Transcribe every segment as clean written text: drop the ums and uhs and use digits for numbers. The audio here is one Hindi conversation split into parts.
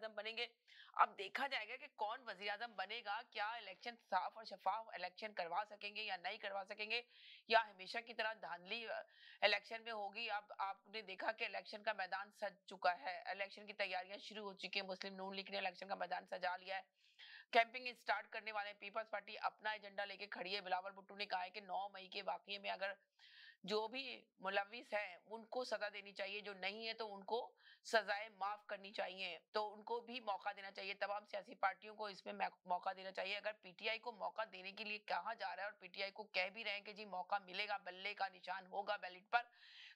आजम बनेंगे। अब देखा जाएगा कि कौन वजीर आजम बनेगा, क्या इलेक्शन साफ और शफाफ इलेक्शन करवा सकेंगे या नहीं करवा सकेंगे, या हमेशा की तरह धांधली इलेक्शन में होगी। अब आपने देखा कि इलेक्शन का मैदान सज चुका है, इलेक्शन की तैयारियां शुरू हो चुकी है, मुस्लिम नून लीग ने इलेक्शन का मैदान सजा लिया है, कैंपिंग स्टार्ट करने वाले हैं। पीपल्स पार्टी अपना एजेंडा लेके खड़ी है। बिलावल भुट्टो ने कहा है कि 9 मई के वाकये में अगर जो भी मुलविस है उनको सजा देनी चाहिए, जो नहीं है तो उनको सजाएं माफ करनी चाहिए, तो उनको भी मौका देना चाहिए। तमाम सियासी पार्टियों को इसमें मौका देना चाहिए। अगर पीटीआई को मौका देने के लिए कहा जा रहा है और पीटीआई को कह भी रहे हैं कि जी मौका मिलेगा, बल्ले का निशान होगा बैलेट पर,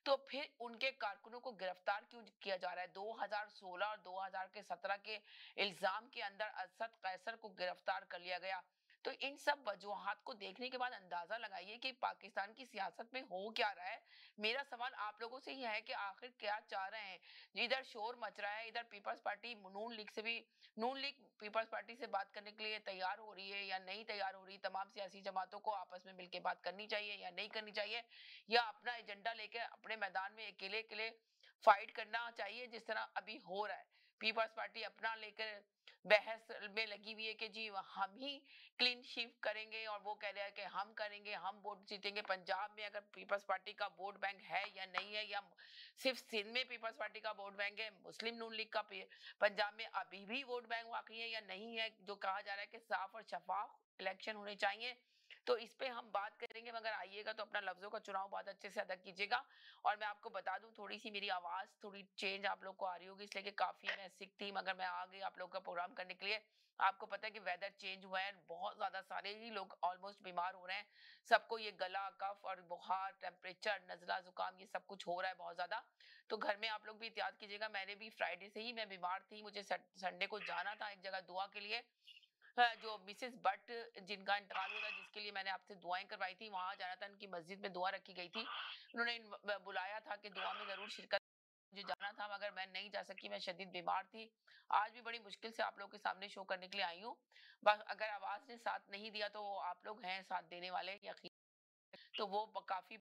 तो फिर उनके कारकुनों को गिरफ्तार क्यों किया जा रहा है? 2016 और 2017 के इल्जाम के अंदर असद कैसर को गिरफ्तार कर लिया गया। तो इन सब वजूहात को देखने के बाद अंदाजा लगाइए कि पाकिस्तान की सियासत में हो क्या रहा है। मेरा सवाल आप लोगों से ही है कि आखिर क्या चाह रहे हैं? इधर शोर मच रहा है, इधर पीपल्स पार्टी नून लीग से भी, नून लीग पीपल्स पार्टी से बात करने के लिए तैयार हो रही है या नहीं तैयार हो रही। तमाम सियासी जमातों को आपस में मिलकर बात करनी चाहिए या नहीं करनी चाहिए, या अपना एजेंडा लेकर अपने मैदान में अकेले अकेले फाइट करना चाहिए जिस तरह अभी हो रहा है। पीपल्स पार्टी अपना लेकर बहस में लगी हुई है कि जी हम ही क्लीन शीट करेंगे, और वो कह रहा है कि हम करेंगे, हम वोट जीतेंगे। पंजाब में अगर पीपल्स पार्टी का वोट बैंक है या नहीं है, या सिर्फ सिंध में पीपल्स पार्टी का वोट बैंक है, मुस्लिम नून लीग का पंजाब में अभी भी वोट बैंक वाकई है या नहीं है, जो कहा जा रहा है कि साफ और शफाफ इलेक्शन होने चाहिए। तो इस पे हम बात करेंगे, मगर आइएगा तो अपना लफ्जों का चुनाव बहुत अच्छे से अदा कीजिएगा। और मैं आपको बता दूं, थोड़ी सी मेरी आवाज थोड़ी चेंज आप लोग को आ रही होगी, इसलिए कि काफी मैं सिक थी, मगर मैं आ गई आप लोग का प्रोग्राम करने के लिए। आपको पता है कि वेदर चेंज हुआ है, बहुत ज्यादा सारे ही लोग ऑलमोस्ट बीमार हो रहे हैं। सबको ये गला कफ और बुखार, टेम्परेचर, नजला जुकाम, ये सब कुछ हो रहा है बहुत ज्यादा। तो घर में आप लोग भी एहतियात कीजिएगा। मैंने भी फ्राइडे से ही मैं बीमार थी, मुझे संडे को जाना था एक जगह दुआ के लिए। हाँ, जो मिसेस भट्ट जिनका इंतकाल हुआ था, जिसके लिए मैंने आपसे दुआएं करवाई थी, वहां जाना था। उनकी मस्जिद में दुआ रखी गई थी, उन्होंने बुलाया था कि दुआ में जरूर शिरकत, मुझे जाना था मगर मैं नहीं जा सकी, मैं शदीद बीमार थी। आज भी बड़ी मुश्किल से आप लोगों के सामने शो करने के लिए आई हूँ। बस अगर आवाज ने साथ नहीं दिया तो आप लोग हैं साथ देने वाले, यकीन। तो वो काफी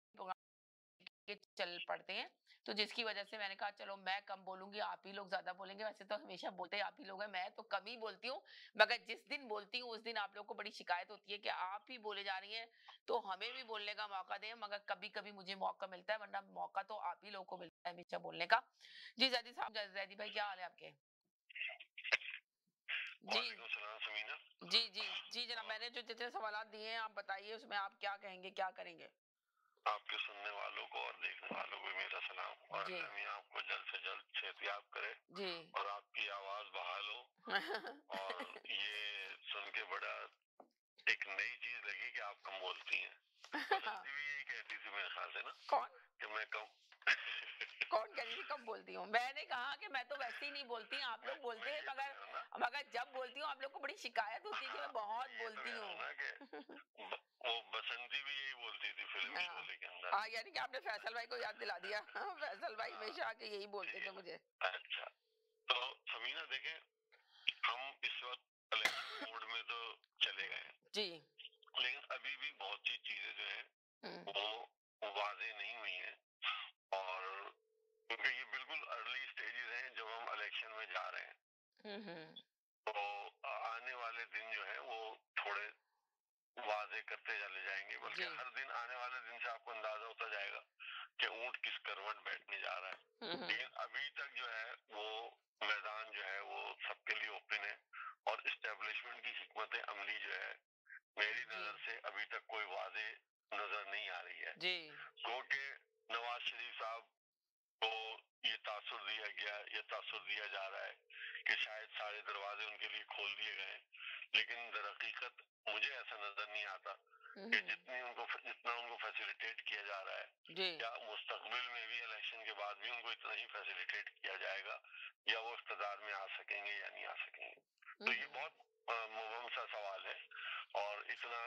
के चल पड़ते हैं, तो जिसकी वजह से मैंने कहा चलो मैं कम बोलूंगी, आप ही लोग ज्यादा बोलेंगे। वैसे तो हमेशा बोलते आप ही लोग हैं, मैं तो कम ही बोलती हूँ, मगर जिस दिन बोलती हूँ उस दिन आप लोग को बड़ी शिकायत होती है कि आप ही बोले जा रही हैं। तो हमें भी बोलने का मौका दें, मगर कभी कभी मुझे मौका मिलता है, वरना मौका तो आप ही लोगों को मिलता है हमेशा बोलने का। जी जैदी साहब, जैदी भाई, क्या हाल है आपके? जी वालेकुम सलाम समीना। जी जी जी जनाब, मैंने जो जितने सवाल दिए हैं आप बताइए, उसमें आप क्या कहेंगे, क्या करेंगे? आपके सुनने वालों को और देखने वालों को भी मेरा सलाम, और जी अल्लाह मियां आपको जल्द से जल्द सेहतयाब करे जी और आपकी आवाज बहाल हो। और ये सुन के बड़ा एक नई चीज लगी कि आप कम बोलती हैं। बसंती भी यही कहती थी मेरे ख्याल से ना, कौन कि मैं कम कौन कह रही थी कब बोलती हूँ? मैंने कहा कि मैं तो वैसे ही नहीं बोलती, आप लोग बोलते मैं हैं, ये तो मगर कह रहा हूँ ना, मगर जब बोलती हूँ आप लोग को बड़ी शिकायत होती है कि हाँ मैं बहुत मैं ये तो बोलती कह रहा हूँ ना कि हूँ। वो बसंती भी यही बोलती थी फिल्म हाँ शोले के अंदर। हाँ, यानी कि आपने फैसल भाई को याद दिला दिया। फैसल भाई हाँ हमेशा आके यही बोलते ठीक थे है मुझे। ना। अच्छा, तो समीना देखें, हम इस वक्त इलेक्शन मोड में तो चले गए हैं, जी। लेकिन अभी भी बहुत सी चीजें जो है हम्म वो वाजे नहीं हुई हैं। और क्योंकि ये बिल्कुल अर्ली स्टेजेस हैं जब हम इलेक्शन में जा रहे हैं, हम्म। तो आने वाले दिन जो है वो थोड़े वाजे करते चले जाएंगे, बल्कि जी। हर दिन आने वाले दिन से आपको अंदाजा होता जाएगा कि ऊंट किस करवट बैठने जा रहा है। लेकिन अभी तक जो है वो मैदान जो है वो सबके लिए ओपन है, और इस्टेब्लिशमेंट की हिकमत अमली जो है मेरी जी नजर से अभी तक कोई वाजे नजर नहीं आ रही है। जी क्योंकि नवाज शरीफ साहब को ये तासुर दिया गया, ये तासुर दिया जा रहा है कि शायद सारे दरवाजे उनके लिए खोल दिए गए, लेकिन दर हकीकत मुझे ऐसा नजर नहीं आता कि जितना उनको फैसिलिटेट किया जा रहा है, जी या मुस्तकबिल में भी इलेक्शन के बाद भी उनको इतना ही फैसिलिटेट किया जाएगा, या वो इख्तिदार में आ सकेंगे या नहीं आ सकेंगे। तो ये बहुत मुबहम सा सवाल है, और इतना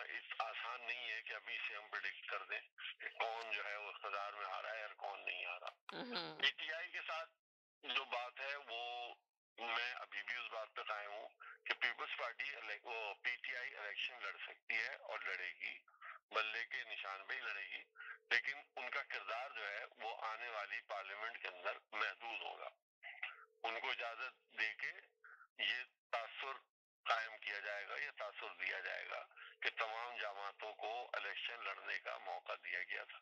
आसान नहीं है कि अभी से हम प्रिडिक्ट कर दें कि कौन जो है वो इख्तिदार में आ रहा है और कौन नहीं आ रहा। पीटीआई के साथ जो बात है वो मैं अभी भी उस बात पे कायम हूँ कि पीपल्स पार्टी वो पीटीआई इलेक्शन लड़ सकती है और लड़ेगी, बल्ले के निशान पे ही लड़ेगी, लेकिन उनका किरदार जो है वो आने वाली पार्लियामेंट के अंदर महदूद होगा। उनको इजाजत देके लड़ने का मौका दिया गया था।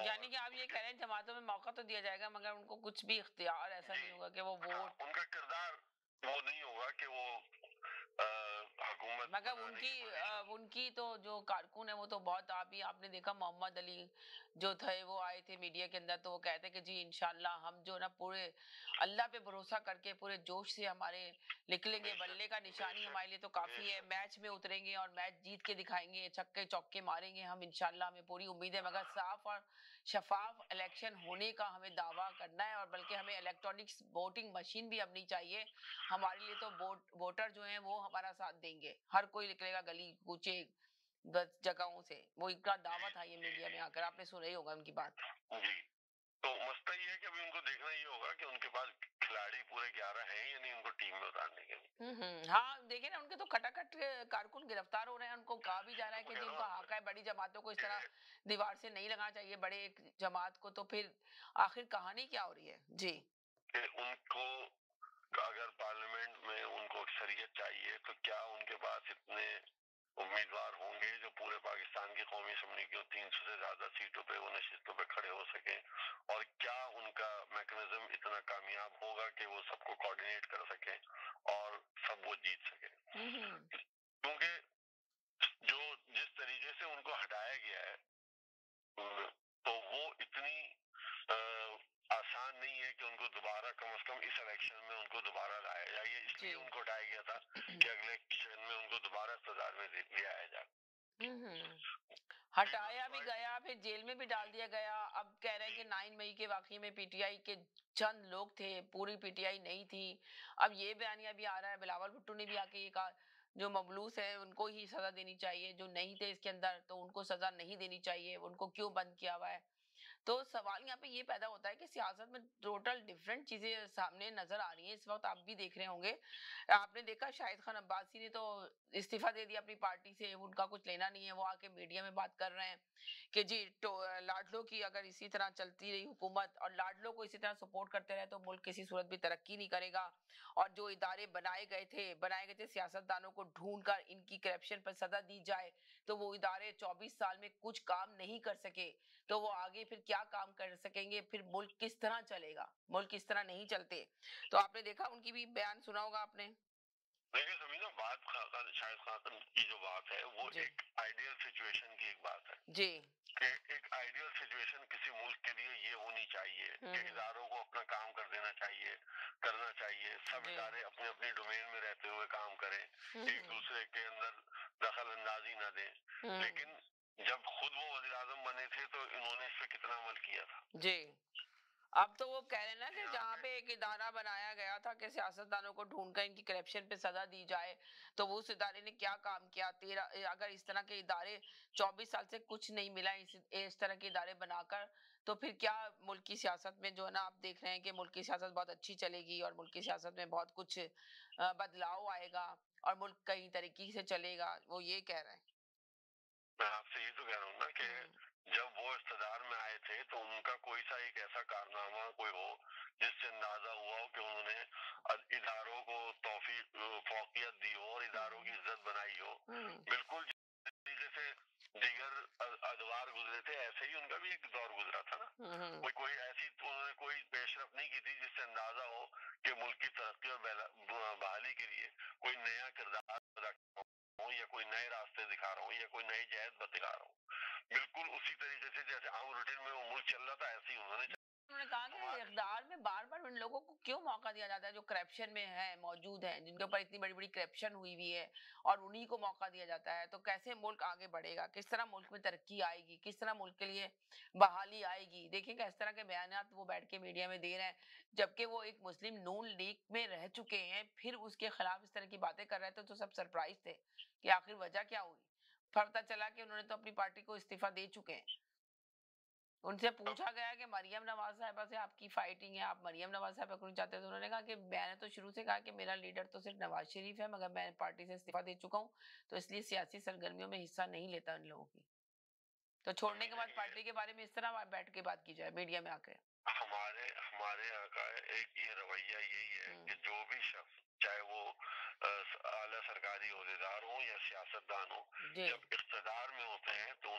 यानी और कि आप ये कह उसके रहे हैं जमातों में मौका तो दिया जाएगा मगर उनको कुछ भी इख्तियार ऐसा जी, नहीं होगा कि वो हाँ, वोट उनका किरदार वो नहीं होगा कि वो हुकूमत मतलब बनाने की पोजीशन। उनकी तो जो कारकुन है वो तो बहुत आपने देखा मोहम्मद अली जो थे वो आए थे मीडिया के अंदर तो वो कहते कि जी इंशाल्लाह हम जो ना पूरे अल्लाह पे भरोसा करके पूरे जोश से हमारे निकलेंगे बेशक, बल्ले का निशानी बेशक, हमारे लिए तो काफी है बेशक। मैच में उतरेंगे और मैच जीत के दिखाएंगे छक्के चौके मारेंगे हम इंशाल्लाह हमें पूरी उम्मीद है मगर साफ और शफाफ इलेक्शन होने का हमें दावा करना है और बल्कि हमें इलेक्ट्रॉनिक्स वोटिंग मशीन भी अब नहीं चाहिए हमारे लिए तो वोटर जो है वो हमारा साथ देंगे हर कोई निकलेगा गली कूचे जगहों से वो इनका दावा जी, था ये जी, मीडिया में जी, आकर आपने सुना ही होगा उनकी बात जी। तो मसला ये है कि अभी उनको देखना ये होगा कि उनके पास खिलाड़ी पूरे 11 हैं या नहीं उनको टीम में उतारने के लिए। हाँ देखिए ना उनके तो खटाखट कारकुन गिरफ्तार हो रहे हैं उनको कहा भी जा रहा है तो कि कह जी रहा उनका हूँ हक है बड़ी जमातों को इस कि तरह दीवार से नहीं लगाना चाहिए बड़े एक जमात को तो फिर आखिर कहानी क्या हो रही है जी उनको अगर पार्लियामेंट में उनको अक्सरियत चाहिए तो क्या उनके पास इतने उम्मीदवार होंगे जो पूरे पाकिस्तान की कौमी असम्बली की 300 से ज्यादा सीटों पे वो नशिस्तों पे खड़े हो सके और क्या उनका मैकेनिज्म इतना कामयाब होगा कि वो सबको कोऑर्डिनेट कर सके और सब वो जीत सके क्योंकि जो जिस तरीके से उनको हटाया गया है तो वो इतनी अ, आसान नहीं है कि उनको दोबारा कम से कम इस इलेक्शन में उनको दोबारा लाया जाए ये इसलिए जी उनको हटाया गया था कि अगले इलेक्शन में उनको दोबारा इक़्तिदार में ले आया जाए। हटाया पीपल्स भी पार्टी गया फिर जेल में भी जी डाल दिया गया अब कह रहे हैं जी कि 9 मई के वाकये में पीटीआई के चंद लोग थे पूरी पीटीआई नहीं थी अब ये बयानिया भी आ रहा है बिलावल भुट्टो ने भी आके ये कहा जो मबलूस है उनको ही सजा देनी चाहिए जो नहीं थे इसके अंदर तो उनको सजा नहीं देनी चाहिए उनको क्यों बंद किया हुआ है तो सवाल यहाँ पे ये पैदा होता है कि सियासत में टोटल डिफरेंट चीजें सामने नजर आ रही हैं इस वक्त आप भी देख रहे होंगे आपने देखा शाहिद खान अब्बासी ने तो इस्तीफा दे दिया अपनी पार्टी से उनका कुछ लेना नहीं है वो आके मीडिया में बात कर रहे हैं कि जी तो लाडलो की अगर इसी तरह चलती रही हुकूमत और लाडलो को इसी तरह सपोर्ट करते रहे तो मुल्क किसी सूरत भी तरक्की नहीं करेगा और जो इदारे बनाए गए थे सियासतदानों को ढूंढ कर इनकी करप्शन पर सजा दी जाए तो वो इदारे 24 साल में कुछ काम नहीं कर सके तो वो आगे फिर क्या काम कर सकेंगे फिर मुल्क किस तरह चलेगा मुल्क किस तरह नहीं चलते तो आपने देखा उनकी भी बयान सुना होगा आपने देखिए समीना बात शाहिद खान की जो बात है वो जी एक आइडियल सिचुएशन की एक बात है जी कि एक आइडियल सिचुएशन किसी मुल्क के लिए ये होनी चाहिए कि इदारों को अपना काम कर देना चाहिए करना चाहिए सब जी इदारे अपने अपने डोमेन में रहते हुए काम करें एक दूसरे के अंदर दखल अंदाजी न दें लेकिन जब खुद वो वजीर आजम बने थे तो इन्होंने इस पे कितना अमल किया था जी अब तो वो कह रहे हैं ना कि यहाँ जहाँ पे पे एक इदारा बनाया गया था कि सियासतदानों को ढूंढकर इनकी करप्शन पे सजा दी जाए तो वो उस इदारे ने क्या काम किया तेरा अगर इस तरह के इदारे 24 साल से कुछ नहीं मिला इस तरह के इदारे बनाकर तो फिर क्या मुल्क की सियासत में जो है ना आप देख रहे हैं कि मुल्क की सियासत बहुत अच्छी चलेगी और मुल्क की सियासत में बहुत कुछ बदलाव आएगा और मुल्क कई तरीके से चलेगा वो ये कह रहे हैं मैं आपसे ये तो कह रहा हूँ ना कि जब वो इक़्तिदार में आए थे तो उनका कोई सा एक ऐसा कारनामा कोई हो जिससे अंदाजा हुआ हो कि उन्होंने इदारों को फौकियत दी हो और इदारों की इज्जत बनाई हो बिल्कुल जिस तरीके से दीगर अदवार गुजरे थे ऐसे ही उनका भी एक दौर गुजरा था ना कोई कोई ऐसी तो उन्होंने कोई पेशरफ नहीं की थी जिससे अंदाजा हो कि मुल्क की तरक्की और बहाली के लिए कोई नया किरदार अदा हूँ या कोई नए रास्ते दिखा रहा हूँ या कोई नई जहत बता रहा हूँ बिल्कुल उसी तरीके से जैसे आम रूटीन में वो मुल्क चल रहा था ऐसे ही उन्होंने कहा कि हमारे इक़्तिदार में बार-बार उन लोगों को क्यों मौका दिया जाता है जो करप्शन में है मौजूद है जिनके ऊपर इतनी बड़ी-बड़ी करप्शन हुई हुई है और उन्हीं को मौका दिया जाता है तो कैसे मुल्क आगे बढ़ेगा किस तरह मुल्क में तरक्की आएगी किस तरह मुल्क के लिए बहाली आएगी देखिएगा इस तरह के बयानात वो बैठ के मीडिया में दे रहे हैं जबकि वो एक मुस्लिम नून लीग में रह चुके हैं फिर उसके खिलाफ इस तरह की बातें कर रहे थे तो सब सरप्राइज थे कि आखिर वजह क्या हुई पता चला कि उन्होंने तो अपनी पार्टी को इस्तीफा दे चुके हैं उनसे पूछा गया कि मरियम नवाज साहिबा से आपकी फाइटिंग है आप मरियम नवाज साहिबा को नहीं चाहते तो उन्होंने कहा कि मैंने तो शुरू से कहा कि मेरा लीडर तो सिर्फ नवाज शरीफ है मगर मैं पार्टी से इस्तीफा दे चुका हूं तो इसलिए सियासी सरगर्मियों में हिस्सा नहीं लेता इन लोगों की तो छोड़ने के बाद पार्टी के बारे में इस तरह बैठ के बात की जाए मीडिया में आके हमारे हमारे यहाँ का एक ये रवैया यही है कि जो भी शख्स चाहे वो आला सरकारी ओहदेदार हो या सियासतदान हो जी जब इख्तदार में होते हैं तो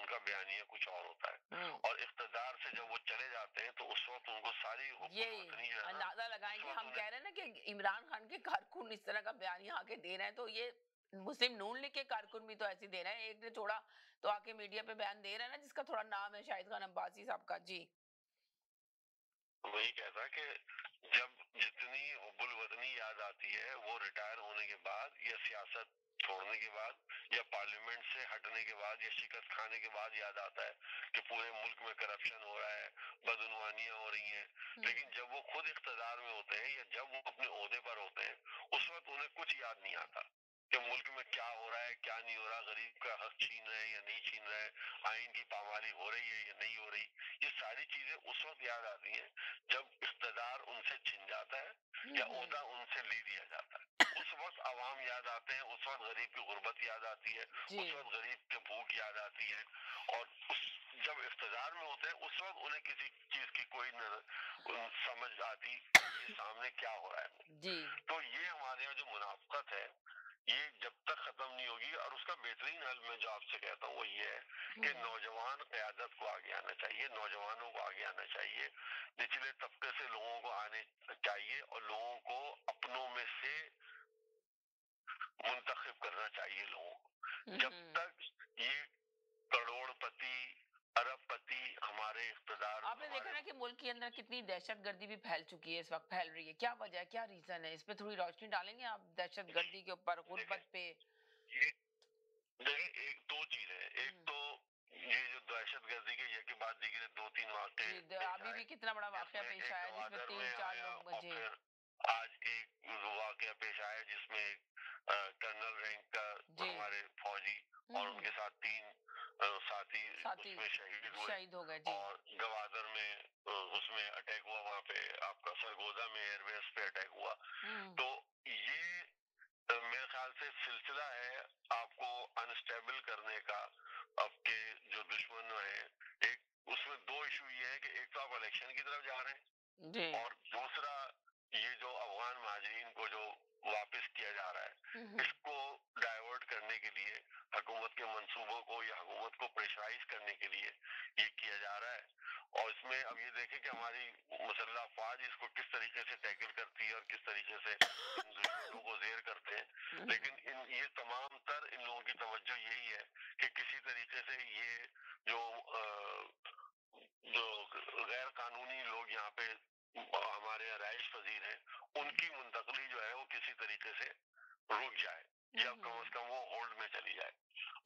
सारी ये हुकूमत वतनी जो है ना, अंदाजा लगाएं उस कि वक्त हम उन्हें कह रहे हैं ना कि इमरान खान के कारकुन इस तरह का बयान यहाँ आके दे रहे हैं, तो ये मुस्लिम नून लीग के कारकुन भी तो ऐसे ही दे रहे हैं। एक ने छोड़ा तो आके मीडिया पे बयान दे रहे हैं ना, जिसका थोड़ा नाम है शाहिद खान अब्बासी साहब का। जी वही कहता कि जब जितनी हुब्बुल वतनी याद आती है वो रिटायर होने के बाद या सियासत छोड़ने के बाद या पार्लियामेंट से हटने के बाद या शिकस्त खाने के बाद याद आता है कि पूरे मुल्क में करप्शन हो रहा है, बदनुवानियां हो रही हैं। लेकिन जब वो खुद इख्तदार में होते हैं या जब वो अपने ओहदे पर होते हैं, उस वक्त उन्हें कुछ याद नहीं आता कि मुल्क में क्या हो रहा है, क्या नहीं हो रहा, गरीब का हक छीन रहे हैं या नहीं छीन रहे, आइन की पामाली हो रही है या नहीं हो रही। ये सारी चीजें उस वक्त याद आती हैं जब इख्तदार उनसे छिन जाता है या ओहदा उनसे ले लिया जाता है। उस वक्त अवाम याद आते हैं, उस वक्त गरीब की गुर्बत याद आती है, उस वक्त गरीब की भूख याद आती है। और उस जब इख्तदार में होते हैं उस वक्त उन्हें किसी चीज की कोई समझ आती ये सामने क्या हो रहा है। जी तो ये हमारे यहाँ जो मुनाफकत है ये जब तक खत्म नहीं होगी। और उसका बेहतरीन हल मैं जो आपसे कहता हूँ वो ये है कि नौजवान क़यादत को आगे आना चाहिए, नौजवानों को आगे आना चाहिए, निचले तबके से लोगों को आने चाहिए और लोगों को अपनों में से मुंतखब करना चाहिए लोगों को। जब तक ये करोड़पति अरबपति हमारे इख्तदार आपने देखा ना कि मुल्क के अंदर कितनी दहशतगर्दी भी फैल चुकी है, इस वक्त फैल रही है। क्या वजह है, क्या रीजन है? इस पे थोड़ी रोशनी डालेंगे आप, दहशतगर्दी के ऊपर, गुर्बत पे? ये देखिए एक दो चीज है। एक तो ये जो दहशतगर्दी के ये के बाद दीगर दो तीन वाक़े अभी भी कितना बड़ा वाकया पेश आया जिसमें 3-4 लोग और बचे। फिर आज एक वाकया पेश आया जिसमें एक कर्नल रैंक का हमारे फौजी और उनके साथ तीन साथी उसमें शहीद हो गए। और गवादर में उसमें अटैक हुआ, वहां पे आपका सरगोदा में एयरबेस पे अटैक हुआ। तो ये मेरे ख्याल से सिलसिला है आपको अनस्टेबल करने का। आपके जो दुश्मन है, एक उसमें दो इशू ये है कि एक तो आप इलेक्शन की तरफ जा रहे हैं और दूसरा ये जो अफगान महाजरीन को जो वापस किया जा रहा है इसको डाइवर्ट करने के लिए हुकूमत के मंसूबों को या हुकूमत को प्रेशराइज करने के लिए ये किया जा रहा है। और इसमें अब ये देखें कि हमारी मुसल्लह अफवाज इसको किस तरीके से टैकल करती है और किस तरीके से इन दुश्मनों को जेर करते हैं। लेकिन ये तमाम तर इन लोगों की तवज्जो यही है कि किसी तरीके से ये जो गैर कानूनी लोग यहाँ पे हमारे यहाँ रहायश पजीर हैं उनकी मुंतकली जो है वो किसी तरीके से रुक जाए या कम से कम वो होल्ड में चली जाए।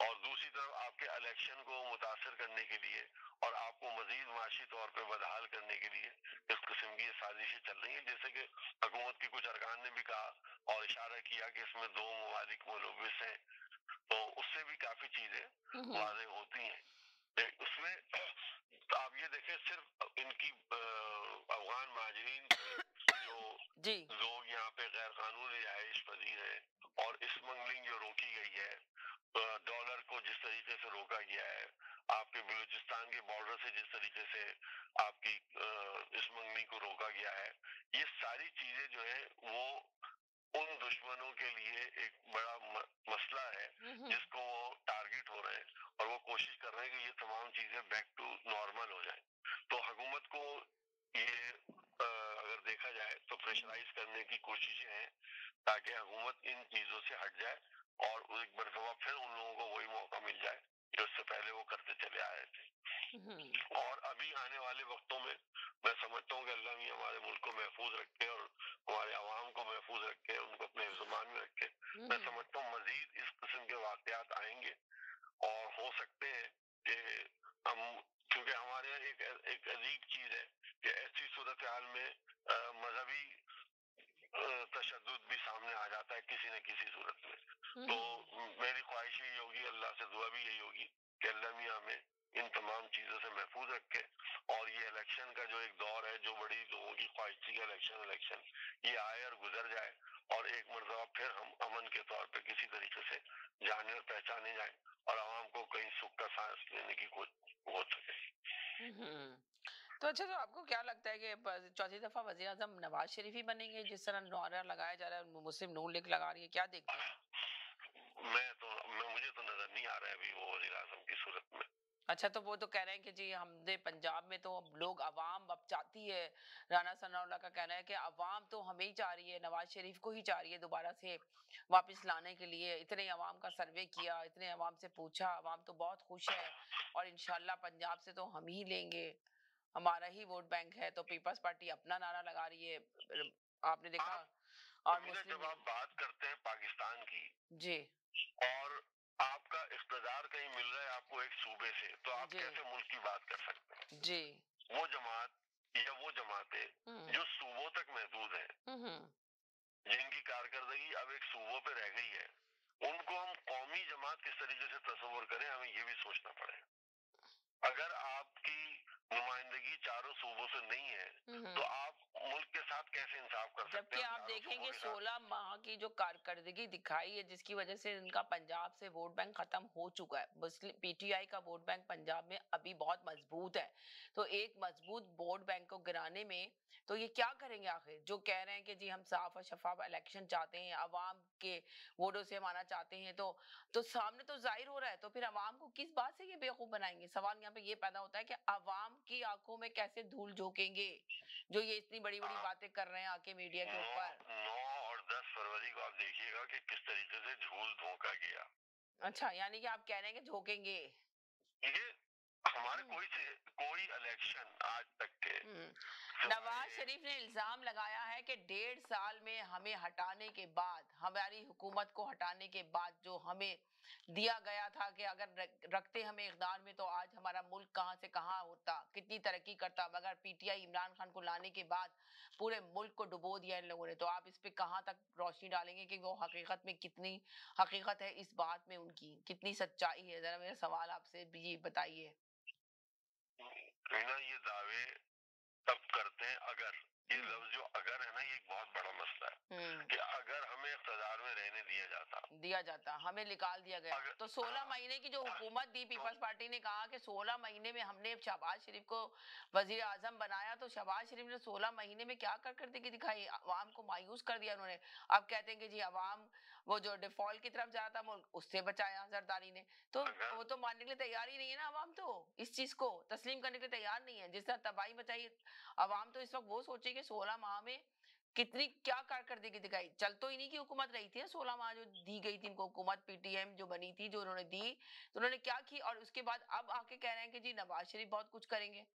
और दूसरी तरफ आपके इलेक्शन को मुतासर करने के लिए और आपको मजीद माशी तौर पे बदहाल करने के लिए इस किस्म की साजिशें चल रही हैं। जैसे कि हुकूमत के कुछ अरकान ने भी कहा और इशारा किया कि इसमें दो ममालिक मुलव्विस हैं, तो उससे भी काफी चीजें वाज़ेह होती हैं। उसमें तो आप ये देखें सिर्फ इनकी अफगान महाजरीन जो लोग यहाँ पे गैर कानूनी रिहाइश पजीर है और स्मगलिंग जो रोकी गई है, डॉलर को जिस तरीके से रोका गया है, आपके बलूचिस्तान के बॉर्डर से जिस तरीके से आपकी स्मगलिंग को रोका गया है, ये सारी चीजें जो है वो उन दुश्मनों के लिए एक बड़ा मसला है जिसको वो टारगेट हो रहे हैं और वो कोशिश कर रहे हैं कि ये तमाम चीजें बैक टू नॉर्मल हो जाए। तो हुकूमत को ये अगर देखा जाए तो प्रेशराइज करने की कोशिशें हैं ताकि हुकूमत इन चीजों से हट जाए और एक मरतबा फिर उन लोगों को वही मौका मिल जाए जो उससे पहले वो करते चले आ रहे थे। और अभी आने वाले वक्तों में मैं समझता हूँ कि अल्लाह भी हमारे मुल्क को महफूज रखे और हमारे आवाम को महफूज रखे, उनको अपने ज़ुबान में रखे। मैं समझता हूँ मजीद इस किस्म के वाकयात आएंगे और हो सकते हैं कि हम, क्योंकि हमारे यहाँ एक अजीब चीज है कि ऐसी सूरत हाल में मजहबी तशद्दुद भी सामने आ जाता है किसी न किसी सूरत में। तो मेरी ख्वाहिश यही होगी, अल्लाह से दुआ भी यही होगी कि अल्लाह मियां हमें इन तमाम चीजों से महफूज रखे और ये इलेक्शन का जो एक दौर है जो बड़ी लोगों की ख्वाहिश थी कि इलेक्शन ये आए और गुजर जाए और एक मरतबा फिर हम अमन के तौर पे किसी तरीके से जाने और पहचाने जाए और आवाम को कहीं सुख का सांस लेने की कोशिश हो सके। तो अच्छा, तो आपको क्या लगता है कि चौथी दफा वजीर आजम नवाज शरीफ ही बनेंगे जिस तरह नारा लगाया जा रहा है, मुस्लिम नून लीग लगा रही है? क्या देखते हैं? मुझे तो नजर नहीं आ रहा है अभी वो वजीर आजम की सूरत में। अच्छा, तो वो तो कह रहे हैं कि जी हमने पंजाब में तो अब लोग अवाम अब चाहती है, राणा सनाउल्लाह का कहना है कि अवाम तो हमें ही चाह रही है, नवाज शरीफ को ही चाह रही है दोबारा से वापस लाने के लिए। इतने अवाम का सर्वे किया, इतने अवाम से पूछा, अवाम तो बहुत खुश है और इंशाल्लाह पंजाब से तो हम ही लेंगे, हमारा ही वोट बैंक है। तो पीपल्स पार्टी अपना नारा लगा रही है, आपने देखा। आप और उर्मिला, मुस्लिम जब आप बात करते हैं पाकिस्तान की जी और आपका इक़्तिदार कहीं मिल रहा है आपको एक सूबे से, तो आप जी कैसे मुल्क की बात कर सकते हैं? जी वो जमात या वो जमातें हम्म जो सूबों तक महदूद हैं, हम्म जिनकी कारकर्दगी अब एक सूबों पे रह गई है, उनको हम कौमी जमात किस तरीके से तस्वुर करें, हमें ये भी सोचना पड़ेगा। अगर आपकी नुमाइंदगी चारों सूबों से नहीं है, तो हम्म आप मुल्क के साथ कैसे इंसाफ कर सकते जबकि हैं आप चारों सूबों देखेंगे के साथ? 16 माह की जो कारकर्दगी दिखाई है जिसकी वजह से इनका पंजाब से वोट बैंक खत्म हो चुका है। मुस्लिम पीटीआई का वोट बैंक पंजाब में अभी बहुत मजबूत है। तो एक मजबूत वोट बैंक को गिराने में तो ये क्या करेंगे आखिर? जो कह रहे हैं कि जी हम साफ और शफाफ इलेक्शन चाहते हैं, अवाम के वोटों से हम आना चाहते हैं, तो सामने तो जाहिर हो रहा है। तो फिर अवाम को किस बात से ये बेवकूफ बनाएंगे? सवाल यहाँ पे ये पैदा होता है कि अवाम की आंखों में कैसे धूल झोंकेंगे जो ये इतनी बड़ी बड़ी आप बातें कर रहे हैं आके मीडिया के 9 ऊपर। 9 और 10 फरवरी को आप देखिएगा कि किस तरीके से झूल धोखा गया। अच्छा, यानी कि आप कह रहे हैं कि झोंकेंगे। ये हमारे हम्म कोई इलेक्शन आज तक के हम्म नवाज सिवाय शरीफ ने इल्जाम लगाया है कि 1.5 साल में हमें हटाने के बाद, हमारी हुकूमत को हटाने के बाद जो हमें दिया गया था कि अगर रखते हमें इक़्तिदार में तो आज हमारा मुल्क कहां से कहां होता, कितनी तरक्की करता, मगर पीटीआई इमरान खान को लाने के बाद पूरे मुल्क को डुबो दिया इन लोगों ने। तो आप इस पे कहां तक रोशनी डालेंगे कि वो हकीकत में कितनी हकीकत है इस बात में, उनकी कितनी सच्चाई है? जरा मेरा सवाल आपसे भी बताइए। कहीं ना ये दावे तब करते हैं अगर, ये हम्म लफ्ज जो अगर है ना, ये एक बहुत बड़ा मसला है हम्म कि अगर हमें इक़्तिदार में रहने दिया जाता, दिया जाता, हमें निकाल दिया गया। अगर तो 16 हाँ, महीने की जो हुकूमत दी, तो पीपल्स पार्टी ने कहा कि 16 महीने में हमने शहबाज शरीफ को वजीर आजम बनाया। तो शहबाज शरीफ ने 16 महीने में क्या करके दिखाई? अवाम को मायूस कर दिया उन्होंने। अब कहते हैं कि जी अवाम वो जो डिफॉल्ट की तरफ जा रहा था मुल्क, उससे बचाया जरदारी ने। तो अगर वो तो मानने के लिए तैयार ही नहीं है ना, अवाम तो इस चीज को तस्लीम करने के लिए तैयार नहीं है। जिस तरह तबाही मचाई अवाम, तो इस वक्त वो सोचे कि 16 माह में कितनी क्या कारकर्दगी दिखाई। चल तो इन्हीं की हुकूमत रही थी ना 16 माह जो दी गई थी इनको हुकूमत, पीटीएम जो बनी थी, जो उन्होंने दी, तो उन्होंने क्या की? और उसके बाद अब आके कह रहे हैं कि जी नवाज शरीफ बहुत कुछ करेंगे।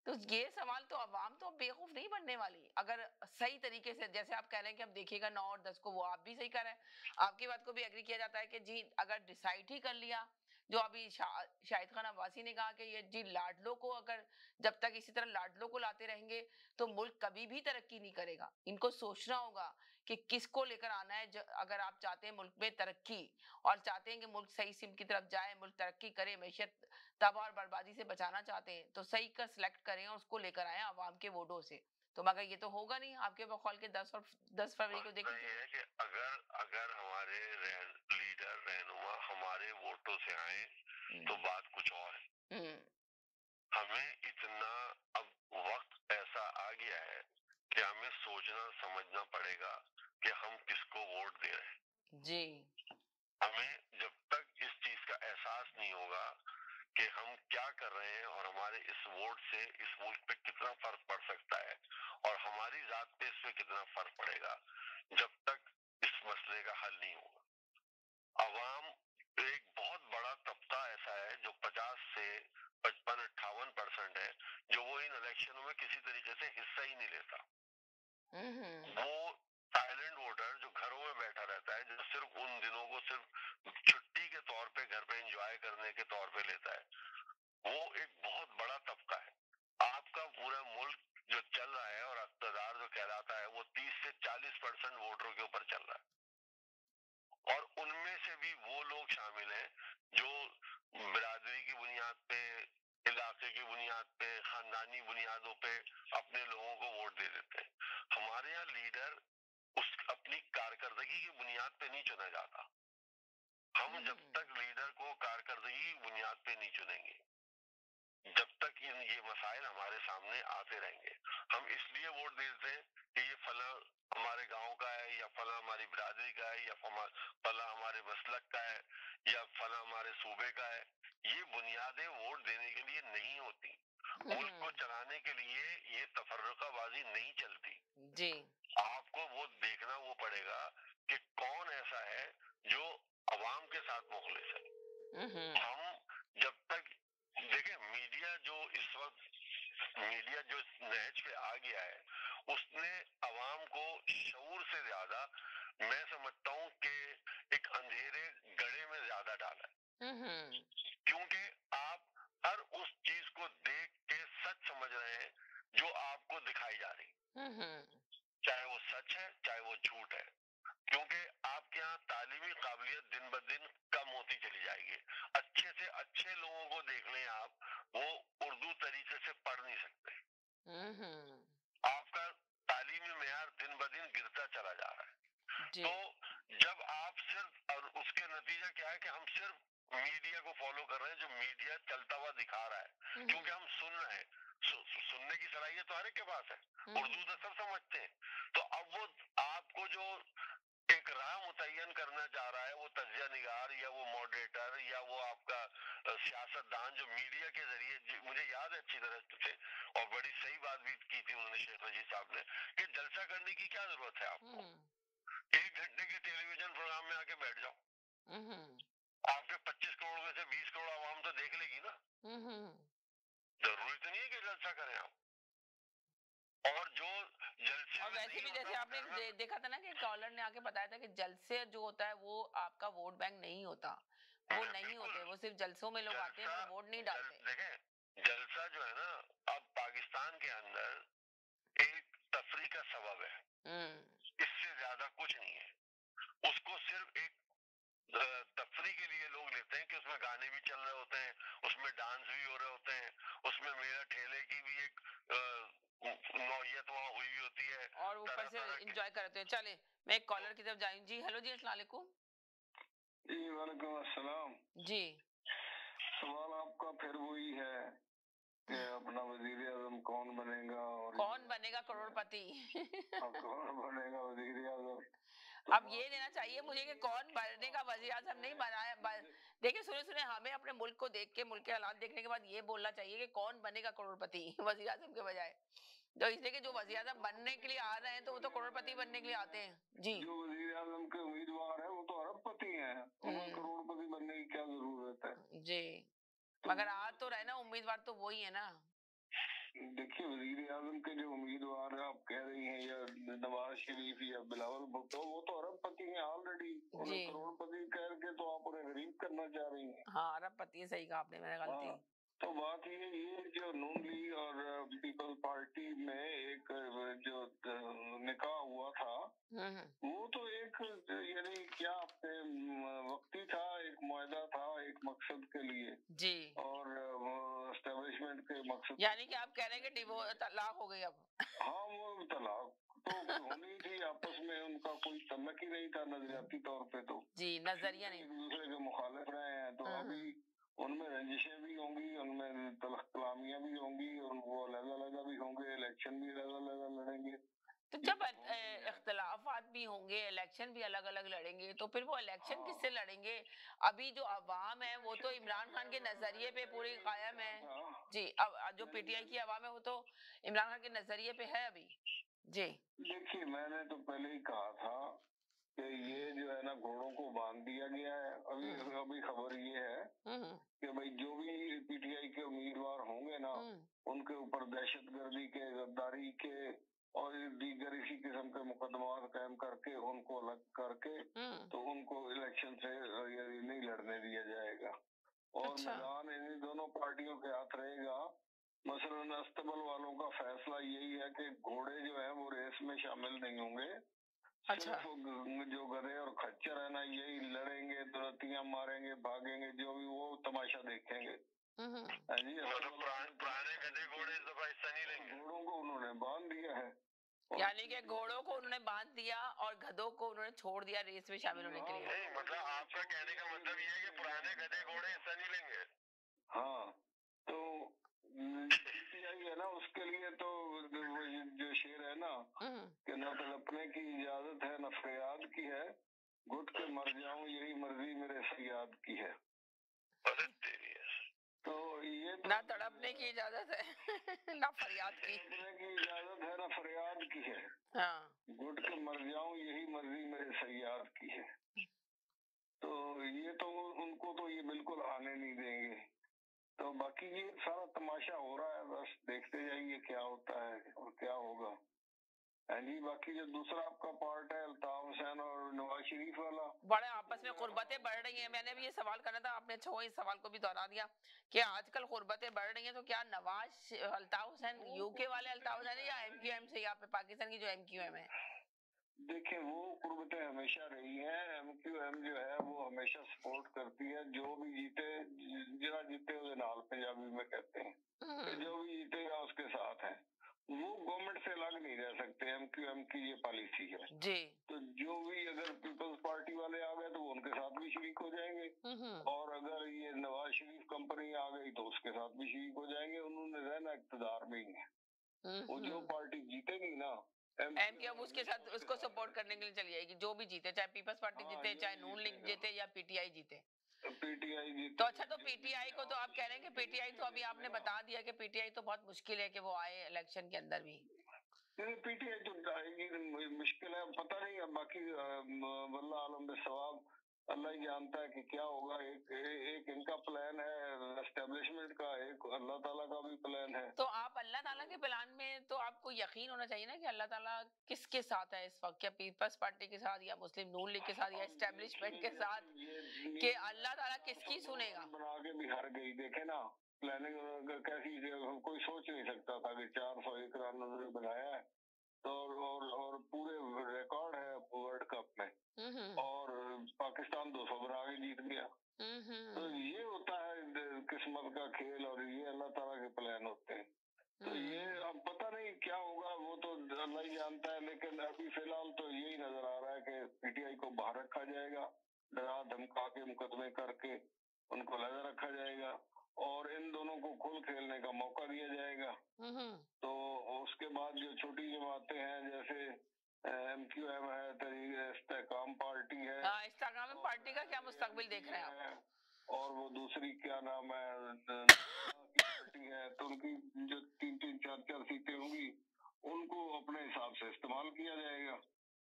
तो ये सवाल तो अवाम तो बेवकूफ नहीं बनने वाली अगर सही तरीके से, जैसे आप कह रहे हैं कि अब देखिएगा 9 और 10 को, वो आप भी सही कह रहे हैं। आपकी बात को भी एग्री किया जाता है कि जी अगर डिसाइड ही कर लिया, जो अभी शाहिद खान अब्बासी ने कहा कि ये जी लाडलो को अगर, जब तक इसी तरह लाडलो को लाते रहेंगे तो मुल्क कभी भी तरक्की नहीं करेगा। इनको सोचना होगा कि किसको लेकर आना है। अगर आप चाहते हैं मुल्क में तरक्की और चाहते हैं कि मुल्क सही सिम की तरफ जाए, मुल्क तरक्की करे, मैशत तबाह और बर्बादी से बचाना चाहते हैं, तो सही का सिलेक्ट करें और उसको लेकर आए आवाम के वोटों से। तो मगर ये तो होगा नहीं आपके बकौल के 10 फरवरी को मसला देखी ये जाए। है कि अगर अगर हमारे लीडर रहनुमा हमारे वोटों से आए, तो हम्म बात कुछ और है। हम्म हमें इतना अब वक्त ऐसा आ गया है कि हमें सोचना समझना पड़ेगा कि हम किसको वोट दे रहे हैं। जी हमें जब तक इस चीज का एहसास नहीं होगा कि हम क्या कर रहे हैं और हमारे इस वोट से इस मुल्क पे कितना फर्क पड़ सकता है और हमारी जात पे इससे कितना फर्क पड़ेगा, जब तक इस मसले का हल नहीं होगा। अवाम, एक बहुत बड़ा तबका ऐसा है जो 50 से 55-58% है, जो वो इन इलेक्शनों में किसी तरीके से हिस्सा ही नहीं लेता। हम्म वो साइलेंट वोटर जो घरों में बैठा रहता है, जो सिर्फ उन दिनों को सिर्फ छुट्टी के तौर पे घर पे एंजॉय करने के तौर पे लेता है, वो एक बहुत बड़ा तबका है। आपका पूरा मुल्क जो चल रहा है और इक़्तिदार जो कहलाता है, वो 30 से 40% वोटरों के ऊपर चल रहा है। और उनमें से भी वो लोग शामिल हैं जो बिरादरी की बुनियाद पे, इलाके की बुनियाद पे, खानदानी बुनियादों पे अपने लोगों को वोट दे देते हैं। हमारे यहाँ लीडर उस अपनी कारकर्दगी की बुनियाद पे नहीं चुना जाता। हम जब हम्म तक लीडर को कारकर्दगी की बुनियाद पे नहीं चुनेंगे, जब तक ये मसाइल हमारे सामने आते रहेंगे। हम इसलिए वोट देते हैं कि ये फला हमारे गांव का है, या फला हमारी बिरादरी का है, या फला हमारे मसलक का है, या फला हमारे सूबे का है। ये बुनियादें वोट देने के लिए नहीं होती। मुल्क को चलाने के लिए ये तफर्रुकाबाजी नहीं चलती जी। आपको वो देखना वो पड़ेगा कि कौन ऐसा है जो अवाम के साथ मुखलिस है। हम जब तक देखें, मीडिया जो इस वक्त मीडिया जो नहज पे आ गया है, उसने अवाम को शऊर से ज्यादा, मैं समझता हूँ कि एक अंधेरे गड्ढे में ज्यादा डाला है। क्योंकि आप हर उस चीज को देख के सच समझ रहे हैं जो आपको दिखाई जा रही, चाहे वो सच है चाहे वो झूठ है। क्योंकि आपके यहाँ तालीमी काबिलियत दिन ब दिन कम होती चली जाएगी। अच्छे से अच्छे लोगों को देख लें आप, वो उर्दू तरीके से पढ़ नहीं सकते। आपका तालीमी मेयार दिन ब दिन गिरता चला जा रहा है। तो जब आप सिर्फ, और उसके नतीजा क्या है कि हम सिर्फ मीडिया को फॉलो कर रहे हैं, जो मीडिया चलता हुआ दिखा रहा है, क्योंकि हम सुन रहे हैं। सुनने की सलाहियत तो हर एक के पास है, उर्दू तो सब समझते हैं। तो अब वो आपको जो एक राह मुतय्यन करना चाह रहा है, वो तजिया निगार या वो मॉडरेटर या वो आपका सियासतदान, जो मीडिया के जरिए, मुझे याद है अच्छी तरह से, और बड़ी सही बात भी की थी उन्होंने, शेख रजीब साहब ने, कि जलसा करने की क्या जरूरत है आपको। 1 घंटे के टेलीविजन प्रोग्राम में आके बैठ जाओ, आपके 25 करोड़ में से 20 करोड़ आवाम तो देख लेगी ना। जरूरी तो नहीं है कि जलसा करें आप। और जो जलसे और वैसे भी जैसे आपने देखा था ना कि कॉलर ने आके बताया था कि जलसे जो होता है वो आपका वोट बैंक नहीं होता, वो नहीं होते, वो सिर्फ जलसों में लोग आते हैं और वोट नहीं डालते। देखें, जलसा जो है ना, अब पाकिस्तान के अंदर एक तफरी का सबब है, इससे ज्यादा कुछ नहीं है। उसको सिर्फ एक तफरी के लिए लोग लेते हैं कि उसमें गाने भी चल रहे होते हैं, उसमें डांस भी हो रहे होते हैं, उसमें मेरा ठेले की भी एक नौयत वहाँ हुई होती है, और ऊपर से एंजॉय करते हैं। चले मैं एक कॉलर की तरफ जाऊं। जी हेलो जी, अस्सलाम वालेकुम। जी वालेकुम अस्सलाम। जी, सवाल आपका फिर वही है कि अपना वजीर आजम कौन बनेगा, और कौन बनेगा करोड़पति। कौन बनेगा वजीर आजम। अब ये देना चाहिए मुझे कि कौन बनेगा वजीर आजम नहीं बनाया। देखिए सुने हमें अपने मुल्क को देख के, मुल्क के हालात देखने के बाद ये बोलना चाहिए कि कौन बनेगा करोड़पति वजीर आजम के बजाय। तो इसलिए कि जो वजीर आजम बनने के लिए आ रहे हैं तो वो तो करोड़पति बनने के लिए आते हैं। जी, जो वजीर आजम के उम्मीदवार है वो तो अरबपति हैं, उन्हें करोड़पति बनने की क्या जरूरत है। जी, मगर आ तो रहे ना उम्मीदवार, तो वही है ना। देखिए, वजीर आजम के जो उम्मीदवार आप कह रही हैं, या नवाज शरीफ या बिलावल भुट्टो, वो तो अरबपति हैं ऑलरेडी। उन्हें करोड़पति कह के तो आप उन्हें गरीब करना चाह रही हैं। हाँ, अरबपति, सही कहा आपने, मेरा गलती। तो बात ये जो नून लीग और पीपल पार्टी में एक जो निकाह हुआ था, वो तो एक, यानी क्या आपके वक्ती था, एक मुआहदा था एक मकसद के लिए जी, और एस्टेब्लिशमेंट के मकसद। यानी कि आप कह रहे हैं कि डिवोर्स, तलाक हो गई अब। हाँ, वो तलाक तो होनी थी, आपस में उनका कोई तल्लक ही नहीं था नजरियाती तौर पे। तो जी, नजरिया नहीं, एक दूसरे के मुखालिफ रहे हैं, तो अभी उनमें रंजिशें भी होंगी, उनमें तलख कलामियां भी होंगी, और वो अलग-अलग भी होंगे, इलेक्शन भी अलग-अलग लड़ेंगे। तो जब इख्तलाफात भी होंगे, इलेक्शन भी अलग अलग लड़ेंगे, तो फिर वो इलेक्शन किससे लड़ेंगे। अभी जो अवाम है वो तो इमरान खान के नजरिए पे पूरी कायम है। जी, अब जो पीटीआई की अवाम है वो तो इमरान खान के नजरिए पे है अभी। जी, देखिए, मैंने तो पहले ही कहा था कि ये जो है ना, घोड़ों को बांध दिया गया है। अभी खबर ये है कि भाई जो भी पीटीआई के उम्मीदवार होंगे ना, उनके ऊपर दहशतगर्दी के, गद्दारी के और दीगर इसी किस्म के मुकदमा कायम करके, उनको अलग करके, तो उनको इलेक्शन से नहीं लड़ने दिया जाएगा। और मैदान इन दोनों पार्टियों के हाथ रहेगा। मसलन अस्तबल वालों का फैसला यही है कि घोड़े जो है वो रेस में शामिल नहीं होंगे। सिर्फ जो गधे और खच्चर है ना, यही लड़ेंगे, दुरतियां मारेंगे, भागेंगे, जो भी वो तमाशा देखेंगे। जी, पुराने गधे घोड़े इस दफा हिस्सा नहीं लेंगे। घोड़ों को उन्होंने बांध दिया है, यानी कि घोड़ों को उन्होंने बांध दिया और गधों को उन्होंने छोड़ दिया रेस में शामिल होने के लिए। नहीं, मतलब आपका कहने का मतलब ये है कि पुराने गधे घोड़े हिस्सा नहीं लेंगे। हाँ, तो पीटीआई है ना, उसके लिए तो वो जो शेर है ना कि न तड़पने की इजाजत है न फरियाद की है, घुट के मर जाऊं यही मर्जी मेरे फरियाद की है। तो ये तो ना तड़पने की इजाजत है ना फरियाद की, तड़पने की इजाजत है ना फरियाद की है, हाँ, घुट के मर जाऊं यही मर्जी मेरे फरियाद की है। तो ये तो उनको तो ये बिल्कुल आने नहीं देंगे। तो बाकी ये सारा तमाशा हो रहा है, बस देखते जाइए क्या होता है और क्या होगा। जी बाकी जो दूसरा आपका पार्ट है अल्ताफ हुसैन और नवाज शरीफ वाला, बड़े आपस में कुर्बतें बढ़ रही हैं। मैंने भी ये सवाल करना था, आपने अच्छा इस सवाल को भी दोहरा दिया कि आजकल कुर्बतें बढ़ रही हैं, तो क्या नवाज अल्ताफ हुसैन यूके वाले अल्ताफ हुसैन है या एमक्यूएम से, यहाँ पे पाकिस्तान की जो एमक्यूएम है? देखिए वो कुर्बतें हमेशा रही हैं। एमक्यूएम जो है वो हमेशा सपोर्ट करती है, जो भी जीते, जरा जीते उसके नाल पंजाबी में कहते हैं, तो जो भी जीतेगा उसके साथ है। वो गवर्नमेंट से अलग नहीं रह सकते, एमक्यूएम की ये पॉलिसी है जी। तो जो भी अगर पीपल्स पार्टी वाले आ गए तो वो उनके साथ भी शरीक हो जाएंगे, और अगर ये नवाज शरीफ कंपनी आ गई तो उसके साथ भी शरीक हो जाएंगे। उन्होंने रहना इक़्तिदार में ही है। वो जो पार्टी जीतेगी ना एमक्यूएम उसके साथ उसको सपोर्ट करने के लिए चली जाएगी, जो भी जीते, चाहे पीपल्स पार्टी जीते, चाहे नून लीग जीते या पीटीआई जीते। पीटीआई जीते तो अच्छा, तो पीटीआई को तो आप कह रहे हैं कि पीटीआई तो अभी आपने बता दिया कि पीटीआई तो बहुत मुश्किल है कि वो आए इलेक्शन के अंदर भी। पीटीआई तो आएगी, मुश्किल है, पता नहीं। अब बाकी वल्लाह आलम बिस्सवाब, अल्लाह ही जानता है कि क्या होगा। एक इनका प्लान है एस्टेब्लिशमेंट का, एक अल्लाह ताला का भी प्लान है। तो आप अल्लाह ताला के प्लान में तो आपको यकीन होना चाहिए ना कि अल्लाह ताला किसके साथ है इस वक्त, क्या पीपल्स पार्टी के साथ या मुस्लिम नून लीग के साथ या एस्टेब्लिशमेंट के साथ, कि अल्लाह ताला किसकी सुनेगा? बना के भी हार गई, देखे ना प्लानिंग कैसी, कोई सोच नहीं सकता था कि 401 रन उन्होंने बनाया है, तो और पूरे रिकॉर्ड है वर्ल्ड कप में, और पाकिस्तान 200 बना के जीत गया। तो ये होता है किस्मत का खेल, और ये अल्लाह ताला के प्लान होते हैं। तो ये अब पता नहीं क्या होगा, वो तो अल्लाह ही जानता है। लेकिन अभी फिलहाल तो यही नजर आ रहा है कि पीटीआई को बाहर रखा जाएगा, डरा धमका के मुकदमे करके उनको लगा रखा जाएगा, और इन दोनों को खुल खेलने का मौका दिया जाएगा। तो उसके बाद जो छोटी जमातें हैं, जैसे एमक्यूएम है, तहरीक इस्तेकाम पार्टी है, इस्तेकाम पार्टी का क्या मुस्तकबिल देख रहे हैं आप? और वो दूसरी क्या नाम है पार्टी है, तो उनकी जो 3-3, 4-4 सीटें होंगी, उनको अपने हिसाब से इस्तेमाल किया जाएगा,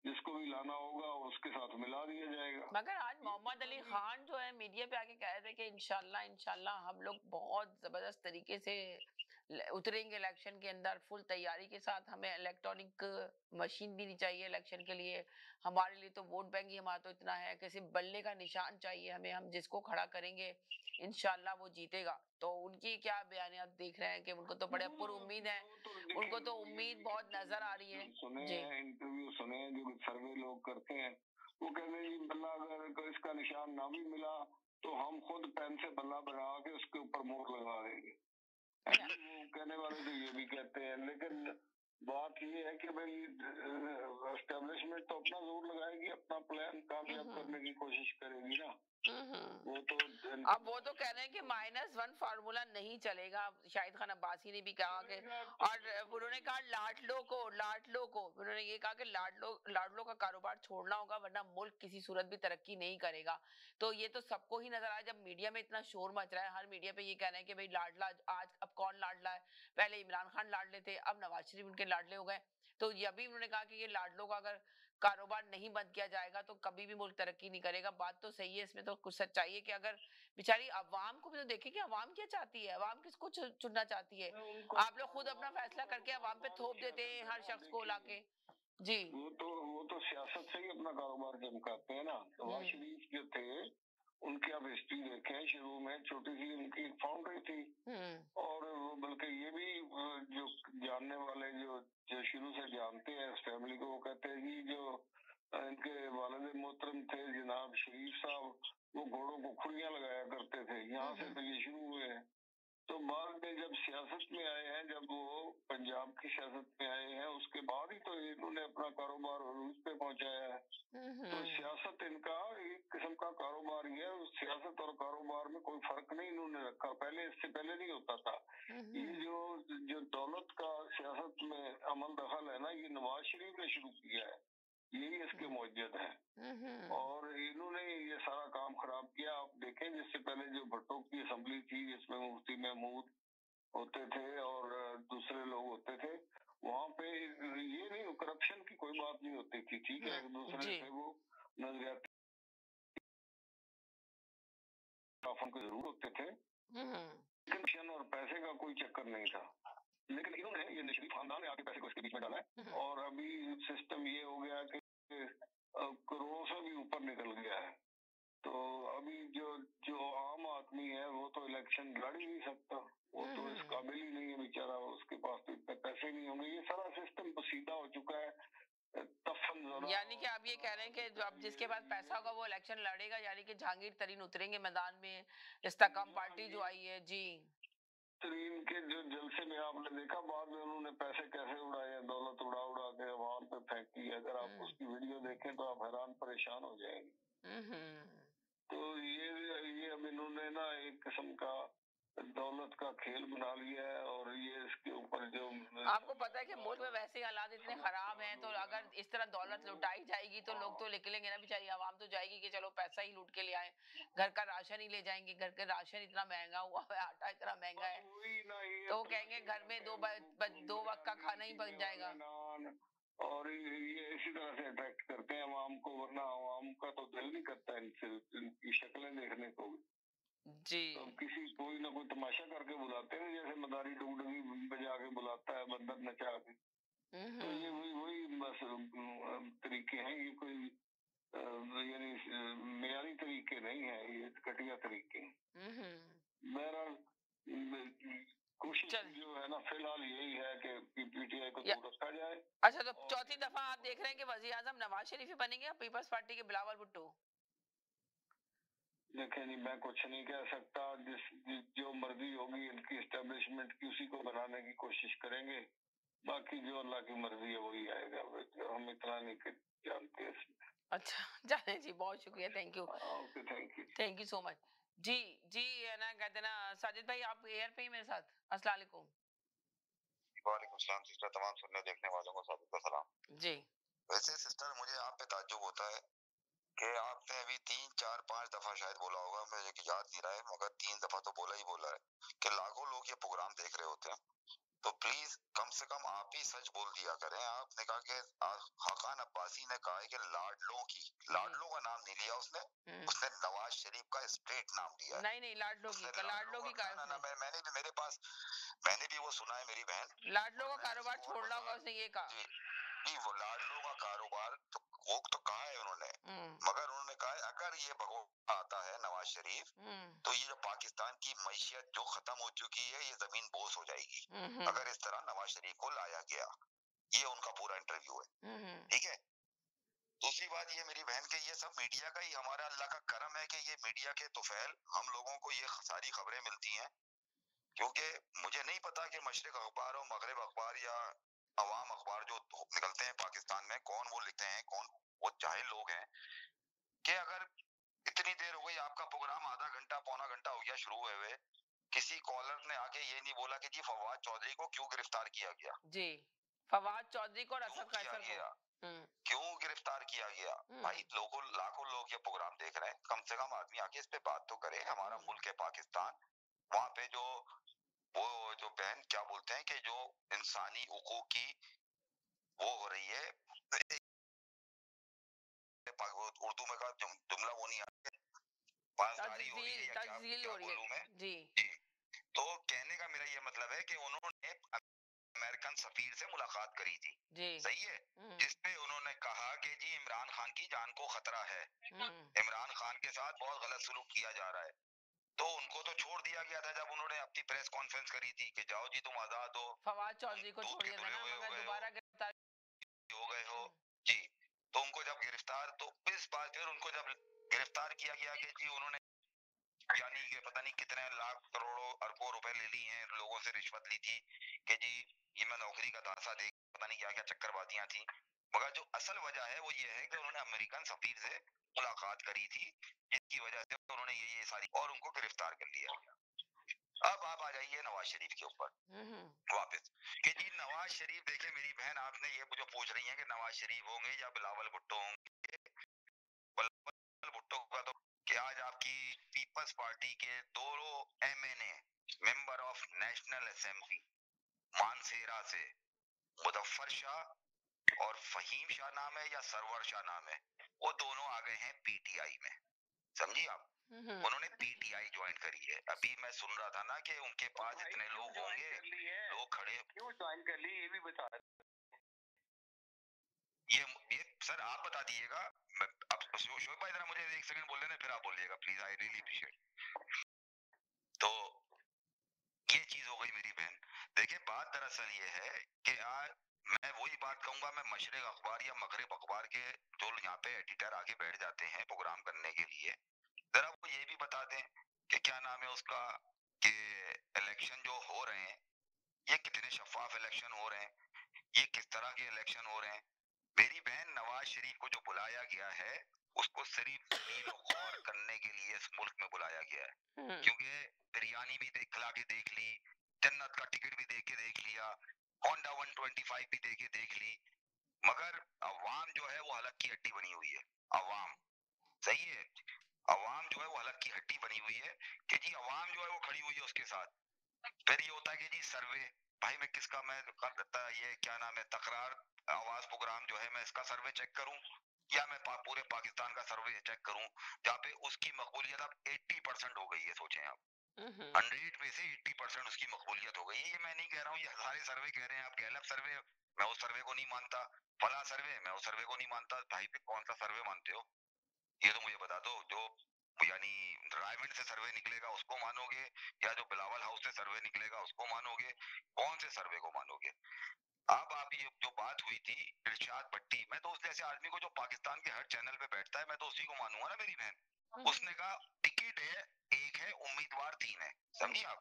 जिसको भी लाना होगा उसके साथ मिला दिया जाएगा। मगर आज मोहम्मद अली खान जो है मीडिया पे आके कह रहे थे कि इंशाल्लाह हम लोग बहुत जबरदस्त तरीके से उतरेंगे इलेक्शन के अंदर, फुल तैयारी के साथ। हमें इलेक्ट्रॉनिक मशीन भी नहीं चाहिए इलेक्शन के लिए, हमारे लिए तो वोट बैंक ही हमारा तो इतना है कि सिर्फ बल्ले का निशान चाहिए हमें, हम जिसको खड़ा करेंगे इंशाल्लाह वो जीतेगा। तो उनकी क्या बयान आप देख रहे हैं कि उनको तो बड़े पुर उम्मीद है, उनको तो उम्मीद बहुत नजर आ रही है। सुने इंटरव्यू सुने जो सर्वे लोग करते हैं, वो कहते हैं जी बल्ला अगर इसका निशान ना भी मिला तो हम खुद पेन से बल्ला बना के उसके ऊपर मोहर लगा देंगे। वो कहने वाले तो ये भी कहते हैं, लेकिन बात ये है कि भाई एस्टेब्लिशमेंट तो अपना जोर लगाएगी, अपना प्लान कामयाब करने की कोशिश करेगी ना। वो तो अब वो तो कह रहे हैं कि -1 फार्मूला नहीं चलेगा। शाहिद खान अब्बासी ने भी कहा कि, और उन्होंने कहा लाडलो को उन्होंने ये कहा कि लाडलो का कारोबार छोड़ना होगा, वरना मुल्क किसी सूरत भी तरक्की नहीं करेगा। तो ये तो सबको ही नजर आया, जब मीडिया में इतना शोर मच रहा है, हर मीडिया पे ये कह रहे हैं कि भाई लाडला आज अब कौन लाडला है, पहले इमरान खान लाडले थे, अब नवाज शरीफ उनके लाडले हो गए। तो ये भी उन्होंने कहा कि ये लाडलो का अगर कारोबार नहीं बंद किया जाएगा तो कभी भी मुल्क तरक्की नहीं करेगा। बात तो सही है, इसमें तो कुछ सच्चाई है कि अगर बेचारी अवाम को भी तो देखे कि अवाम क्या चाहती है, अवाम किसको चुनना चाहती है। आप लोग खुद अपना फैसला करके अवाम पे थोप देते हैं हर शख्स को लाके। जी, वो तो सियासत से ही अपना कारोबार चमकाते हैं ना। नवाज शरीफ जो थे उनकी आप हिस्ट्री देखें, शुरू में छोटी सी उनकी फाउंड्री थी, और बल्कि ये भी जो जानने वाले जो शुरू से जानते हैं इस फैमिली को, वो कहते हैं कि जो इनके वालिद मोहतरम थे जनाब शरीफ साहब, वो घोड़ों को खुरियां लगाया करते थे, यहाँ से तो ये शुरू हुए हैं। तो बाद में जब सियासत में आए हैं, जब वो पंजाब की सियासत में आए हैं, उसके बाद ही तो इन्होंने अपना कारोबार उरूज पे पहुंचाया है। तो सियासत इनका एक किस्म का कारोबार ही है, उस सियासत और कारोबार में कोई फर्क नहीं इन्होंने रखा, पहले इससे पहले नहीं होता था। ये अमल दखल है ना, ये नवाज शरीफ ने शुरू किया है, यही इसके मुअज्जद हैं। और इन्होंने ये सारा काम खराब किया। आप देखें, जिससे पहले जो भुट्टो की असेंबली थी, जिसमें मुफ्ती महमूद होते थे और दूसरे लोग होते थे, वहाँ पे ये नहीं, करप्शन की कोई बात नहीं होती थी, ठीक है, एक दूसरे से वो नजरियाती के जरूर होते थे, करप्शन और पैसे का कोई चक्कर नहीं था। लेकिन इन्होंने, ये शरीफ खानदान ने आके पैसे को इसके बीच में डाला है, और अभी सिस्टम ये हो गया कि करोड़ों से भी ऊपर निकल गया है। तो अभी जो जो आम आदमी है वो तो इलेक्शन लड़ ही नहीं सकता, वो तो इस काबिल ही नहीं है बेचारा, उसके पास तो इतने पैसे नहीं होंगे। ये सारा सिस्टम तो सीधा हो चुका है। यानी कि आप ये कह रहे हैं कि जो अब जिसके पास पैसा होगा वो इलेक्शन लड़ेगा, यानी कि जहांगीर तरीन उतरेंगे मैदान में, इस्तेकाम पार्टी जो आई है। जी, तरीन के जो जलसे में आपने देखा, बाद में उन्होंने पैसे कैसे उड़ाए, दौलत उड़ा उड़ा के वहां पे फेंकी। अगर आप उसकी वीडियो देखें तो आप हैरान परेशान हो जाएंगे। तो ये अब इन्होंने ना एक किस्म का दौलत का खेल बना लिया है, और ये इसके ऊपर जो आपको पता है कि मुल्क में वैसे ही हालात इतने खराब हैं, तो अगर इस तरह दौलत लुटाई जाएगी तो लोग तो निकलेंगे ना, बेचारी आवाम तो जाएगी कि चलो पैसा ही लूट के ले आए, घर का राशन ही ले जाएंगे, घर का राशन इतना महंगा हुआ है, आटा इतना महंगा है, तो वो कहेंगे घर में दो वक्त का खाना ही बन जाएगा। और ये इसी तरह से अट्रैक्ट करते हैं आवाम को, वरना आवाम का तो दिल नहीं करता इनकी शक्लें देखने को जी। तो किसी कोई ना कोई तमाशा करके बुलाते हैं, जैसे मदारी डुगडुगी बजा के बुलाता है, बंदर नचा के। तो ये वही बस तरीके हैं, ये कोई यानी मेयारी तरीके नहीं है, ये घटिया तरीके हैं। बहरहाल कोशिश जो है ना फिलहाल यही है कि पीटीआई को दूर रखा जाए। अच्छा, तो चौथी दफा आप देख रहे हैं कि वजीर आजम नवाज शरीफ ही बनेंगे या पीपल्स पार्टी के बिलावल भुट्टो? देखें जी, मैं कुछ नहीं कह सकता, जो मर्जी होगी इनकी एस्टेब्लिशमेंट की, उसी को बनाने की कोशिश करेंगे। बाकी जो अल्लाह की मर्जी है वही आएगा, हम इतना नहीं जानते इसमें। अच्छा, जाने जी, बहुत शुक्रिया, thank you. Okay, thank you so much. जी जी, है ना, कहते ना साजिद भाई, आप एयर पे ही मेरे साथ। अस्सलाम वालेकुम। वालेकुम सलाम सिस्टर, तमाम सुनने देखने वालों को साजिद का सलाम जी। वैसे सिस्टर, मुझे आप पे ताज्जुब होता है कि आपने अभी 3 4 5 दफा शायद बोला होगा, मुझे याद नहीं रहा है, मगर 3 दफा तो बोला ही बोला है कि लाखों लोग ये प्रोग्राम देख रहे होते हैं, तो प्लीज कम से कम आप ही सच बोल दिया करें। आपने कहा कि हाकान अब्बासी ने कहा है कि लाडलों की, लाडलों का नाम नहीं लिया उसने, उसने नवाज शरीफ का स्ट्रेट नाम लिया। नहीं, लाडलों की कहा ना, मैंने भी, मेरे पास मैंने भी वो सुना है, मेरी बहन, लाडलों का कारोबार छोड़ना होगा उसने, ये कहा जी, वो लाडलों का कारोबार तो वो तो कहा है उन्होंने, मगर उन्होंने कहा है अगर ये भगोड़ा आता है नवाज शरीफ, तो ये जो पाकिस्तान की मैशियत जो खत्म हो चुकी है, ये जमीन बोस हो जाएगी अगर इस तरह नवाज शरीफ को लाया गया। ये उनका पूरा इंटरव्यू है, ठीक है। दूसरी बात ये मेरी बहन के, ये सब मीडिया का ही, हमारा अल्लाह का करम है कि ये मीडिया के तुफैल हम लोगों को ये सारी खबरें मिलती हैं, क्योंकि मुझे नहीं पता कि मशरिक अखबार और मगरिब अखबार या अवाम अखबार जो निकलते हैं पाकिस्तान में, कौन वो लिखते हैं, कौन वो जाहिल लोग हैं, कि अगर इतनी देर हो गई, आपका प्रोग्राम आधा घंटा पौना घंटा हो गया शुरू हुए हुए, किसी कॉलर ने आके ये नहीं बोला कि जी फवाद चौधरी को क्यों गिरफ्तार किया गया। जी, फवाद चौधरी को क्यों किया गया, क्यों गिरफ्तार किया गया। भाई लोगों, लाखों लोग ये प्रोग्राम देख रहे हैं, कम से कम आदमी आके इस पे बात तो करे। हमारा मुल्क है पाकिस्तान, वहां पे जो वो जो बहन क्या बोलते हैं कि जो इंसानी हुकूक की वो हो रही है, उर्दू में का जुमला वो नहीं आता, पासदारी हो रही है या क्या बोलूं मैं जी। तो कहने का मेरा ये मतलब है कि उन्होंने अमेरिकन सफीर से मुलाकात करी थी जी। सही है, जिसपे उन्होंने कहा कि जी इमरान खान की जान को खतरा है, इमरान खान के साथ बहुत गलत सलूक किया जा रहा है, तो उनको तो छोड़ दिया गया था जब उन्होंने अपनी प्रेस कॉन्फ्रेंस करी थी कि जाओ जी तुम आजाद हो। फवाद चौधरी को छोड़ दिया था ना, मगर दोबारा गिरफ्तार हो गए हो जी। तो उनको जब गिरफ्तार, तो इस बार फिर उनको जब गिरफ्तार किया गया कि जी उन्होंने यानी कि पता नहीं कितने लाख करोड़ों अरबों रुपए ले ली हैं लोगों से, रिश्वत ली थी कि जी ये मैं नौकरी का दासा दे, पता नहीं क्या क्या चक्करबाजियां थी। मगर जो असल वजह है वो ये है कि उन्होंने अमेरिकन सफीर से मुलाकात करी थी, जिसकी वजह से उन्होंने ये सारी और उनको गिरफ्तार कर लिया। अब आप आ जाइए नवाज शरीफ के ऊपर वापस कि जी नवाज शरीफ, देखिए मेरी बहन, आपने ये जो पूछ रही है कि नवाज शरीफ होंगे या बिलावल भुट्टो होंगे, बिलावल भुट्टो का तो क्या, आज आपकी पीपल्स पार्टी के दोनों MNA, member of national assembly, Mansehra से मुजफ्फर शाह और फहीम शाह नाम है या सरवर शाह नाम है, वो दोनों आ गए हैं पीटीआई में, समझिए आप। उन्होंने पीटीआई ज्वाइन करी है। अभी मैं सुन रहा था ना कि उनके पास इतने लोग होंगे, लोग खड़े, क्यों ज्वाइन कर ली ये भी बता। ये सर आप बता दीजिएगा। अब शोएब भाई जरा मुझे एक सेकंड बोल लेना, फिर आप बोलिएगा प्लीज, आई रियली अप्रिशिएट। तो ये चीज हो गई मेरी बहन। देखिए बात दरअसल ये है कि आज मैं वही बात कहूंगा, मैं मशरिक अखबार या मगरिब अखबार के जो यहाँ पे एडिटर आगे बैठ जाते हैं प्रोग्राम करने के लिए, जरा वो ये भी बता दें कि क्या नाम है उसका, कि इलेक्शन जो हो रहे हैं ये कितने शफाफ इलेक्शन हो रहे हैं, ये किस तरह के इलेक्शन हो रहे हैं। मेरी बहन नवाज शरीफ को जो बुलाया गया है उसको सिर्फ दलील गौर करने के लिए इस मुल्क में बुलाया गया है, क्योंकि बिरयानी भी खिला के देख ली, जन्नत का टिकट भी दे के देख लिया, होंडा 125 भी दे के देख ली, मगर अवाम जो है वो हलक की हड्डी बनी हुई है। अवाम सही है, अवाम जो है वो हलक की हड्डी बनी हुई है कि जी अवाम जो है वो खड़ी हुई है उसके साथ। फिर ये होता है कि जी सर्वे, भाई मैं किसका, मैं कर देता ये क्या नाम है तकरार आवाज प्रोग्राम जो है, मैं इसका सर्वे चेक करूं या मैं पूरे पाकिस्तान का सर्वे चेक करूं, जहाँ पे उसकी मकबूलियत अब 80% हो गई है। सोचें आप, 100 में से 80% उसकी मकबूलियत हो गई है। ये मैं नहीं कह रहा हूँ, ये सारे सर्वे कह रहे हैं, आप गैलप सर्वे, मैं उस सर्वे को नहीं मानता, फला सर्वे मैं उस सर्वे को नहीं मानता। भाई पे कौन सा सर्वे मानते हो ये तो मुझे बता दो। जो यानी रायविंड से सर्वे निकलेगा उसको मानोगे, या जो बिलावल हाउस से सर्वे निकलेगा उसको मानोगे, कौन से सर्वे को मानोगे। अब आप ये जो बात हुई थी इरशाद भट्टी, मैं तो उस जैसे आदमी को जो पाकिस्तान के हर चैनल पे बैठता है, मैं तो उसी को मानूंगा ना मेरी बहन। उसने कहा टिकट है एक है, उम्मीदवार 3 है, समझिए आप।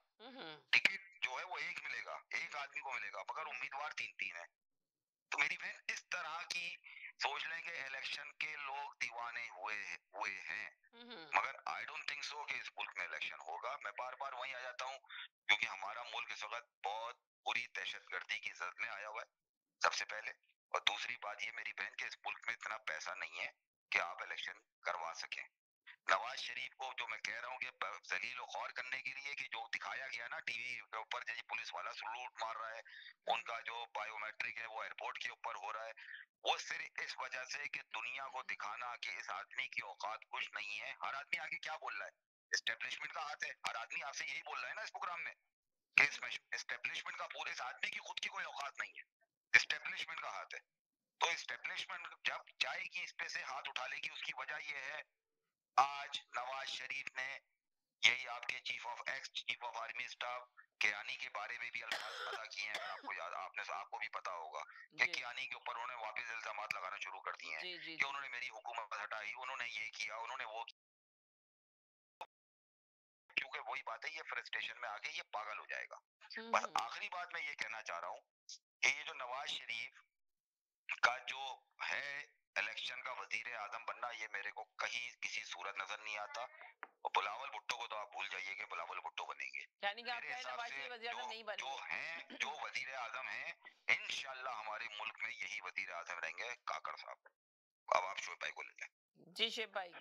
टिकट जो है वो एक मिलेगा, एक आदमी को मिलेगा, मगर उम्मीदवार 3 है। तो मेरी बहन इस तरह की सोच लेंगे इलेक्शन के लोग दीवाने हुए हैं, मगर आई डोंट थिंक सो कि इस मुल्क में इलेक्शन होगा। मैं बार बार वहीं आ जाता हूँ, क्योंकि हमारा मुल्क इस वक्त बहुत बुरी दहशतगर्दी की जद में आया हुआ है, सबसे पहले। और दूसरी बात ये मेरी बहन, के इस मुल्क में इतना पैसा नहीं है कि आप इलेक्शन करवा सकें। नवाज शरीफ को जो मैं कह रहा हूँ कि जलील खौर करने के लिए, कि जो दिखाया गया ना टीवी के ऊपर, जैसे पुलिस वाला सलूट मार रहा है, उनका जो बायोमेट्रिक है वो एयरपोर्ट के ऊपर हो रहा है, वो सिर्फ इस वजह से कि दुनिया को दिखाना कि इस आदमी की औकात कुछ नहीं है। हर आदमी आगे क्या बोल रहा है, एस्टेब्लिशमेंट का हाथ है। हर आदमी आपसे यही बोल रहा है ना इस प्रोग्राम में कि इसमें एस्टेब्लिशमेंट का, पूरे इस आदमी की खुद की कोई औकात नहीं है, एस्टेब्लिशमेंट का हाथ है। तो एस्टेब्लिशमेंट जब चाहेगी इस पे से हाथ उठा लेगी। उसकी वजह यह है, आज नवाज शरीफ ने यही आपके chief of army staff Kayani के बारे में भी अल्फाज अदा किए हैं। अगर आपको याद, आपको भी पता होगा कि कियानी के ऊपर उन्होंने वापस इल्जाम लगाना शुरू कर दिए हैं कि उन्होंने मेरी हुकूमत हटाई, उन्होंने ये किया, उन्होंने वो किया। क्योंकि वही बात है, ये फ्रस्ट्रेशन में आके ये पागल हो जाएगा। बस आखिरी बात मैं ये कहना चाह रहा हूँ कि ये जो नवाज शरीफ का जो है इलेक्शन का वजीर आजम बनना, ये मेरे को कहीं किसी सूरत नजर नहीं आता। और बिलावल भुट्टो को तो आप भूल जाइए कि बिलावल भुट्टो बनेंगे। मेरे हिसाब से जो हैं, जो वजीर आजम हैं, इंशाल्लाह हमारे मुल्क में यही वजीर आजम रहेंगे, काकड़ साहब। अब आप शोएब भाई को ले लें। जी शोएब भाई।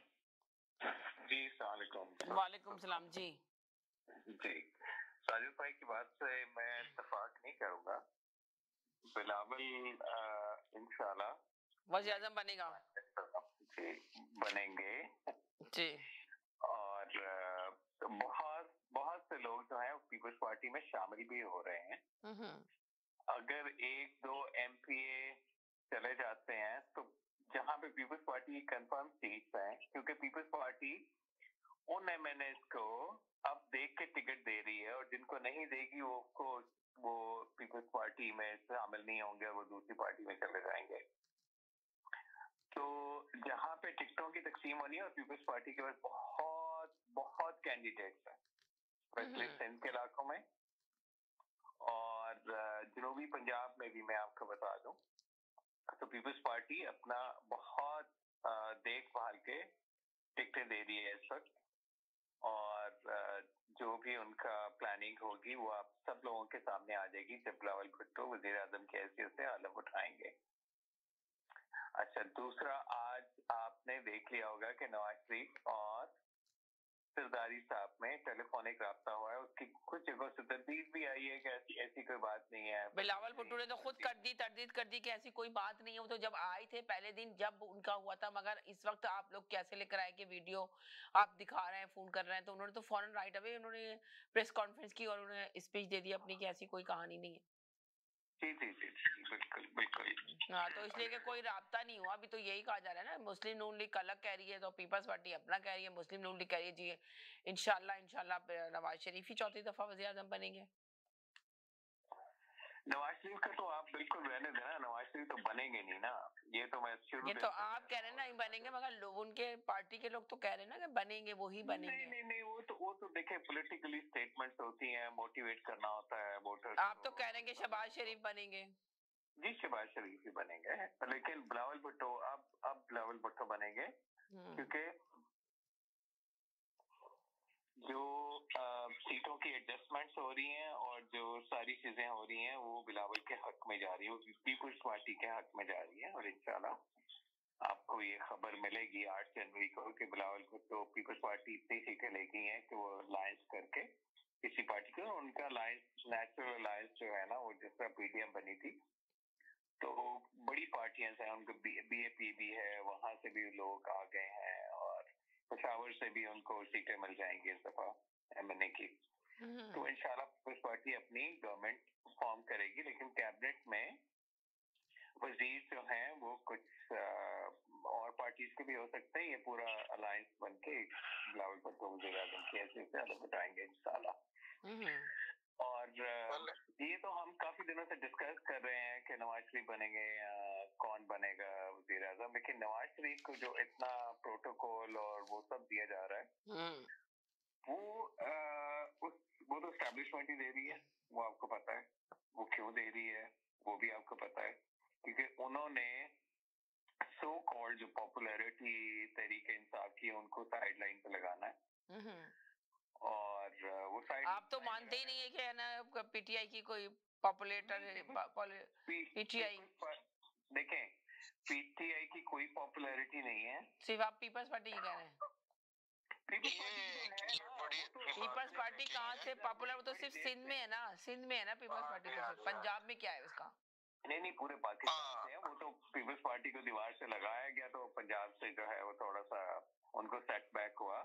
जी सलाम। वालेकुम सलाम जी। जी साजिद भाई की बात से मैं इत्तेफाक नहीं करूंगा। बिलावल इंशाल्लाह वज़ीर आज़म बनेगा। जी बनेंगे जी। और बहुत बहुत से लोग जो है पीपल्स पार्टी में शामिल भी हो रहे हैं। अगर 1-2 एमपीए चले जाते हैं तो जहां पे पीपल्स पार्टी कंफर्म सीट्स हैं, क्योंकि पीपल्स पार्टी उन एमएनए को अब देख के टिकट दे रही है, और जिनको नहीं देगी वो पीपल्स पार्टी में शामिल नहीं होंगे, वो दूसरी पार्टी में चले जाएंगे। तो जहां पे टिकटों की तकसीम होनी है, और पीपल्स पार्टी के पास बहुत बहुत कैंडिडेट्स हैं, स्पेशली सिंध के इलाकों में और जनूबी पंजाब में भी। मैं आपको बता दूं तो पीपल्स पार्टी अपना बहुत देखभाल के टिकटें दे रही है इस वक्त। और जो भी उनका प्लानिंग होगी वो आप सब लोगों के सामने आ जाएगी जब बिलावल भुट्टो वजीर आजम की हैसियत से हलफ उठाएंगे। अच्छा, दूसरा, आज आपने देख लिया होगा कि नवाज शरीफ और सरदारी साहब में टेलीफोनिक राब्ता हुआ है, उसकी कुछ जगहों से तरदीद भी आई है कि ऐसी कोई बात नहीं है। बिलावल भुट्टो ने तो खुद तरदीद कर दी कि ऐसी कोई बात नहीं है। वो तो जब आए थे पहले दिन जब उनका हुआ था, मगर इस वक्त आप लोग कैसे लेकर आए कि वीडियो आप दिखा रहे हैं, फोन कर रहे हैं, तो उन्होंने तो फौरन राइट अवे उन्होंने प्रेस कॉन्फ्रेंस की और उन्होंने स्पीच दे दी अपनी कि ऐसी कोई कहानी नहीं है। जी जी जी बिल्कुल बिल्कुल। हाँ, तो इसलिए कि कोई राब्ता नहीं हुआ। अभी तो यही कहा जा रहा है ना, मुस्लिम नून लीग अलग कह रही है तो पीपल्स पार्टी अपना कह रही है, मुस्लिम नून लीग कह रही है जी इंशाल्लाह नवाज शरीफ ही चौथी दफा वज़ीर आज़म बनेंगे। नवाज शरीफ का तो आप बिल्कुल रहने देना, नवाज शरीफ तो बनेंगे नहीं ना, ये तो मैं शुरू ये तो आप कह रहे हैं ना नहीं बनेंगे, मगर लोग उनके पार्टी के लोग तो कह रहे हैं ना कि बनेंगे, वो ही बनेंगे। नहीं वो तो देखिए पॉलिटिकली स्टेटमेंट्स होती हैं, मोटिवेट करना होता है वोटर्स। आप तो कह रहे हैं कि शहबाज शरीफ बनेंगे। जी शहबाज शरीफ ही बनेंगे, लेकिन बिलावल भुट्टो अब बिलावल भुट्टो बनेंगे क्योंकि जो सीटों की एडजस्टमेंट्स हो रही हैं और जो सारी चीजें हो रही हैं वो बिलावल के हक में जा रही है, वो पीपुल्स पार्टी के हक में जा रही है। और इंशाल्लाह आपको ये खबर मिलेगी 8 जनवरी को कि बिलावल को तो पीपुल्स पार्टी इतनी सीटें ले गई हैं कि वो अलायंस करके किसी पार्टी को, उनका अलायंस नेचुरल अलायंस जो है ना वो जिस तरह पीडीएम बनी थी, तो बड़ी पार्टियां हैं, उनको बीएपी भी है, वहां से भी लोग आ गए हैं और पेशावर से भी उनको सीटें मिल जाएंगी इस दफा एमएनए की। तो इंशाल्लाह पीपल्स पार्टी अपनी गवर्नमेंट फॉर्म करेगी, लेकिन कैबिनेट में वजीर जो हैं वो कुछ और पार्टीज के भी हो सकते हैं। ये पूरा अलायंस बनके बिलावल भुट्टो वज़ीर आज़म की हैसियत से अलग बताएंगे इंशाल्लाह। और ये तो हम काफी दिनों से डिस्कस कर रहे हैं कि नवाज शरीफ बनेंगे या कौन बनेगा वज़ीर आज़म, लेकिन नवाज शरीफ को जो इतना प्रोटोकॉल और वो सब दिया जा रहा है वो तो एस्टैब्लिशमेंट ही दे रही है, वो आपको पता है। वो क्यों दे रही है वो भी आपको पता है, क्योंकि उन्होंने सो कॉल्ड जो पॉपुलैरिटी तहरीक इंसाफ की उनको साइड लाइन पे लगाना है। और वो साइड आप तो मानते ही नहीं है कि है ना पीटीआई की कोई पॉपुलेटर पीटीआई, देखें पीटीआई की कोई पॉपुलैरिटी नहीं है, सिर्फ आप पीपल्स पार्टी की कह रहे हैं। पीपल्स पार्टी कहाँ से पॉपुलर, वो तो सिर्फ सिंध में है ना, सिंध में है ना पीपल्स पार्टी, तो पंजाब में क्या है उसका? नहीं पूरे पाकिस्तान से है, वो तो पीपल्स पार्टी को दीवार से लगाया गया तो पंजाब से जो है वो थोड़ा सा उनको सेटबैक हुआ,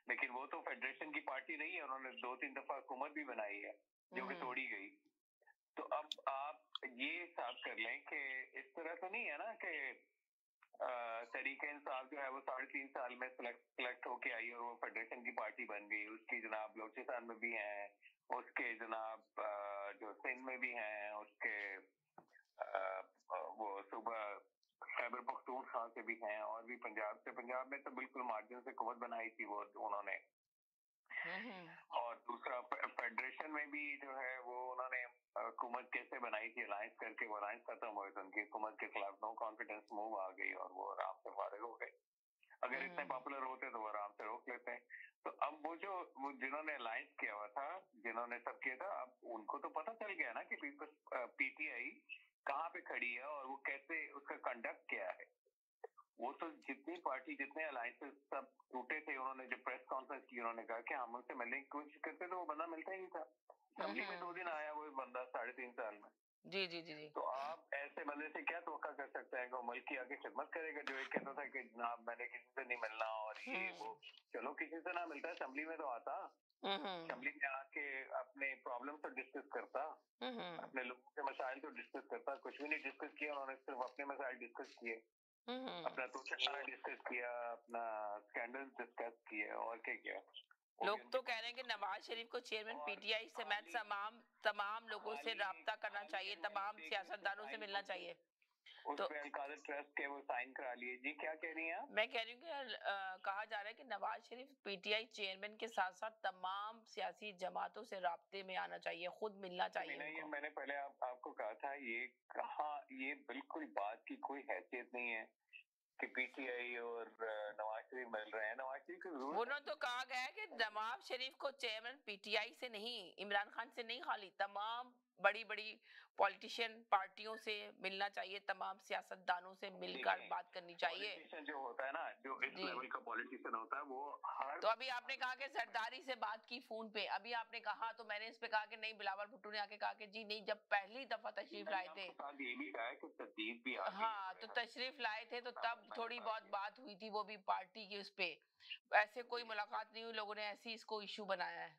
लेकिन वो तो फेडरेशन की पार्टी रही है, उन्होंने 2-3 दफा हुकूमत भी बनाई है जो कि तोड़ी गई। तो अब आप ये हिसाब कर लें कि इस तरह तो नहीं है ना कि तहरीक इंसाफ जो है वो 3.5 साल में सिलेक्ट होके आई और वो फेडरेशन की पार्टी बन गई। उसकी जनाब बलोचिस्तान में भी हैं, उसके जनाब जो सिंध में भी हैं, उसके वो सुबह खैबर पख्तूनख्वा से भी हैं और भी पंजाब में तो बिल्कुल मार्जिन से हुकूमत बनाई थी वो उन्होंने। और दूसरा फेडरेशन में भी जो है वो उन्होंने हुकूमत कैसे बनाई थी, अलायंस करके, वो अलायंस खत्म हुए तो उनकी हुकूमत के खिलाफ नो कॉन्फिडेंस मूव आ गई और वो आराम से फारिग हो गए। अगर इतने पॉपुलर होते तो वो आराम से रोक लेते हैं। तो अब वो जिन्होंने अलायंस किया हुआ था, जिन्होंने सब किया था, अब उनको तो पता चल गया ना कि पीटीआई कहाँ पे खड़ी है और वो कैसे उसका कंडक्ट क्या है। वो तो जितनी पार्टी जितने अलायंसेस सब टूटे थे, उन्होंने जब प्रेस कॉन्फ्रेंस की उन्होंने कहा कि हम उनसे मिलने की कोशिश करते तो वो बंदा मिलता ही नहीं था। असेंबली में 2 दिन आया वो बंदा 3.5 साल में। जी। तो आप ऐसे बंदे से क्या तोका कर सकते हैं कि वो मुल्क की आगे खिदमत करेगा, जो एक कहता था कि जनाब मैंने किसी से नहीं मिलना और ये वो। चलो किसी से ना मिलता, असेंबली में तो आता, असेंबली में आके अपने प्रॉब्लम तो डिस्कस करता, अपने लोगों के मसाइल तो डिस्कस करता। कुछ भी नहीं डिस्कस किया उन्होंने, सिर्फ अपने मसाइल डिस्कस किए, अपना तोशाखाना डिस्कस किया, अपना स्कैंडल डिस्कस किए, और क्या किया। लोग तो कह रहे हैं कि नवाज शरीफ को चेयरमैन पीटीआई समेत तमाम लोगों से राब्ता करना चाहिए, तमाम सियासतदानों से मिलना चाहिए। तो अलकादर ट्रस्ट के वो साइन करा लिए। जी क्या कह रही हैं? मैं कह रही हूँ कि कहा जा रहा है कि नवाज शरीफ पीटीआई चेयरमैन के साथ साथ तमाम सियासी जमातों से राब्ते में आना चाहिए, खुद मिलना चाहिए। ये मैंने पहले आपको कहा था, ये बिल्कुल बात की कोई हैसियत नहीं है कि पीटीआई और नवाज शरीफ मिल रहे हैं। नवाज शरीफ की जरूरत, उन्होंने तो कहा गया है कि नवाज शरीफ को चेयरमैन पीटीआई से नहीं, इमरान खान से नहीं, खाली तमाम बड़ी बड़ी पॉलिटिशियन पार्टियों से मिलना चाहिए, तमाम सियासतदानों से मिलकर बात करनी चाहिए। पॉलिटिशियन जो होता है ना, जो इस लेवल का पॉलिटिशियन होता है, वो हर, तो अभी आपने कहा कि सरदारी से बात की फोन पे, अभी आपने कहा तो मैंने इस पे कहा कि नहीं, बिलावल भुट्टो ने आके कहा कि जी नहीं, जब पहली दफा तशरीफ लाए थे, ये भी कहा है कि तजदीद भी आ गई, हाँ, तो तशरीफ लाए थे तो तब थोड़ी बहुत बात हुई थी, वो भी पार्टी की उस पे, ऐसे कोई मुलाकात नहीं हुई, लोगों ने ऐसे इसको इशू बनाया है।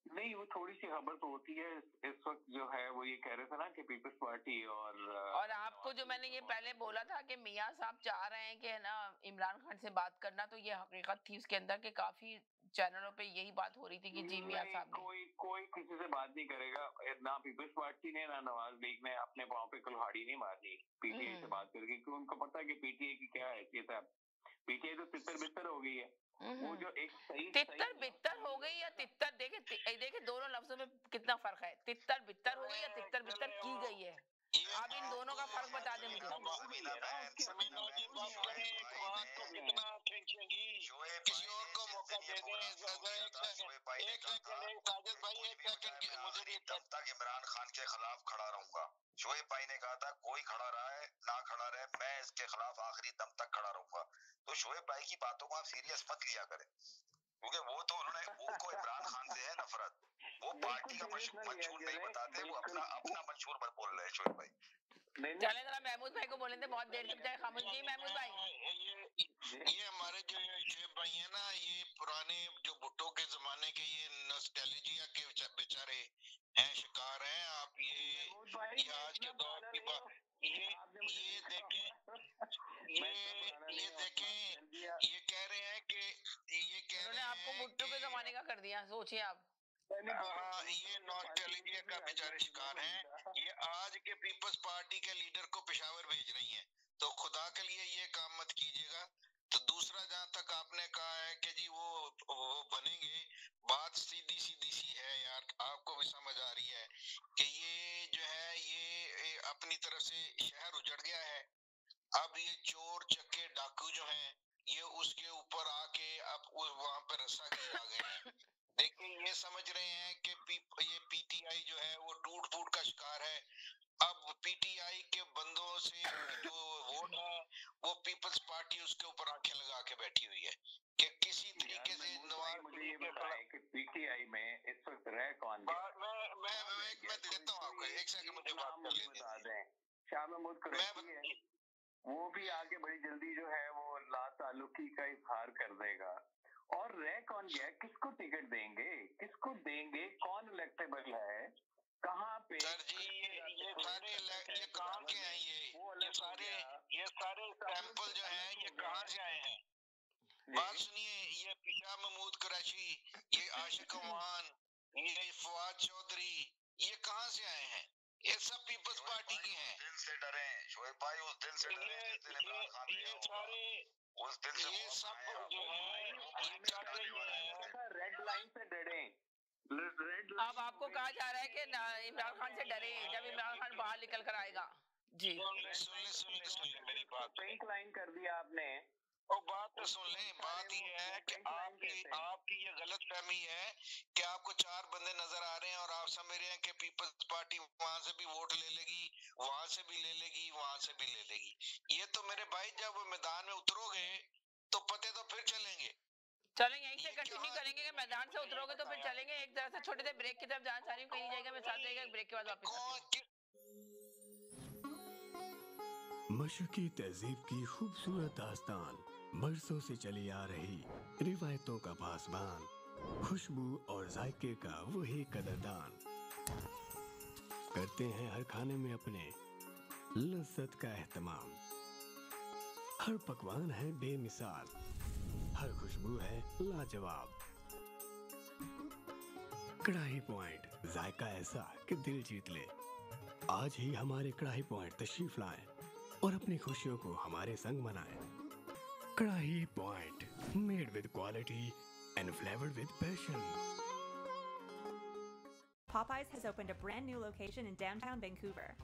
नहीं, वो थोड़ी सी खबर तो होती है इस वक्त जो है, वो ये कह रहे थे ना कि पीपल्स पार्टी और आपको जो मैंने ये पहले बोला था कि मियां साहब चाह रहे हैं कि है ना इमरान खान से बात करना, तो ये हकीकत थी उसके अंदर के काफी चैनलों पे यही बात हो रही थी कि जी मियां साहब कोई किसी से बात नहीं करेगा, ना पीपल्स पार्टी ने ना नवाज लीग ने अपने पाँव पे कुल्हाड़ी नहीं मारनी पीटीआई से बात करके, क्योंकि उनको पता है कि पीटीआई की क्या हैसियत है। पीटीआई तो तितर बितर हो गई है, वो जो एक सही तितर बितर हो गई या तितर, देखे दोनों लफ्जों में कितना फर्क है, तितर बितर हो गई या तितर बितर की गई है, आप इन दोनों का फर्क बता दें मुझे। किसी और को मौका दे दें। तब तक इमरान खान के खिलाफ खड़ा रहूंगा। शोएब भाई ने कहा था कोई खड़ा रहा है ना खड़ा रहे, मैं इसके खिलाफ आखिरी दम तक खड़ा रहूंगा। तो शोएब भाई की बातों को आप सीरियस मत लिया करें, क्योंकि वो तो उनको इमरान खान से है नफरत, वो पार्टी का मंशूर नहीं बताते, वो अपना मंशूर पर बोल रहे हैं शोएब भाई। चले जरा महमूद भाई को बोले थे, बहुत देर के बजाय खामोश की। महमूद भाई, ये हमारे जो शोएब भाई है ना, ये पुराने जो भुट्टो के जमाने के ये नॉस्टैल्जिया के बेचारे हैं, शिकार हैं। आप ये आज के दौर की बात, ये देखें, ये कह रहे हैं कि उन्होंने आपको भुट्टो के जमाने का कर दिया, सोचिए आप। हाँ, ये नॉस्टैल्जिया का बेचारे शिकार हैं। ये आज के पीपल्स पार्टी के लीडर को पेशावर भेज रही हैं, तो खुदा के लिए ये काम मत कीजिएगा। तो दूसरा, जहाँ तक आपने कहा है कि जी वो बनेंगे, बात सीधी सी है यार, आपको भी समझ आ रही है कि ये जो है ये अपनी तरफ से शहर उजड़ गया है। अब ये चोर चक्के डाकू जो हैं, ये उसके ऊपर आके अब वहां पर रस्सागी आ गए हैं। देखिए, ये समझ रहे हैं कि ये पीटीआई जो है वो टूट फूट का शिकार है। अब पीटीआई के बंदों से जो वोट है, वो पीपल्स पार्टी उसके ऊपर आंखें लगा के बैठी हुई है कि किसी तरीके से मुझे ये बताएं कि पीटीआई में इस वक्त रह कौन गया? मैं देता हूँ आपको, एक सेकंड मुझे बात बता दें। शाह महमूद कुरैशी है, वो भी आगे बड़ी जल्दी जो है वो ला ताल्लुकी का इजहार कर देगा। और रह कौन गया? किसको टिकट देंगे, किसको देंगे, कौन इलेक्टेबल है, कहाँ पे? सर जी, ये सारे ये कहाँ के हैं? ये सारे सैंपल जो हैं, ये कहाँ से आए हैं? बात सुनिए, ये शाह महमूद कुरैशी, ये आशिक अमान, ये फवाद चौधरी, ये कहाँ से आए हैं? ये सब पीपल्स पार्टी के हैं। दिल से डरे शोएब भाई, उस दिल से डरे ये सारे, उस दिल से, ये सब जो है रेड लाइन से डरे। अब आपको कहा जा रहा है कि इमरान खान से डरे जब इमरान खान बाहर निकल कर आएगा। जी सुन ले मेरी बात, पिंक लाइन कर दिया आपने। और बात तो सुन लें, बात ये है कि आपकी ये गलत फहमी है कि आपको 4 बंदे नजर आ रहे हैं और आप समझ रहे हैं कि पीपल्स पार्टी वहां से भी वोट ले लेगी, वहां से भी ले लेगी, वहां से भी ले लेगी। ये तो मेरे भाई, जब मैदान में उतरोगे तो पते तो फिर चलेंगे। यहीं से कंटिन्यू करेंगे कि मैदान से उतरोगे तो फिर चलेंगे। एक तरह से छोटे से ब्रेक की तरफ जाना चाह रही हूँ, कहीं जाएगा, मैं साथ रहेगा, ब्रेक के बाद वापस। मशरकी तहजीब की खूबसूरत दास्तान, बरसों से चली आ रही रिवायतों का पासबान, खुशबू और जायके का वही कदरदान, करते हैं हर खाने में अपने लज्जत का एहतमाम। हर पकवान है बेमिसाल, हर खुशबू है लाजवाब। कढ़ाई पॉइंट, जायका ऐसा कि दिल जीत ले। आज ही हमारे कढ़ाई पॉइंट तशरीफ लाएं और अपनी खुशियों को हमारे संग मनाएं। कढ़ाई point, made with quality and flavored with passion. Popeyes has opened a brand new location in downtown Vancouver.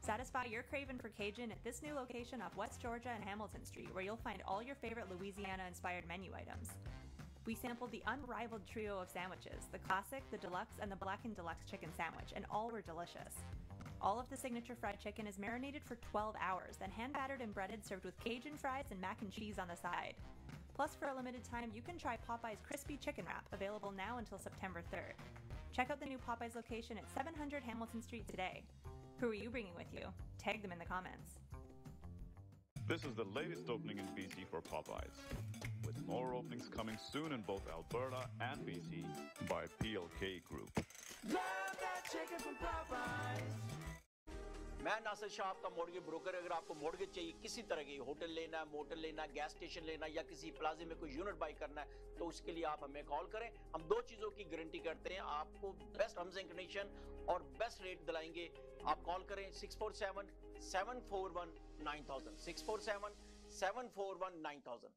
Satisfy your craving for Cajun at this new location off West Georgia and Hamilton Street, where you'll find all your favorite Louisiana-inspired menu items. We sampled the unrivaled trio of sandwiches, the classic, the deluxe, and the blackened deluxe chicken sandwich, and all were delicious. All of the signature fried chicken is marinated for 12 hours, then hand-battered and breaded, served with Cajun fries and mac and cheese on the side. Plus, for a limited time, you can try Popeye's Crispy Chicken Wrap, available now until September 3rd. Check out the new Popeye's location at 700 Hamilton Street today. Who are you bringing with you? Tag them in the comments. This is the latest opening in BC for Popeyes, with more openings coming soon in both Alberta and BC by PLK Group. Love that chicken from Popeyes. मैं नासिर शाह आपका मॉर्गेज ब्रोकर। अगर आपको मॉर्गेज चाहिए किसी तरह की, होटल लेना है, मोटल लेना है, गैस स्टेशन लेना है या किसी प्लाजे में कोई यूनिट बाई करना है, तो उसके लिए आप हमें कॉल करें। हम दो चीजों की गारंटी करते हैं, आपको बेस्ट टर्म्स एंड कंडीशन और बेस्ट रेट दिलाएंगे। आप कॉल करें 647-741-9000 647-741-9000।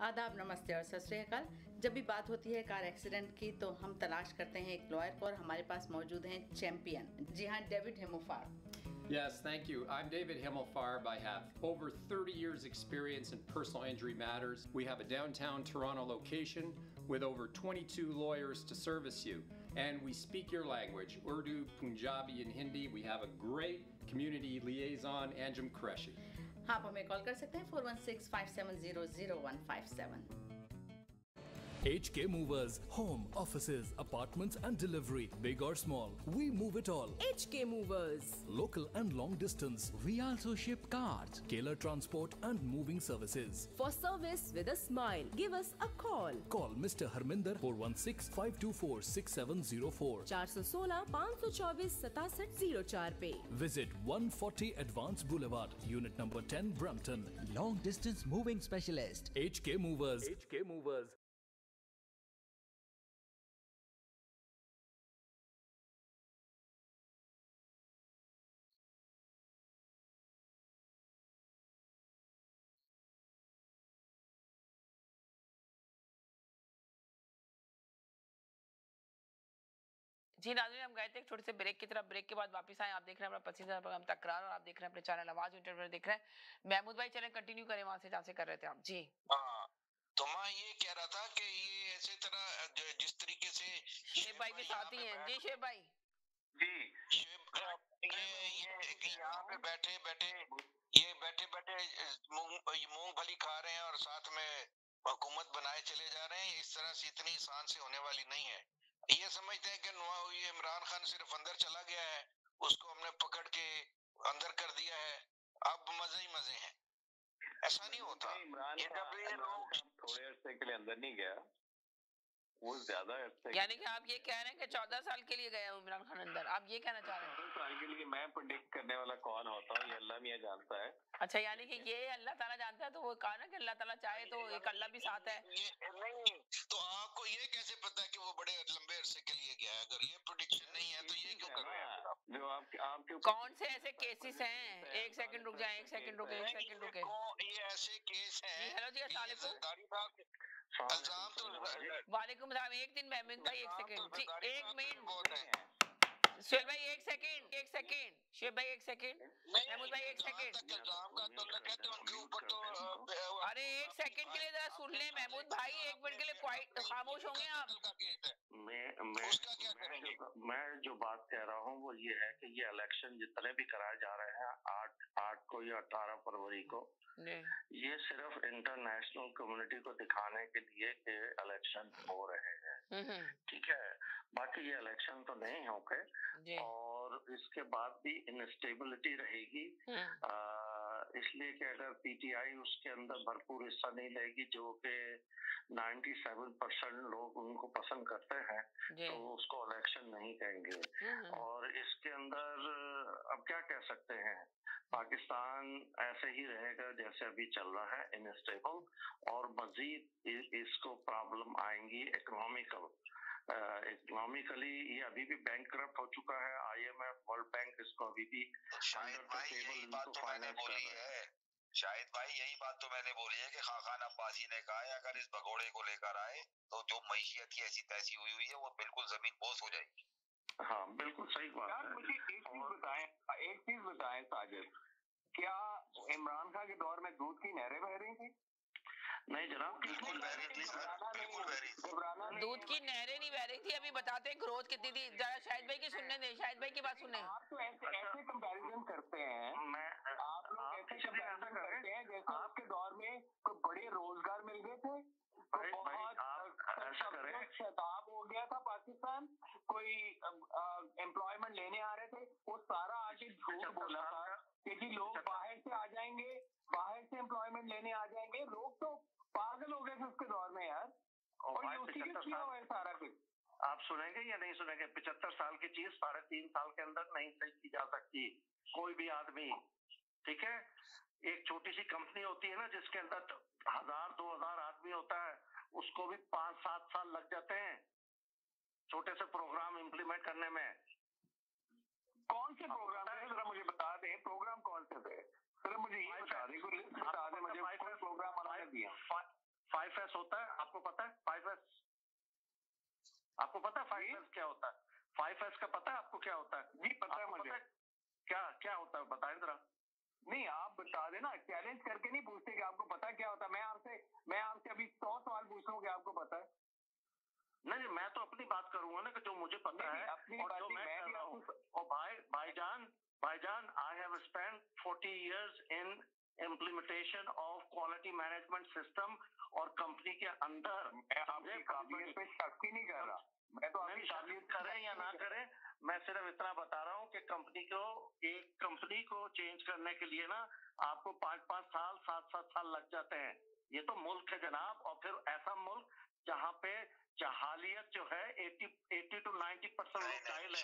आदाब, नमस्ते और सत श्री अकाल। जब भी बात होती है कार एक्सीडेंट की तो हम तलाश करते हैं एक लॉयर को, और हमारे पास मौजूद हैं चैंपियन। जी हाँ, David हिमोफार। Yes, thank you. I'm David Himmelfarb. I have over 30 years experience in personal injury matters. We have a downtown Toronto location with over 22 lawyers to service you. And we speak your language, Urdu, Punjabi, and Hindi. We have a great community liaison, Anjum Qureshi. आप हमें कॉल कर सकते हैं 416-570-0157। HK Movers, home, offices, apartments and delivery, big or small, we move it all. HK Movers. Local and long distance, we also ship cars, Keller transport and moving services. For service with a smile, give us a call. Call Mr. Harminder 416-524-6704 416-524-6704 पे. Visit 140 Advance Boulevard, Unit number 10, Brampton. Long distance moving specialist. HK Movers. HK Movers. जी नाज़रीन, हम गए थे एक छोटे से ब्रेक की तरफ। ब्रेक के बाद वापस आए। आप देख रहे हैं अपना पसंदीदा प्रोग्राम तकरार, और आप देख रहे हैं अपने चैनल आवाज इंटरव्यू देख रहे हैं। महमूद भाई, चलें कंटिन्यू करें वहां से जहां से कर रहे थे आप। जी हाँ, तो मैं ये कह रहा था कि ये ऐसे तरह जिस तरीके से शेब भाई भी साथ ही हैं। जी शेब भाई। जी ये यहाँ पे बैठे बैठे मूंगफली खा रहे हैं और साथ में हुकूमत बनाए चले जा रहे हैं। इस तरह से इतनी आसान से होने वाली नहीं है। ये समझते हैं कि ये इमरान खान सिर्फ अंदर चला गया है, उसको हमने पकड़ के अंदर कर दिया है, अब मजे ही मजे हैं। ऐसा नहीं होता। इमरान थोड़े अरसे के लिए अंदर नहीं गया, वो ज्यादा यानी कि आप ये कह रहे हैं कि 14 साल के लिए गया इमरान खान अंदर, आप ये कहना चाह रहे हैं? 14 साल के लिए मैं प्रेडिक्ट करने वाला कौन होता हूँ ये अल्लाह मियां जानता है। अच्छा, यानी कि ये अल्लाह ताला जानता है। तो वो कहा ना कि अल्लाह ताला चाहे तो एक अल्लाह भी साथ है। नहीं, तो आपको ये कैसे पता है कि वो बड़े लंबे अरसे के लिए गया है? अगर ये प्रेडिक्शन नहीं है तो ये क्यों कर रहे हैं आप? जो आपके कौन से ऐसे केसेस हैं? एक सेकंड रुक जाए, एक सेकंड रुके। ये ऐसे केस हैं। जी हेलो जी, अस्सलाम वालेकुम सलाम। एक दिन महमूद भाई, एक सेकंड जी, एक मिनट। शेब भाई एक सेकंड, शेब भाई एक सेकंड, महमूद भाई एक सेकंड। अरे एक सेकंड के लिए जरा सुन ले महमूद भाई, एक मिनट के लिए क्वाइट खामोश होंगे आप? मैं जो बात कह रहा हूँ वो ये है कि ये इलेक्शन जितने भी कराए जा रहे हैं 8 को या 18 फरवरी को, ये सिर्फ इंटरनेशनल कम्युनिटी को दिखाने के लिए कि इलेक्शन हो रहे हैं, ठीक है। बाकी ये इलेक्शन तो नहीं होंगे और इसके बाद भी इनस्टेबिलिटी रहेगी। इसलिए कि अगर पीटीआई उसके अंदर भरपूर हिस्सा नहीं लेगी, जो कि 97% लोग उनको पसंद करते हैं, तो उसको इलेक्शन नहीं कहेंगे। और इसके अंदर अब क्या कह सकते हैं, पाकिस्तान ऐसे ही रहेगा जैसे अभी चल रहा है, इनस्टेबल, और मजीद इसको प्रॉब्लम आएंगी इकोनॉमिकली। ये अभी भी बैंक करप्ट हो चुका है, IMF, वर्ल्ड बैंक इसको अभी भी शाहिद भाई यही बात तो मैंने बोली है, शाहिद भाई यही बात तो मैंने बोली है कि खाकान अब्बासी ने कहा है अगर इस भगोड़े को लेकर आए तो जो मैशियत की ऐसी तैसी हुई है वो बिल्कुल जमीन बोस हो जाएगी। हाँ बिल्कुल सही बात है। मुझे एक चीज बताएं साजिद, क्या इमरान खान के दौर में दूध की नहरें बह रही थी? नहीं जनाब, बिल्कुल बह रही थी सर, बिल्कुल बह रही थी। दूध की नहरें नहीं बह रही थी। अभी बताते हैं ग्रोथ कितनी थी, जरा शाहिद भाई की सुनने दें, शाहिद भाई की बात सुने। आप तो ऐसे कंपैरिजन करते हैं, आप लोग ऐसे कंपैरिजन करते हैं जैसे आपके दौर में कोई बड़े रोजगार मिल गए थे, बहुत शताब हो गया था पाकिस्तान, कोई एम्प्लॉयमेंट लेने आ रहे थे, वो सारा आके झूठ बोला था कि जी लोग बाहर से आ जाएंगे, बाहर से एम्प्लॉयमेंट लेने आ जाएंगे। लोग तो पागल हो गए थे उसके दौर में यार, और ये उसी के किया हुआ है सारा कुछ। आप सुनेंगे या नहीं सुनेंगे? 75 साल की चीज 3.5 साल के अंदर नहीं सही की जा सकती, कोई भी आदमी, ठीक है। एक छोटी सी कंपनी होती है ना जिसके अंदर 1000-2000 आदमी होता है, उसको भी 5-7 साल लग जाते हैं छोटे से प्रोग्राम इम्प्लीमेंट करने में। कौन से प्रोग्राम है जरा मुझे बता दें, प्रोग्राम कौन से थे जरा मुझे ये बता दें, कोई लिस्ट बता दें मुझे, कौन प्रोग्राम बनाने दिया। 5S होता है, आपको पता है 5S? आपको पता है 5S क्या होता है? 5S का पता है आपको क्या होता है? जी पता है मुझे। क्या होता है बताएं जरा। नहीं आप बता देना, चैलेंज करके नहीं पूछते कि आपको पता क्या होता है। मैं आपसे अभी 100 सवाल पूछ लूं कि आपको पता है। नहीं मैं तो अपनी बात करूंगा ना कि जो मुझे पता है अपनी और जो मैं कर रहा हूँ। और भाईजान I have spent 40 years in implementation of quality management system और कंपनी के अंदर। मैं आपकी काबिलियत पे शक ही नहीं कर रहा, मैं तो आपकी काबिलियत करें या ना करें, मैं सिर्फ इतना बता रहा हूँ कि एक कंपनी को चेंज करने के लिए ना आपको 5-5 साल 7-7 साल लग जाते हैं। ये तो मुल्क है जनाब, और फिर ऐसा मुल्क जहाँ पे जहालियत जो है 80 to 90% लोग जाहिल हैं।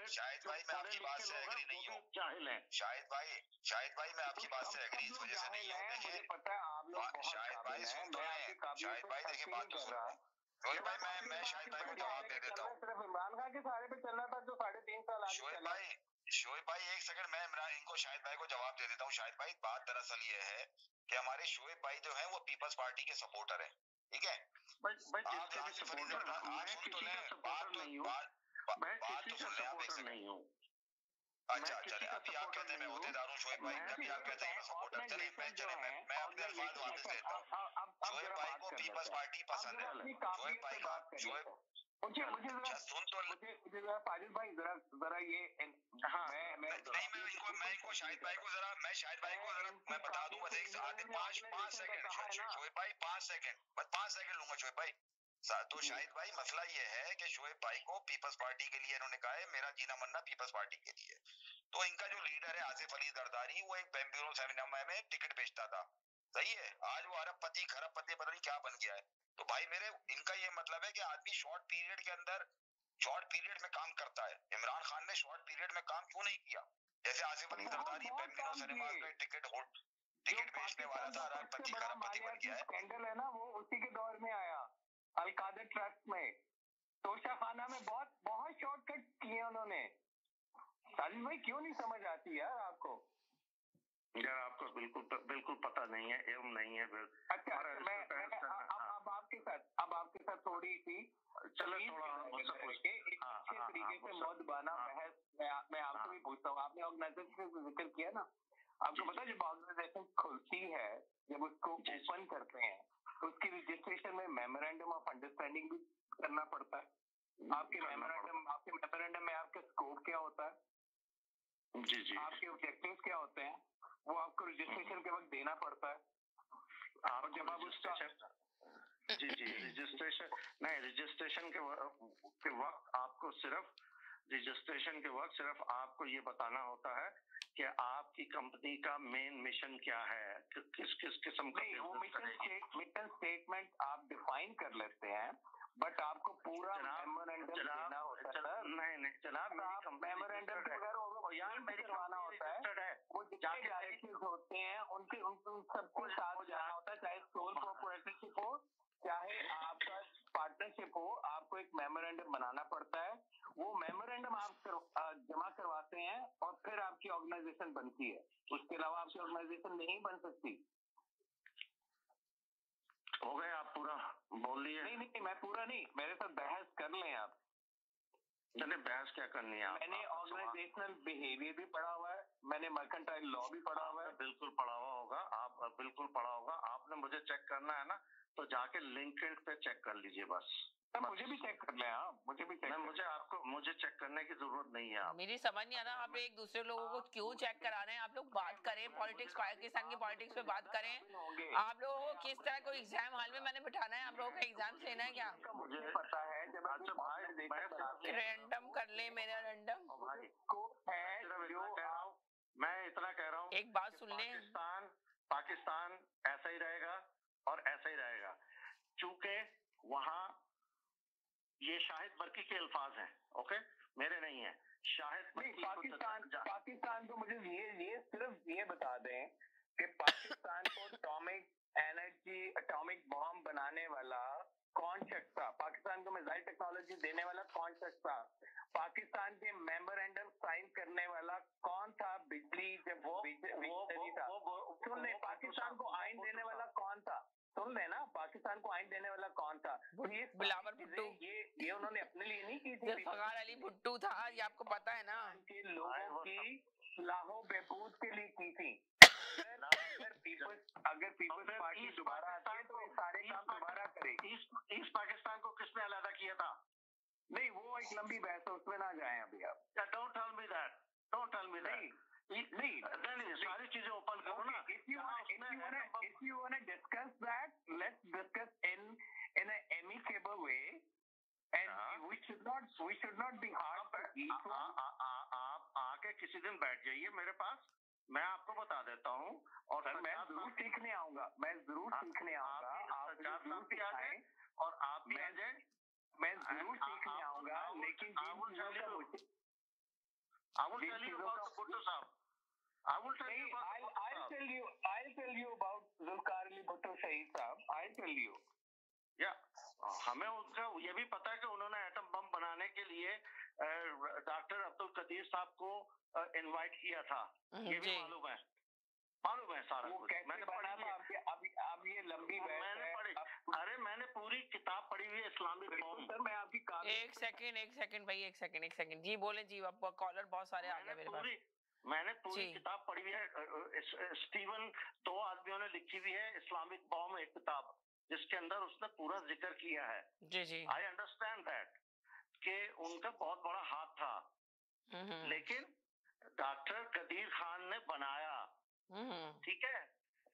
शाहिद भाई मैं आपकी बात से एग्री नहीं हूँ। जाहिल हैं शाहिद भाई मैं आपकी बात से एग्री इस वजह से नहीं हूँ। देखिए पता है आप लोग शाहिद भाई सुन तो लें, शाहिद भाई देखिए बात तो सुन। शोएब भाई मैं शाहिद भाई को जवाब दे देता हूँ। सिर्फ इमरान खान के सहारे पे चलना था जो 3.5 साल आगे चला। शोएब भाई एक सेकंड, मैं इनको शाहिद भाई को जवाब दे देता हूँ। शाहिद भाई बात दरअसल ये है कि हमारे शोएब भाई जो है वो पीपल्स पार्टी के सपोर्टर है, ठीक है। मैं किसी का सपोर्टर नहीं हूँ। अच्छा चले, अभी आप कहते हैं मैं होतेदार हूँ शोएब भाई, अभी आप कहते हैं मैं सपोर्टर, चले मैं अपने अल्फाज वापस लेता हूँ। शोएब भाई को पीपल्स पार्टी पसंद है। शोएब भाई का मुझे जरा फाजिल भाई जरा ये मैं इनको शाहिद भाई को जरा मैं बता दूं बस 5 सेकंड शोएब भाई 5 सेकंड बस 5 सेकंड लूंगा शोएब भाई। तो शाहिद भाई मसला ये है कि शोएब भाई को पीपल्स पार्टी के लिए इन्होंने कहा है मेरा जीना मरना पीपल्स पार्टी के लिए। तो इनका जो लीडर है आसिफ अली जरदारी, वो एक बेम्ब्यूरो सेमिनार में टिकट बेचता था, सही है। आज वो अरबपति खरबपति पता नहीं क्या बन गया है। तो भाई मेरे इनका ये मतलब है कि आदमी शॉर्ट पीरियड के अंदर शॉर्ट पीरियड में काम करता है। इमरान खान ने शॉर्ट पीरियड में काम क्यों नहीं किया? जैसे आसिफ अली जरदारी बेम्ब्यूरो सिनेमा में टिकट बेचने वाला था, अरबपति खरबपति बन गया है। स्कैंडल है ना वो उसी के दौर में आया, अलकादर ट्रस्ट में, तोशा खाना में बहुत शॉर्टकट किए उन्होंने। साजिद भाई क्यों नहीं समझ आती यार आपको? यार आपको बिल्कुल पता नहीं है, एवं नहीं है। अच्छा अब आपके साथ थोड़ी सी चलो थोड़ा अच्छे तरीके से मौदबाना बहस मैं आपसे भी पूछता हूँ। आपने ऑर्गेनाइजेशन का जिक्र किया ना, आपको पता है जब ऑर्गेनाइजेशन खुलती है, जब उसको ओपन करते हैं उसकी रजिस्ट्रेशन में मेमोरेंडम ऑफ अंडरस्टैंडिंग भी करना पड़ता है। आपके मेमोरेंडम में आपका स्कोप क्या होता है, जी आपके ऑब्जेक्टिव्स क्या होते हैं, वो आपको रजिस्ट्रेशन के वक्त देना पड़ता है। और जब आप उसका जी रजिस्ट्रेशन के वक्त आपको सिर्फ रजिस्ट्रेशन के वक्त सिर्फ आपको ये बताना होता है कि आपकी कंपनी का मेन मिशन क्या है, किस किस किस्म का मिशन स्टेटमेंट आप डिफाइन कर लेते हैं, बट आपको पूरा मेमोरेंडम देना होता है। नहीं जनाब, मेमोरेंडम मेरी करवाना होता है, वो जितने डायरेक्टर्स होते हैं उनके सबको साथ जाना होता है, चाहे सोल प्रोप्राइटरशिप हो चाहे आपका पार्टनरशिप हो, आपको एक मेमोरेंडम बनाना पड़ता है। वो मेमोरेंडम आप जमा करवाते हैं और फिर आपकी ऑर्गेनाइजेशन बनती है। उसके अलावा आपकी ऑर्गेनाइजेशन नहीं बन सकती। हो गए आप पूरा बोल लिए? नहीं मैं पूरा नहीं, मेरे साथ बहस कर लें आप। चलिए बहस क्या करनी है? मैंने ऑर्गेनाइजेशनल बिहेवियर भी पढ़ा हुआ है, मैंने मर्केंटाइल लॉ भी पढ़ा हुआ है। बिल्कुल पढ़ा हुआ होगा, आप बिल्कुल पढ़ा होगा। आपने मुझे चेक करना है ना, तो जाके लिंक्डइन पे चेक कर लीजिए बस। मुझे भी चेक कर ले आप, मुझे चेक करने की जरूरत नहीं है। आप मेरी समझ नहीं आता आप एक दूसरे लोगों को क्यों चेक करा रहे हैं। आप लोग बात करें पॉलिटिक्स, पाकिस्तान की पॉलिटिक्स पे बात करें। आप लोगों को किस तरह कोई एग्जाम हॉल में मैंने बिठाना है? आप लोगों का एग्जाम लेना है क्या? मुझे पता है जब रैंडम कर ले, मेरा रैंडम मैं इतना कह रहा हूँ, एक बात सुन ले, पाकिस्तान ऐसा ही रहेगा और ऐसा ही रहेगा, चूंकि वहाँ ये शाहिद बर्की के अल्फाज हैं, ओके, मेरे नहीं है। शाहिद पाकिस्तान को मुझे ये सिर्फ ये बता दें कि पाकिस्तान को एटॉमिक बॉम्ब बनाने वाला कौन शख्स था, पाकिस्तान को मिसाइल टेक्नोलॉजी देने वाला कौन शख्स था, पाकिस्तान के मेमोरेंडम साइन करने वाला कौन था, बिजली जब वो था, सुन ले, पाकिस्तान को आइन देने वाला कौन था, सुन लेना, पाकिस्तान को आइन देने वाला कौन था? बिलावल भुट्टो। ये उन्होंने अपने लिए नहीं की थी, जुल्फकार अली भुट्टो था, ये आपको पता है ना, के लोगों की सलाहो बहबूद के लिए की थी। अगर पीपल्स पार्टी दोबारा आती है तो ये सारे काम दोबारा करेगी। ईस्ट पाकिस्तान को किसने अलग किया था? नहीं, वो एक लंबी बहस है, उसमें ना जाएं अभी आप। Don't tell me that, don't tell me that. नहीं, सारी चीजें ओपन करो ना। If you wanna discuss that, let's discuss in an amicable way, and we should not be hard for each one. आप आके किसी दिन बैठ जाइए मेरे पास, मैं आपको बता देता हूँ, और मैं जरूर सीखने आऊंगा, आप जरूर भी आ जाए और आप भी आ जाए, मैं जरूर सीखने आऊंगा, लेकिन I will tell you about the Bhutto साहब। I'll tell you about Zulfikar Ali Bhutto Shahid साहब। I'll tell you। हमें उनका ये भी पता है कि उन्होंने एटम बम बनाने के लिए डॉक्टर अब्दुल कदीर साहब को इनवाइट किया था, ये भी मालूम है सारा कुछ। मैंने पढ़ा था। अब ये लंबी मैंने पढ़ी, अरे मैंने पूरी किताब पढ़ी हुई है इस्लामिक बम। सर मैं आपकी एक सेकंड भाई, एक सेकंड जी, बोले जी, आप कॉलर बहुत सारे आ गए मेरे पास। मैंने पूरी किताब पढ़ी हुई है, स्टीवन, 2 आदमियों ने लिखी हुई है इस्लामिक बॉम्ब, एक किताब जिसके अंदर उसने पूरा जिक्र किया है। जी। आई अंडरस्टैंड दैट कि उनका बहुत बड़ा हाथ था, लेकिन डॉक्टर कदीर खान ने बनाया, ठीक है,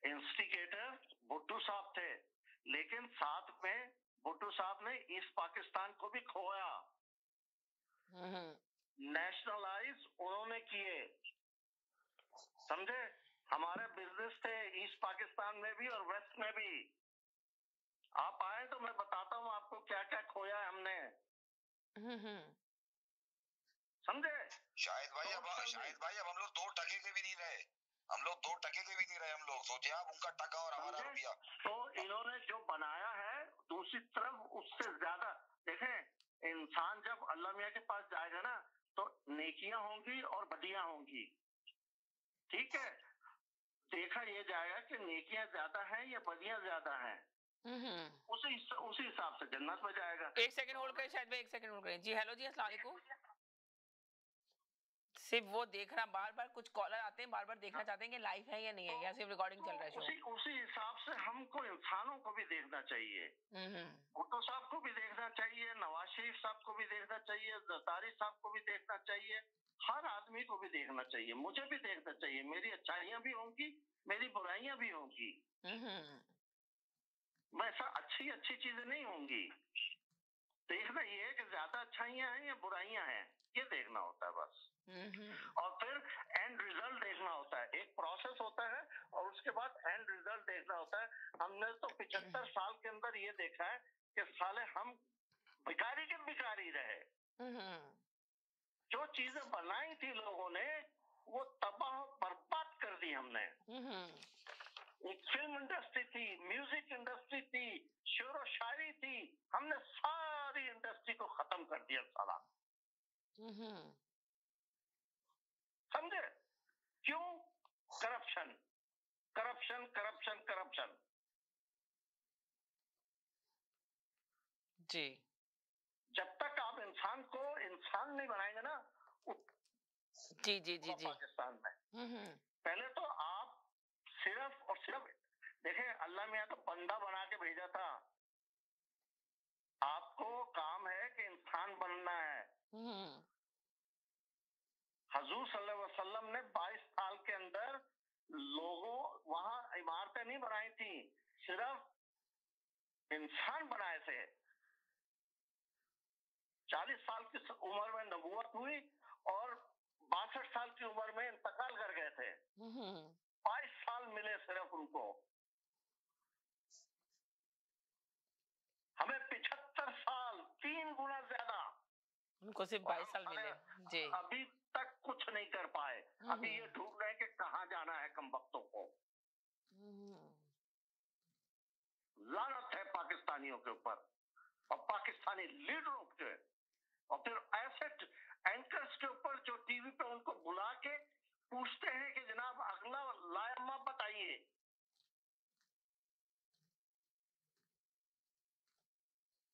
इंस्टिगेटर भुट्टो साहब थे, लेकिन साथ में भुट्टो साहब ने ईस्ट पाकिस्तान को भी खोया, नेशनलाइज उन्होंने किए, समझे? हमारे बिजनेस थे ईस्ट पाकिस्तान में भी और वेस्ट में भी। आप आए तो मैं बताता हूँ आपको क्या क्या खोया है हमने, समझे? शाहिद भाई अब हम लोग 2 टके के भी नहीं रहे, हम लोग सोचे आप उनका टका और हमारा रुपया। तो इन्होंने जो बनाया है, दूसरी तरफ उससे ज्यादा देखें, इंसान जब अल्लाह मियां के पास जाएगा ना, तो नेकियां होंगी और बदियां होंगी, ठीक है? देखा ये जाएगा कि नेकियां ज्यादा हैं या बदियां ज्यादा हैं, उसी हिसाब से जन्नत में जाएगा। एक सेकंड होल्ड करें शायद भाई, एक सेकंड होल्ड करें जी। हेलो जी, अस्सलाम वालेकुम। सिर्फ वो देख रहा, बार-बार कुछ कॉलर आते हैं, बार-बार देखना चाहते हैं कि लाइव है या नहीं है, या सिर्फ रिकॉर्डिंग चल रहा है शो। उसी हिसाब से हमको इंसानों को भी देखना चाहिए, भुट्टो साहब को भी देखना चाहिए, नवाज शरीफ साहब को भी देखना चाहिए, जरदारी साहब को भी देखना चाहिए, हर आदमी को भी देखना चाहिए, मुझे भी देखना चाहिए। मेरी अच्छाइयां भी होंगी, मेरी बुराइयां भी होंगी, वैसा अच्छी चीजें नहीं होंगी, देखना ये है कि ज्यादा अच्छाइयां हैं या बुराइयां हैं, ये देखना होता है बस। और फिर एंड रिजल्ट देखना होता है। एक प्रोसेस होता है और उसके बाद एंड रिजल्ट देखना होता है। हमने तो 75 साल के अंदर ये देखा है कि साले हम भिखारी के भिखारी रहे। जो चीजें बनाई थी लोगों ने वो तबाह बर्बाद कर दी हमने। एक फिल्म इंडस्ट्री थी, म्यूजिक इंडस्ट्री थी, शेर व शायरी थी, हमने सारी इंडस्ट्री को खत्म कर दिया साला। समझे? क्यों? Corruption corruption corruption corruption. जी। जब तक आप इंसान को इंसान नहीं बनाएंगे ना, जी जी जी जी, पाकिस्तान में पहले तो आप सिर्फ और सिर्फ देखें, अल्लाह मियां तो बंदा बना के भेजा था। आपको काम है कि इंसान बनना है। हजूर सल्लल्लाहु अलैहि वसल्लम ने 22 साल के अंदर लोगों वहां इमारतें नहीं बनाई थी, सिर्फ इंसान बनाए थे। 40 साल की उम्र में नबूवत हुई और 62 साल की उम्र में इंतकाल कर गए थे। 22 साल मिले सिर्फ उनको। हमें 75 साल, 3 गुना ज्यादा। उनको सिर्फ 22 साल मिले। जी। अभी तक कुछ नहीं कर पाए। अभी ये ढूंढ रहे हैं कि कहाँ जाना है कमबख्तों को। लानत है पाकिस्तानियों के ऊपर और पाकिस्तानी लीडरों के, और फिर ऐसे एंकर्स के ऊपर जो टीवी पे उनको बुला के पूछते हैं कि जनाब अगला लायमा बताइए।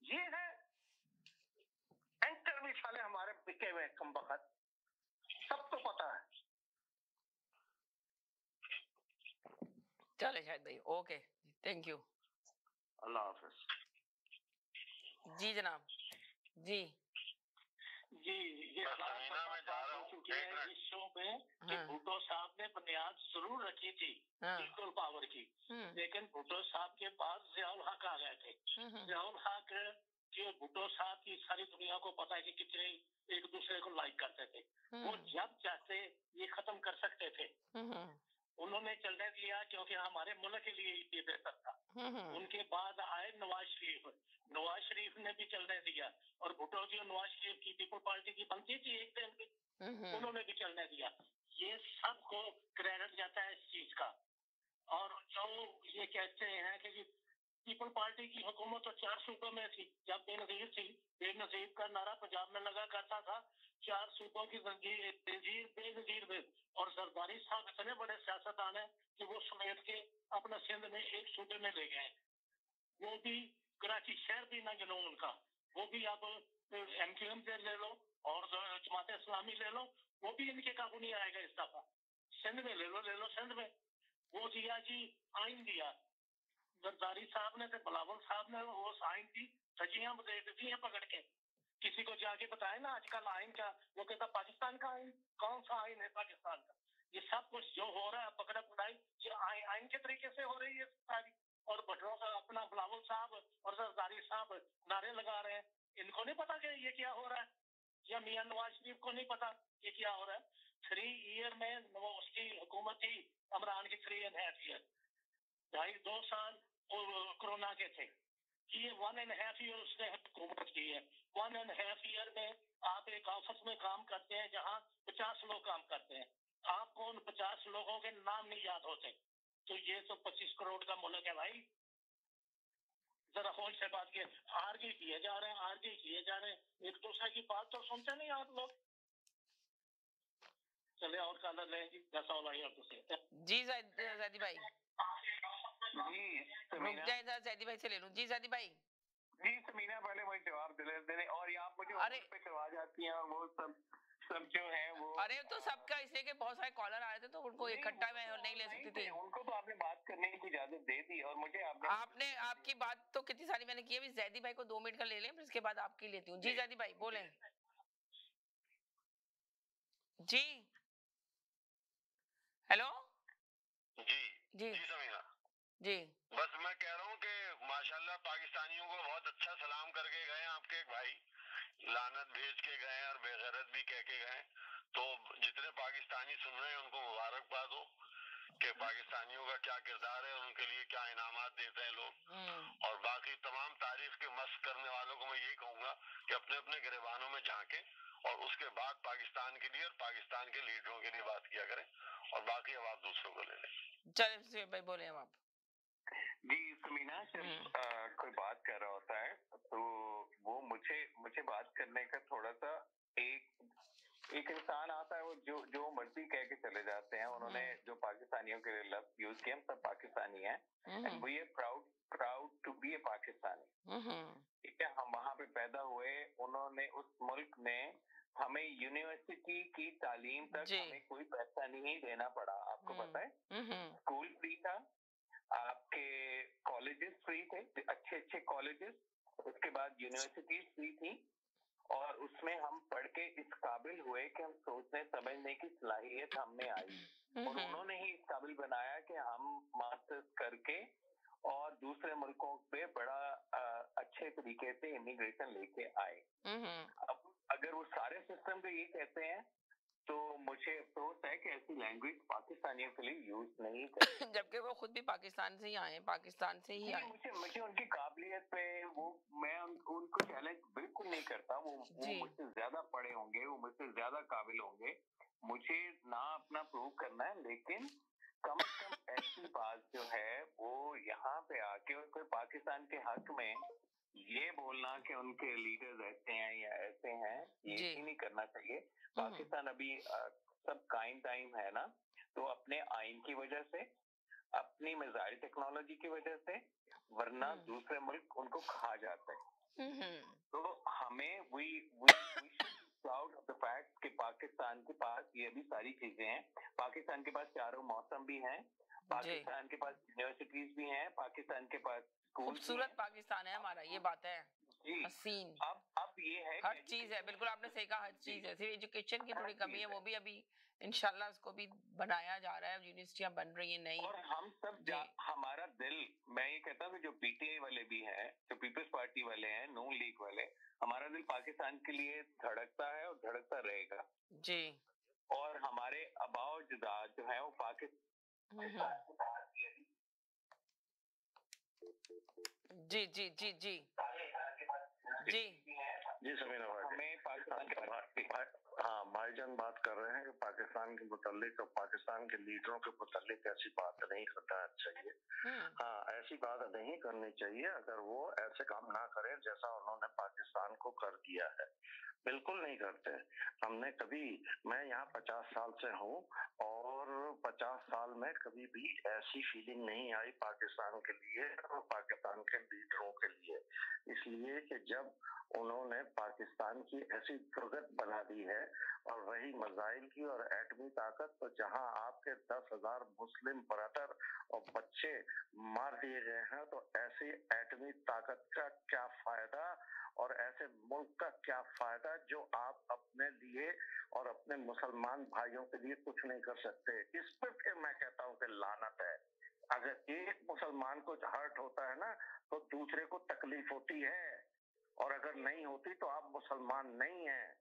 ये है एंकर भी साले हमारे बिके हुए कमबख्त, सबको पता है। चले शायद भाई, ओके, थैंक यू, अल्लाह हाफिज। जी जनाब। जी जी, ये बात हो चुकी है इस शो में कि भुट्टो साहब ने बुनियाद जरूर रखी थी इक्वल पावर की, लेकिन भुट्टो साहब के बाद ज़ियाउल हक आ गए थे। ज़ियाउल हक के भुट्टो साहब की सारी दुनिया को पता है कि कितने एक दूसरे को लाइक करते थे। वो जब चाहते ये खत्म कर सकते थे। उन्होंने चलने दिया क्योंकि हमारे मुल्क के लिए ये बेहतर था। उनके बाद आए नवाज शरीफ, नवाज शरीफ ने भी चलने दिया, और भुट्टो जी और नवाज शरीफ की पीपल पार्टी की बनती थी एक दिन की, उन्होंने भी चलने दिया। ये सबको क्रेडिट जाता है इस चीज का। और जो ये कहते हैं कि पीपल पार्टी की हुकूमत तो 4 सूबों में थी जब बेनजीर थी, बेनजीर का नारा पंजाब में लगा करता था, 4 सूबों की तंजीर बेनजीर में, और जरदारी साहब इतने बड़े सियासतदान हैं कि वो समेट के अपना सिंध में एक सूबे में ले गए। वो भी कराची शहर भी ना गिनो उनका, वो भी अब MQM से ले लो और जमात इस्लामी ले लो, वो भी इनके काबू नहीं आएगा इस दफा। सिंध में ले लो सिंध में वो दिया जी, आइन दिया जरदारी साहब ने, बिलावल साहब ने, वो आइन दी, धजियां दे दी हैं पकड़ के। किसी को जाके बताए ना आजकल आइन का, वो कहता पाकिस्तान का आइन, कौन सा आइन है पाकिस्तान का? ये सब कुछ जो हो रहा है पकड़ा पकड़ाई ये आइन के तरीके से हो रही है सारी। और भट्टो का अपना बिलावल साहब और जरदारी साहब नारे लगा रहे हैं, इनको नहीं पता कि ये क्या हो रहा है, या मियां नवाज शरीफ को नहीं पता ये क्या हो रहा है। 3 ईयर में वो उसकी हुकूमत थी इमरान की 3.5 ईयर, 2.5 साल कोरोना के थे, ये 1.5 ईयर उसने हुकूमत की है। 1.5 ईयर में आप एक ऑफिस में काम करते हैं जहाँ 50 लोग काम करते हैं, आपको उन 50 लोगों के नाम नहीं याद होते, तो ये तो 25 करोड़ का मुल्क है भाई। जरा होश से बात किए, आर्ग्यू किए जा रहे हैं, एक दूसरे की बात तो सुनते नहीं आप लोग। चले और कॉलर लेंगे, जैसा वाला और दूसरे। जी जैदी भाई, रुक जाए, जैदी भाई से ले लूं। जी जैदी भाई। जी समीना, पहले वही जवाब देने, और ये आप मुझे अरे पे करवा जाती हैं, और वो सब जो है वो, अरे तो सबका इसलिए कि बहुत सारे कॉलर आए थे तो उनको इकट्ठा में नहीं ले सकती थी। उनको तो आपने बात करने की इजाजत दे दी, और मुझे आपने आपकी बात तो कितनी सारी मैंने की है। जैदी भाई को 2 मिनट का ले लें, फिर इसके बाद आपकी लेती हूँ। जी जैदी भाई बोलें। जी हेलो। जी समीना जी। बस मैं कह रहा हूँ कि माशाल्लाह पाकिस्तानियों को बहुत अच्छा सलाम करके गए आपके एक भाई, लानत भेज के गए और बेगैरत भी कह के गए। तो जितने पाकिस्तानी सुन रहे हैं उनको मुबारकबाद हो कि पाकिस्तानियों का क्या किरदार है, उनके लिए क्या इनामात देते हैं लोग। और बाकी तमाम तारीफ के मस्क करने वालों को मैं यही कहूंगा कि अपने अपने गिरबानों में झांके और उसके बाद पाकिस्तान के लिए और पाकिस्तान के लीडरों के लिए बात किया करें, और बाकी अब आप दूसरों को ले लें। चलिए भाई बोले अब आप। जी समीना, कोई बात कर रहा होता है तो वो मुझे बात करने का थोड़ा सा एक इंसान आता है, वो जो मर्जी कह के चले जाते हैं। उन्होंने जो पाकिस्तानियों के लिए लफ्ज यूज किए, हम सब पाकिस्तानी हैं and we are proud to be a Pakistani. ठीक है, हम वहाँ पे पैदा हुए, उन्होंने उस मुल्क में हमें यूनिवर्सिटी की तालीम तक हमें कोई पैसा नहीं देना पड़ा। आपको पता है, स्कूल फ्री था, आपके कॉलेजेस फ्री थे, अच्छे कॉलेजेस, उसके बाद यूनिवर्सिटीज फ्री थी, और उसमें हम पढ़ के इस काबिल हुए कि हम सोचने समझने की सलाहियत हम में आई, और उन्होंने ही इस काबिल बनाया कि हम मास्टर्स करके और दूसरे मुल्कों पे बड़ा अच्छे तरीके से इमिग्रेशन लेके आए। अब अगर वो सारे सिस्टम को ये कहते हैं तो मुझे अफसोस है कि ऐसी लैंग्वेज पाकिस्तानियों के लिए यूज नहीं करते। जबकि वो खुद भी पाकिस्तान से ही आए, पाकिस्तान से ही आए। मुझे उनकी काबिलियत पे मैं उनको चैलेंज बिल्कुल नहीं करता। वो मुझसे ज्यादा पढ़े होंगे, वो मुझसे ज्यादा काबिल होंगे, मुझे ना अपना प्रूव करना है, लेकिन कम से कम ऐसी बात जो है वो यहाँ पे आके और कोई पाकिस्तान के हक में ये बोलना कि उनके लीडर्स ऐसे हैं या ऐसे हैं, ये ही नहीं करना चाहिए। पाकिस्तान अभी सब कायम टाइम है ना, तो अपने आइन की वजह से, अपनी मिसाइल टेक्नोलॉजी की वजह से, वरना दूसरे मुल्क उनको खा जाते हैं। तो हमें we proud of the fact कि पाकिस्तान के पास ये भी सारी चीजें हैं। पाकिस्तान के पास चारों मौसम भी हैं, पाकिस्तान के पास यूनिवर्सिटीज भी हैं, पाकिस्तान के पास खूबसूरत पाकिस्तान है हमारा, ये बात है हसीन। अब ये है हर चीज है, बिल्कुल आपने सही कहा, हर चीज है। सिर्फ एजुकेशन की थोड़ी कमी है, वो भी अभी इंशाल्लाह उसको भी बनाया जा रहा है, यूनिवर्सिटियां बन रही हैं नई। और हम सब हमारा दिल, मैं ये कहता हूँ कि जो पीटीआई वाले भी हैं, जो पीपल्स पार्टी वाले हैं, नून लीग वाले, हमारा दिल पाकिस्तान के लिए धड़कता है और धड़कता रहेगा जी। और हमारे अबाव जुदात जो है वो पाकिस्तान जी जी जी जी जी जी समीना भाई, हमें पाकिस्तान के हाँ भाईजान बात कर रहे हैं कि पाकिस्तान के मुतालिक और पाकिस्तान के लीडरों के मुतालिक ऐसी बात नहीं करना चाहिए। हाँ, ऐसी बात नहीं करनी चाहिए अगर वो ऐसे काम ना करें जैसा उन्होंने पाकिस्तान को कर दिया है। बिल्कुल नहीं करते। हमने कभी, मैं यहाँ 50 साल से हूँ और 50 साल में कभी भी ऐसी फीलिंग नहीं आई पाकिस्तान के लिए और पाकिस्तान के लीडरों के लिए, इसलिए कि जब उन्होंने पाकिस्तान की ऐसी दुर्गत बना दी है और रही मिसाइल की और एटमी ताकत, तो जहां आपके 10,000 मुस्लिम ब्रदर और बच्चे मार दिए गए हैं, तो ऐसी एटमी ताकत का क्या फायदा और ऐसे मुल्क का क्या फायदा जो आप अपने लिए और अपने मुसलमान भाइयों के लिए कुछ नहीं कर सकते। इस पर फिर मैं कहता हूँ कि लानत है। अगर एक मुसलमान को हर्ट होता है ना तो दूसरे को तकलीफ होती है, और अगर नहीं होती तो आप मुसलमान नहीं हैं।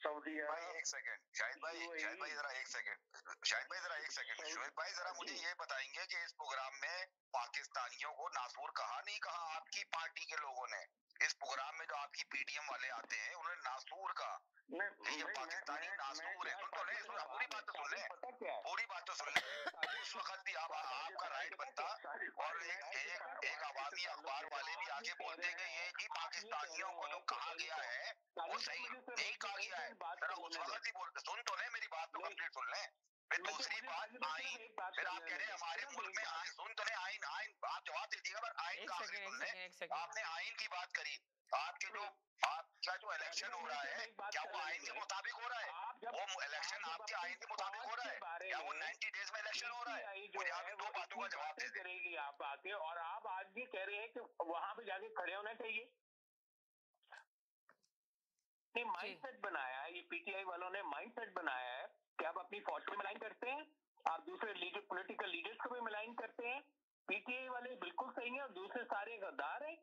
सऊदी भाई एक सेकंड, शाहिद भाई जरा एक सेकंड, शोएब भाई जरा मुझे ये बताएंगे कि इस प्रोग्राम में पाकिस्तानियों को नासूर कहा नहीं कहा आपकी पार्टी के लोगों ने? इस प्रोग्राम में जो आपकी पीटीएम वाले आते हैं उन्होंने नासूर कहा, ये पाकिस्तानी नासूर है। सुन तो ले, पूरी बात तो सुन ले। उस वक्त भी आपका राइट बनता और एक आवामी अखबार वाले भी आके बोलते कि ये जी पाकिस्तानियों को जो कहा गया है वो सही नहीं कहा गया है। जरा उस वक्त ही बोलते, सुन तो ले, मेरी बात तो कंप्लीट सुन ले। फिर दूसरी बात आइन, फिर आप कह रहे हैं हमारे मुल्क में आइन, सुन तो ले, आइन आप जवाब दे दिएगा, पर आइन का आखिरी सुन ले। आपने आइन की बात करी, आपके जो आपका जो इलेक्शन हो रहा है क्या वो आइन के मुताबिक हो रहा है? वो इलेक्शन आपके आइन के मुताबिक हो रहा है क्या? वो 90 डेज में इलेक्शन हो रहा है? मुझे आप इन दो बातों का जवाब दे करेगी आप आके, और आप आज भी कह रहे हैं कि वहां पे जाके खड़े होना चाहिए। माइंडसेट बनाया है, ये पीटीआई वालों ने माइंडसेट बनाया है कि आप अपनी फौज को मिलाइन करते हैं, आप दूसरे लीडर, पॉलिटिकल लीडर्स को भी मिलाइन करते हैं, पीटीआई वाले बिल्कुल सही है और दूसरे सारे गद्दार है।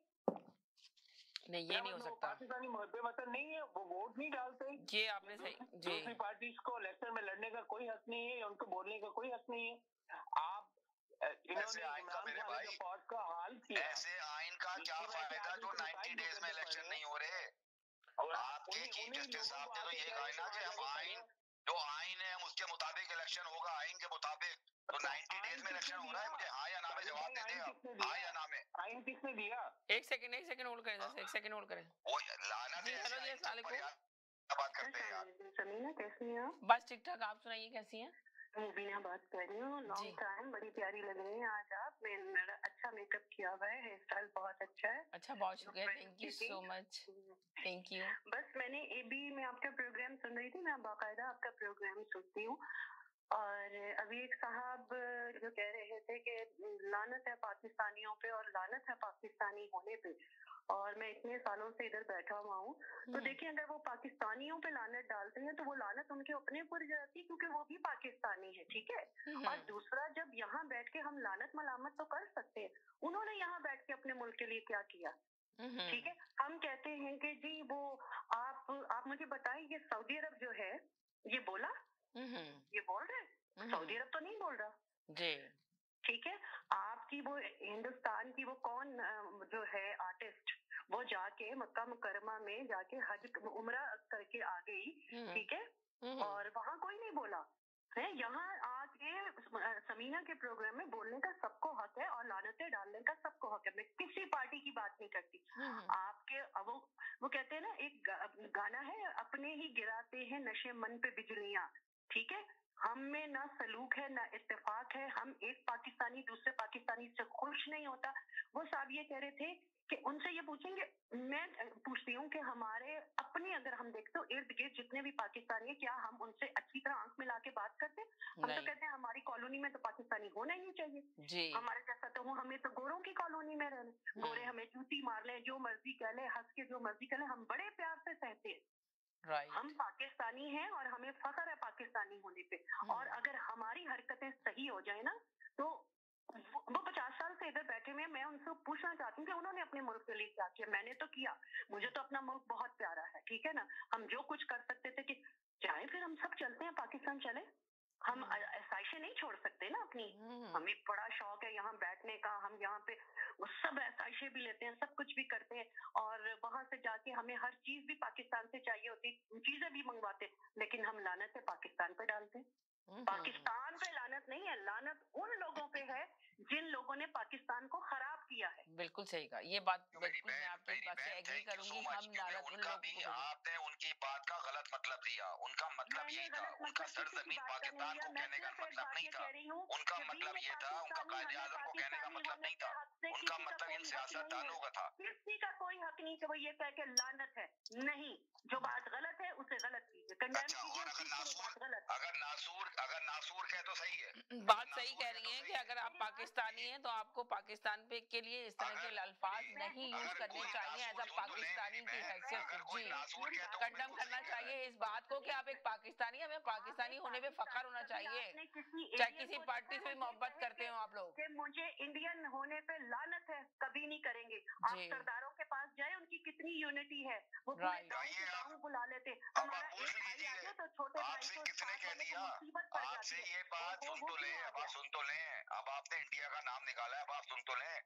नहीं, ये नहीं हो सकता। पाकिस्तानी मुहब्बे वतन नहीं है, वो वोट नहीं डालते। ये आपने सही जी। दूसरी पार्टी को इलेक्शन में लड़ने का कोई हक नहीं है, उनको बोलने का कोई हक नहीं है। आप ऐसे आइन का मेरे भाई का हाल किया, ऐसे आइन का क्या फायदा जो 90 डेज में इलेक्शन नहीं हो रहे। आपके चीफ जस्टिस साहब ने तो ये कहा ना कि हम आइन जो आइन है हम उसके मुताबिक इलेक्शन होगा, आइन के मुताबिक। तो 90 डेज में इलेक्शन हो रहा है, मुझे हाँ या ना में जवाब दे दें आप, हाँ या ना में। आइन किसने दिया? एक सेकंड होल्ड करें, 1 सेकंड होल्ड करें। वो लाना जी हेलो जी, अस्सलाम वालेकुम। बात करते हैं यार। समीना कैसी हैं आप? बस ठीक ठाक, आप सुनाइए कैसी हैं? मुबीना बात कर रही हूँ। लॉन्ग टाइम, बड़ी प्यारी लग रही हैं आज आप। मेरा अच्छा मेकअप किया हुआ है, हेयर स्टाइल बहुत अच्छा है। अच्छा, बहुत शुक्रिया, thank you so much, thank you. बस मैं आपका प्रोग्राम सुन रही थी, मैं बाकायदा आपका प्रोग्राम सुनती हूँ। और अभी एक साहब जो कह रहे थे कि लानत है पाकिस्तानियों पे और लानत है पाकिस्तानी होने पे, और मैं इतने सालों से इधर बैठा हुआ हूँ। तो देखिए, अगर वो पाकिस्तानियों पे लानत डालते हैं तो वो लानत उनके अपने ऊपर जाती है, क्योंकि वो भी पाकिस्तानी है, ठीक है। और दूसरा, जब यहाँ बैठ के हम लानत मलामत तो कर सकते हैं, उन्होंने यहाँ बैठ के अपने मुल्क के लिए क्या किया, ठीक है। हम कहते हैं कि जी वो आप मुझे बताएं, ये सऊदी अरब जो है ये बोला, ये बोल रहे, सऊदी अरब तो नहीं बोल रहा जी, ठीक है। आपकी वो हिंदुस्तान की वो कौन जो है आर्टिस्ट, वो जाके मक्का मुकरमा में जाके हज उम्रा करके आ गई, ठीक है, और वहाँ कोई नहीं बोला है। यहाँ आके समीना के प्रोग्राम में बोलने का सबको हक है और लानतें डालने का सबको हक है। मैं किसी पार्टी की बात नहीं करती। आपके वो कहते हैं ना, एक गाना है, अपने ही गिराते हैं नशे मन पे बिजलियां, ठीक है। हम में ना सलूक है ना इत्तेफाक है, हम एक पाकिस्तानी दूसरे पाकिस्तानी से खुश नहीं होता। वो साहब ये कह रहे थे कि उनसे ये पूछेंगे, मैं पूछती हूँ कि हमारे अपने अगर हम देखते हो इर्द गिर्द जितने भी पाकिस्तानी है, क्या हम उनसे अच्छी तरह आंख मिला के बात करते हैं? हम तो कहते हैं हमारी कॉलोनी में तो पाकिस्तानी होना ही नहीं चाहिए, हमारे जैसा तो वो, हमें तो गोरों की कॉलोनी में रहना, गोरे हमें जूती मार ले, जो मर्जी कह ले, हंस के जो मर्जी कह ले, हम बड़े प्यार से सहते हैं। हम पाकिस्तानी हैं और हमें फख्र है पाकिस्तानी होने पे। और अगर हमारी हरकतें सही हो जाए ना, तो वो 50 साल से इधर बैठे हुए, मैं उनसे पूछना चाहती हूँ कि उन्होंने अपने मुल्क के लिए क्या किया। मैंने तो किया, मुझे तो अपना मुल्क बहुत प्यारा है, ठीक है ना। हम जो कुछ कर सकते थे कि चाहे फिर हम सब चलते हैं, पाकिस्तान चले, हम आसाइशें नहीं छोड़ सकते ना अपनी। हमें बड़ा शौक है यहाँ बैठने का, हम यहाँ पे वो सब आसाइशें भी लेते हैं, सब कुछ भी करते हैं, और वहां से जाके हमें हर चीज भी पाकिस्तान से चाहिए होती, चीजें भी मंगवाते, लेकिन हम लानत है पाकिस्तान पे डालते हैं। पाकिस्तान पे लानत नहीं है, लानत उन लोगों पे है जिन लोगों ने पाकिस्तान को खराब किया है। बिल्कुल सही कहा, ये बात बिल्कुल मैं आपकी बात से एग्री करूंगी। हम लानत उन लोगों को, आपने उनकी बात का गलत मतलब लिया। उनका मतलब यही था, उनका सरजमीन पाकिस्तान को कहने का मतलब नहीं था। उनका मतलब ये था, उनका कायदे आज़म को कहने का मतलब नहीं था, उनका मतलब इन सियासतदानों का था। किसी का कोई हक नहीं कि वो ये कह के लानत है, नहीं, जो बात गलत है उसे गलत कीजिए, कंडेम कीजिए। अगर नासूर कहे तो सही है, बात सही कह रही है कि अगर आप पाकिस्तानी हैं तो आपको पाकिस्तान पे के लिए इस तरह के अल्फाज नहीं यूज करने चाहिए। एज अ पाकिस्तानी की हैसियत से जी कंडम करना चाहिए इस बात को कि आप एक पाकिस्तानी, हमें पाकिस्तानी होने पे फख्र होना चाहिए, चाहे किसी पार्टी से भी मोहब्बत करते हो आप लोग। मुझे इंडियन होने पे लानत है, कभी नहीं करेंगे। आप सरदारों के पास जाए, उनकी कितनी यूनिटी है, वो गाँव बुला लेते। हमारा एक भाई आ गया तो छोटे भाई को किसने कह दिया? आपसे ये बात सुन तो ले, अब आप सुन तो लें। अब आपने इंडिया का नाम निकाला है, अब आप सुन तो लें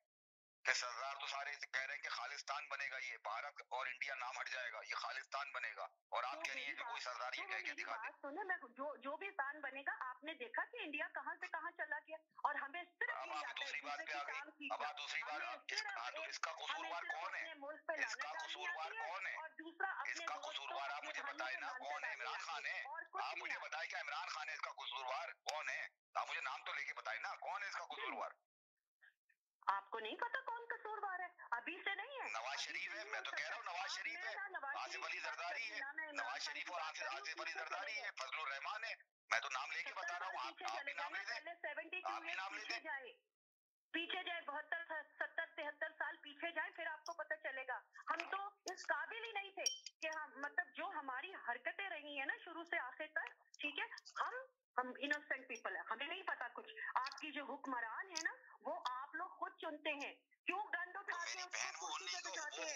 कि सरदार तो सारे कह रहे हैं कि खालिस्तान बनेगा, ये भारत और इंडिया नाम हट जाएगा, ये खालिस्तान बनेगा, और आप कह रही है कि कोई सरदार ये कह के दिखा दे। सुने, मैं जो भी स्थान बनेगा, आपने देखा कि इंडिया कहाँ से कहाँ चला गया, और हमें सिर्फ अब आप दूसरी बात पे आ गई। अब आप दूसरी बात, इसका कसूरवार कौन है? इसका कसूरवार कौन है? और दूसरा इसका कसूरवार आप मुझे बताए ना, कौन है? इमरान खान है? आप मुझे बताए क्या इमरान खान है इसका कसूरवार? कौन है? आप मुझे नाम तो लेके बताए ना, कौन है इसका कसूरवार? आपको नहीं पता कौन कसूरवार है? अभी से नहीं है, नवाज शरीफ है। मैं तो कह रहा हूँ नवाज शरीफ है, आसिफ अली जरदारी है, नवाज शरीफ और आसिफ अली जरदारी है, फजलुर रहमान है। मैं तो नाम लेके बता रहा हूँ, आप भी नाम ले दें, आप भी नाम ले दें। पीछे जाए 72, 70, 73 साल पीछे जाए, फिर आपको पता चलेगा। हम तो इस काबिल ही नहीं थे कि हम, मतलब जो हमारी हरकतें रही है ना शुरू से आखिर तक, ठीक है, हम इनोसेंट पीपल है, हमें नहीं पता कुछ। आपकी जो हुक्मरान है ना, वो आप लोग चुनते हैं? क्यों गंद उठा के वो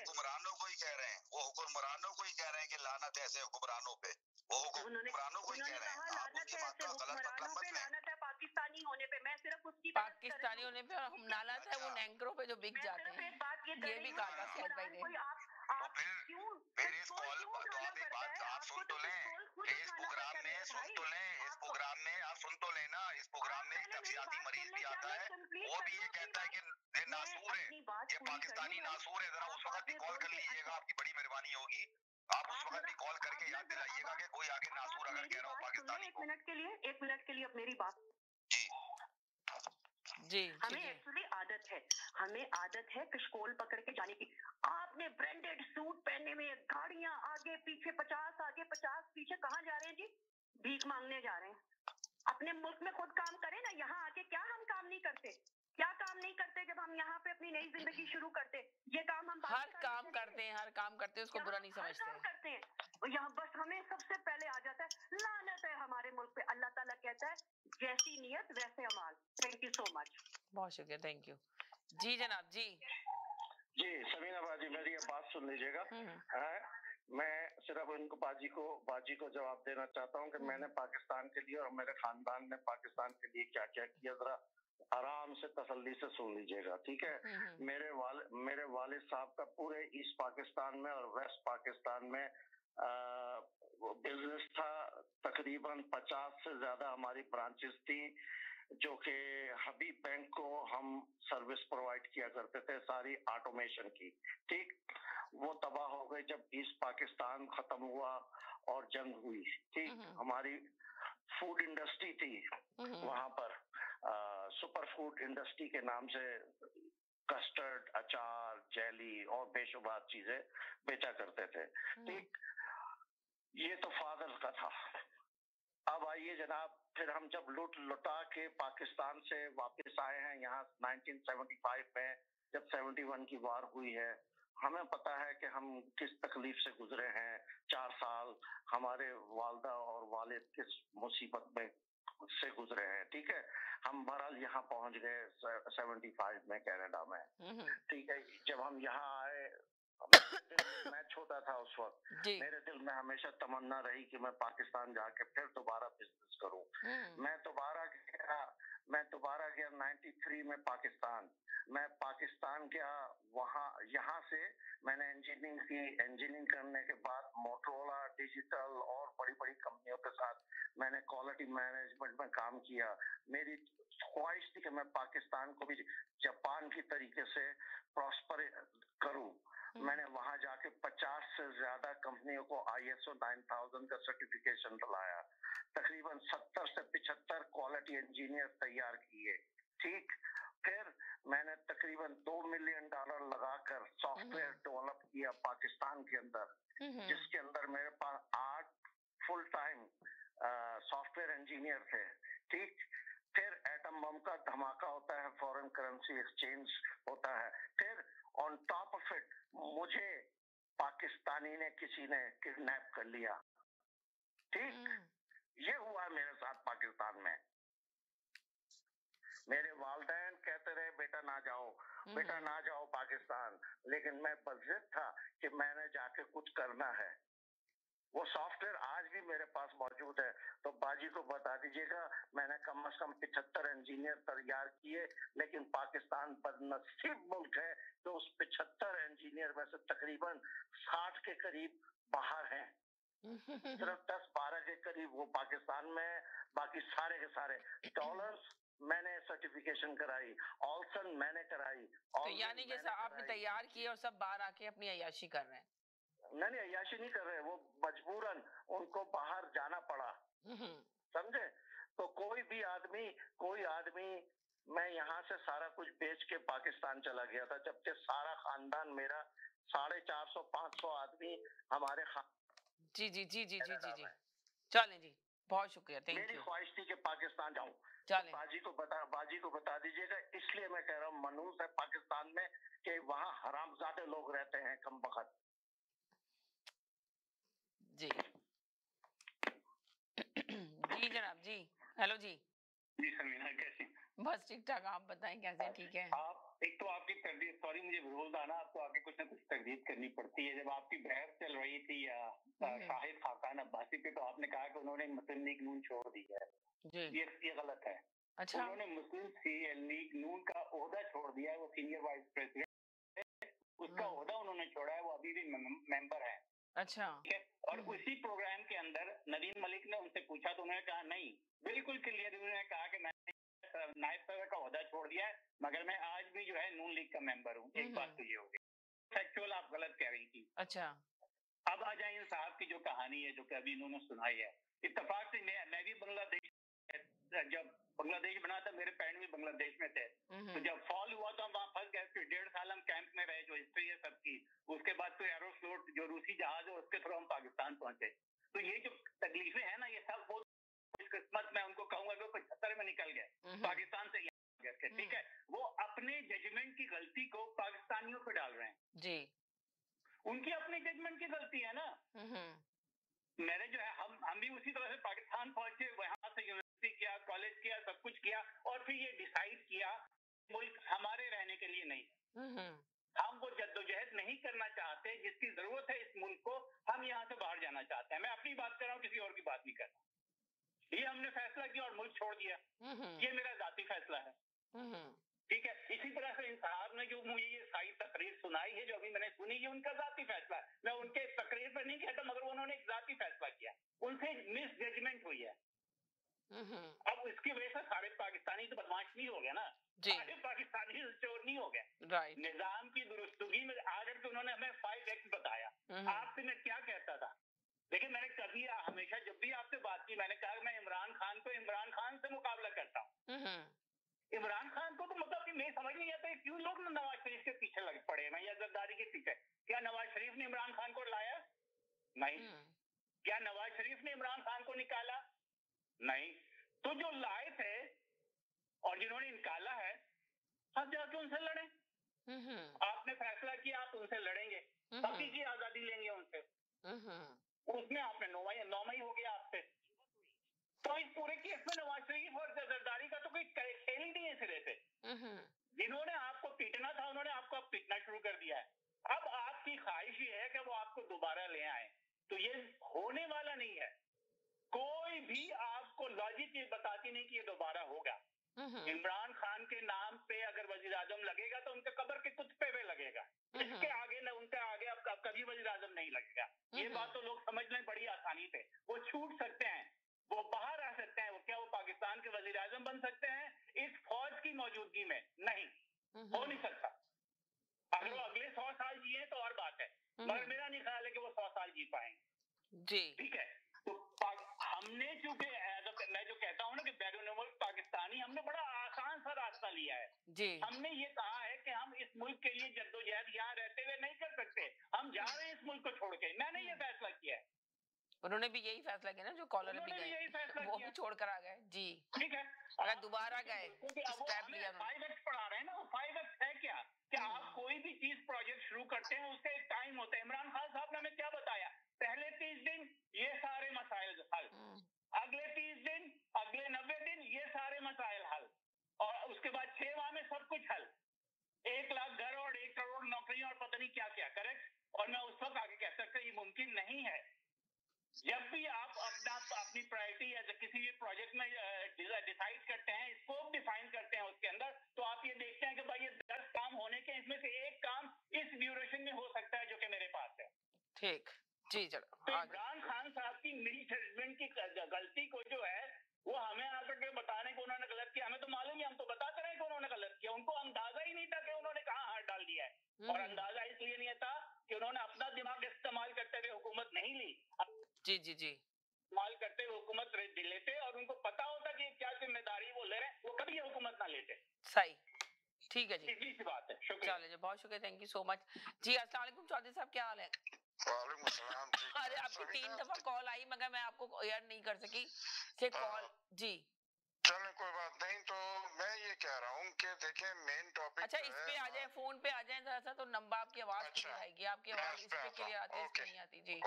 हुक्मरानों को ही कह रहे हैं, वो हुक्मरानों को ही कह रहे हैं कि लानत है ऐसे हुक्मरानों पे, वो हुक्मरानों को ही कह रहे हैं। लानत है ऐसे हुक्मरानों पे, लानत है पाकिस्तानी होने पे। मैं सिर्फ उसकी पाकिस्तानी होने पे, और हम लानत है वो एंकरों पे जो बिक जाते हैं। एक बात ये भी कहा था शायद भाई ने। आप क्यों फिर इस कॉल तो आप एक बात आप सुन तो लें, इस प्रोग्राम में सुन तो लें, इस प्रोग्राम में आप सुन तो लेना, इस प्रोग्राम में एक नफसियाती मरीज भी आता है, वो भी ये कहता है कि ये नासूर है, ये पाकिस्तानी नासूर है। जरा उस वक्त भी कॉल कर लीजिएगा, आपकी बड़ी मेहरबानी होगी। आप उस वक्त भी कॉल करके याद दिलाइएगा कि कोई आगे नासूर अगर कह रहा हो पाकिस्तानी। एक मिनट के लिए अब मेरी बात जी। हमें एक्चुअली हमें आदत है कशकोल पकड़ के जाने की। आपने ब्रांडेड सूट पहनने में, गाड़ियां आगे पीछे, 50 आगे 50 पीछे, कहाँ जा रहे हैं जी? भीख मांगने जा रहे हैं। अपने मुल्क में खुद काम करें ना। यहाँ आके क्या हम काम नहीं करते? क्या काम नहीं करते जब हम यहाँ पे अपनी नई जिंदगी शुरू करते? ये काम हम हर काम करते हैं, उसको बुरा नहीं समझते। काम करते हैं यहाँ, बस हमें सबसे पहले आ जाता है लानत है हमारे मुल्क पे। अल्लाह ताला कहता है जैसी नियत वैसे अमाल। Thank you so much. बहुत शुक्रिया, थैंक यू। जी जनाब जी। जी समीना बाजी, मेरी ये बात सुन लीजिएगा। मैं सिर्फ उनको बाजी को जवाब देना चाहता हूँ कि मैंने पाकिस्तान के लिए और मेरे खानदान ने पाकिस्तान के लिए क्या क्या किया, जरा आराम से तसल्ली से सुन लीजिएगा, ठीक है। मेरे वालिद साहब का पूरे ईस्ट पाकिस्तान में और वेस्ट पाकिस्तान में बिजनेस था। तकरीबन 50 से ज्यादा हमारी ब्रांचेस थी, जो कि हबीब बैंक को हम सर्विस प्रोवाइड किया करते थे, सारी ऑटोमेशन की। ठीक, वो तबाह हो गई जब ईस्ट पाकिस्तान खत्म हुआ और जंग हुई। ठीक, हमारी फूड इंडस्ट्री थी वहां पर, सुपर फूड इंडस्ट्री के नाम से कस्टर्ड, अचार, जेली और बेशुमार चीजें बेचा करते थे। ठीक, ये तो फादर का था। अब आइए जनाब, फिर हम जब लुटा के पाकिस्तान से वापस आए हैं यहाँ 1975 में, जब 71 की वार हुई है, हमें पता है कि हम किस तकलीफ से गुजरे हैं। 4 साल हमारे वालदा और वालिद किस मुसीबत में से गुजरे हैं। ठीक है, हम बहरहाल यहाँ पहुंच गए 75 में कनाडा में। ठीक है, जब हम यहाँ आए, मैं छोटा था उस वक्त, मेरे दिल में हमेशा तमन्ना रही कि मैं पाकिस्तान जाके फिर दोबारा बिजनेस करूं। मैं दोबारा गया 93 में पाकिस्तान। मैं पाकिस्तान गया, वहाँ यहाँ से मैंने इंजीनियरिंग की। इंजीनियरिंग करने के बाद मोटरोला, डिजिटल और बड़ी बड़ी कंपनियों के साथ मैंने क्वालिटी मैनेजमेंट में काम किया। मेरी ख्वाहिश थी कि मैं पाकिस्तान को भी जापान की तरीके से प्रॉस्पर करूं। मैंने वहां जाके 50 से ज्यादा कंपनियों को ISO 9000 का सर्टिफिकेशन दिलाया। तकरीबन 70 से 75 क्वालिटी इंजीनियर तैयार किए। ठीक, फिर मैंने तकरीबन $2 मिलियन लगाकर सॉफ्टवेयर डेवलप किया पाकिस्तान के अंदर, जिसके अंदर मेरे पास 8 फुल टाइम सॉफ्टवेयर इंजीनियर थे। ठीक, फिर एटम बम का धमाका होता है, फॉरेन करेंसी एक्सचेंज होता है। फिर ऑन टॉप ऑफ इट मुझे पाकिस्तानी ने किसी ने किडनैप कर लिया। ठीक, ये हुआ मेरे साथ पाकिस्तान में। मेरे वालिदैन कहते रहे बेटा ना जाओ पाकिस्तान, लेकिन मैं बज़िद था कि मैंने जाके कुछ करना है। वो सॉफ्टवेयर आज भी मेरे पास मौजूद है, तो बाजी को बता दीजिएगा, मैंने कम से कम 75 इंजीनियर तैयार किए। लेकिन पाकिस्तान बदनसीब मुल्क है तो उस 75 इंजीनियर में से तकरीबन 60 के करीब बाहर हैं। सिर्फ 10-12 के करीब वो पाकिस्तान में, बाकी सारे के सारे। डॉलर्स मैंने सर्टिफिकेशन कराई, ऑल्सन मैंने कराई। तो यानी कि आपने तैयार किए और सब बाहर आके अपनी अय्याशी कर रहे हैं? नहीं, अय्याशी नहीं कर रहे, वो मजबूरन उनको बाहर जाना पड़ा। समझे? तो कोई आदमी मैं यहाँ से सारा कुछ बेच के पाकिस्तान चला गया था, जबकि सारा खानदान मेरा 450-500 आदमी हमारे जी। चलें जी, बहुत शुक्रिया, थैंक यू। मेरी ख्वाहिश थी कि पाकिस्तान जाऊं। चलें, बाजी को बता दीजिएगा, इसलिए मैं कह रहा हूँ मनहूस है पाकिस्तान में कि वहाँ हरामजादे लोग रहते हैं कम वक्त। जी जी जनाब जी, हेलो जी। जी समीना कैसी? बस ठीक ठाक, आप बताएं कैसे? ठीक है। आप एक तो आपकी तकदीर, सॉरी मुझे रोज आना, आपको आके कुछ ना कुछ तकदीर करनी पड़ती है। जब आपकी बहस चल रही थी शाहिद खाकान अब्बासी पे, तो आपने कहा कि उन्होंने मुस्लिम लीग नून छोड़ दी है। ये गलत है। अच्छा। उन्होंने मुस्लिम लीग नून का ओहदा छोड़ दिया है, वो सीनियर वाइस प्रेसिडेंट, उसका ओहदा उन्होंने छोड़ा है, वो अभी भी मेंबर है। अच्छा। और उसी प्रोग्राम के अंदर नदीम मलिक ने उनसे पूछा तो उन्होंने कहा नहीं, बिल्कुल क्लियर उन्होंने कहा कि मैंने नायब सदर का ओहदा छोड़ दिया है, मगर मैं आज भी जो है नून लीग का मेंबर हूँ। एक बात तो ये हो गई, फैक्चुअल आप गलत कह रही थी। अच्छा। अब आ जाए इन साहब की जो कहानी है, जो कि अभी इन्होंने सुनाई है। इत्तेफाक से मैं भी बांग्लादेश, जब बांग्लादेश बना था मेरे पेरेंट्स भी बांग्लादेश में थे, तो जब फॉल हुआ तो हम वहाँ फंस गए। फिर 1.5 साल हम कैंप में रहे, जो हिस्ट्री है सबकी। उसके बाद फिर एरोफ्लोट जो रूसी जहाज है उसके थ्रू हम पाकिस्तान पहुंचे। तो ये जो तकलीफें हैं ना, ये सब बहुत किस्मत में उनको कहूंगा कि 75 में निकल गए पाकिस्तान से यहाँ के। ठीक है, वो अपने जजमेंट की गलती को पाकिस्तानियों पे डाल रहे हैं। जी, उनकी अपनी जजमेंट की गलती है ना। मैंने जो है हम भी उसी तरह से पाकिस्तान पहुंचे, वहां से यूनिवर्सिटी किया, कॉलेज किया, सब कुछ किया, और फिर ये डिसाइड किया मुल्क हमारे रहने के लिए नहीं। हम वो जद्दोजहद नहीं करना चाहते जिसकी जरूरत है इस मुल्क को। हम यहाँ से बाहर जाना चाहते हैं। मैं अपनी बात कर रहा हूँ, किसी और की बात नहीं कर रहा। ये हमने फैसला किया और मुल्क छोड़ दिया। ये मेरा जाती फैसला है। ठीक है, इसी तरह से इन साहब ने जो मुझे ये सारी तकरीर सुनाई है, जो अभी मैंने सुनी, ये उनका जाती फैसला है। मैं उनके तकरीर पर नहीं कहता, मगर उन्होंने एक जाती फैसला किया, उनसे मिस जजमेंट हुई है। अब इसकी वजह से सारे पाकिस्तानी तो बदमाश नहीं हो गए ना, सारे पाकिस्तानी चोर नहीं हो गए। निजाम की दुरुस्तगी में आकर के उन्होंने हमें 5 एक्ट बताया। आपसे मैं क्या कहता था, देखिए मैंने कभी हमेशा जब भी आपसे बात की, मैंने कहा मैं इमरान खान को इमरान खान से मुकाबला करता हूँ। इमरान खान को तो मतलब कि मैं समझ नहीं आता क्यों लोग नवाज शरीफ के पीछे लग पड़े हैं या जरदारी के पीछे। क्या नवाज शरीफ ने इमरान खान को लाया? नहीं। क्या नवाज शरीफ ने इमरान खान को निकाला? नहीं। तो जो लाए थे और जिन्होंने निकाला है, अब जाके उनसे लड़े। आपने फैसला किया आप उनसे लड़ेंगे, तभी की आजादी लेंगे उनसे। उसमें आपने नौमाही हो गया आपसे। तो इस पूरे केस में नवाज शरीफ और जरदारी का तो कोई खेल ही नहीं है सिरे से। जिन्होंने आपको पीटना था उन्होंने आपको पीटना शुरू कर दिया है। अब आपकी ख्वाहिश ये है कि वो आपको दोबारा ले आए, तो ये होने वाला नहीं है। कोई भी आपको लॉजिक ये बताती नहीं कि ये दोबारा होगा। इमरान खान के नाम पे अगर वजीर आजम लगेगा तो उनके कब्र के कुत्ते पे लगेगा, इसके आगे न उनके आगे अब कभी वजीर आजम नहीं लगेगा। ये बात तो लोग समझ लें बड़ी आसानी से। वो छूट सकते हैं, वो बाहर आ सकते हैं, वो क्या वो पाकिस्तान के वजीर आजम बन सकते हैं? इस फौज की मौजूदगी में नहीं, हो नहीं सकता। अगर वो अगले 100 साल जिए तो और बात है, मगर मेरा नहीं ख्याल है कि वो 100 साल जी पाएंगे। जी ठीक है, तो हमने चूंकि मैं जो कहता हूँ ना कि बैरून मुल्क पाकिस्तानी, हमने बड़ा आसान सा रास्ता लिया है। जी हमने ये कहा है कि हम इस मुल्क के लिए जद्दोजहद यहाँ रहते हुए नहीं कर सकते, हम जा रहे हैं इस मुल्क को छोड़ के। मैंने ये फैसला किया है। उन्होंने भी यही फैसला किया ना, जो कॉलर भी गए वो भी छोड़ कर आ गए। जी ठीक है, अगर दोबारा गए स्टेप लिया। 5 एक्ट पढ़ा रहे हैं ना, 5 एक्ट है क्या कि आप कोई भी चीज प्रोजेक्ट शुरू करते हैं उसका एक टाइम होता है। इमरान खान साहब ने हमें क्या बताया? पहले 30 दिन ये सारे मसाइल हल, अगले 30 दिन, अगले 90 दिन ये सारे मसाइल हल, और उसके बाद 6 माह में सब कुछ हल। 1 लाख घर और 1 करोड़ नौकरियां और पता नहीं क्या क्या। करेक्ट। और मैं उस वक्त आगे कह सकता ये मुमकिन नहीं है। जब भी आप अपनी प्रायोरिटी या किसी भी प्रोजेक्ट में डिसाइड करते हैं, स्कोप डिफाइन करते हैं उसके अंदर, तो आप ये देखते हैं कि भाई ये 10 काम होने के, इसमें से एक काम इस ड्यूरेशन में हो सकता है जो कि मेरे पास है। ठीक जी। चलो, तो इमरान खान साहब की मिसजजमेंट की गलती को जो है वो हमें आकर के बताने को उन्होंने गलत किया, हमें तो मालूम है, हम तो बताते रहे कि उन्होंने गलत किया। उनको अंदाजा ही नहीं था कि उन्होंने कहाँ हाथ डाल दिया है। और अंदाजा इसलिए नहीं था कि उन्होंने अपना दिमाग इस्तेमाल करते हुए हुकूमत नहीं ली। जी जी जी, इस्तेमाल करते हुए हुकूमत लेते, और उनको पता होता कि क्या जिम्मेदारी वो ले रहे हैं, वो कभी ये हुकूमत ना लेते। सही, ठीक है जी, इसी सी बात है। शुक्रिया। चलिए जी, बहुत शुक्रिया, थैंक यू सो मच जी। अस्सलाम वालेकुम चौधरी साहब, क्या हाल है? वालेकुम सलाम। अरे आपकी 3 दफा कॉल आई मगर मैं आपको एयर नहीं कर सकी से कॉल। जी चलो कोई बात नहीं। तो मैं ये कह रहा हूँ कि देखिए मेन टॉपिक। अच्छा, इस पे आ जाए, फोन पे आ जाए जरा सा, तो नंबर आपकी आवाज क्लियर आएगी। आपकी आवाज इस पे क्लियर आती है, इस पे नहीं आती। जी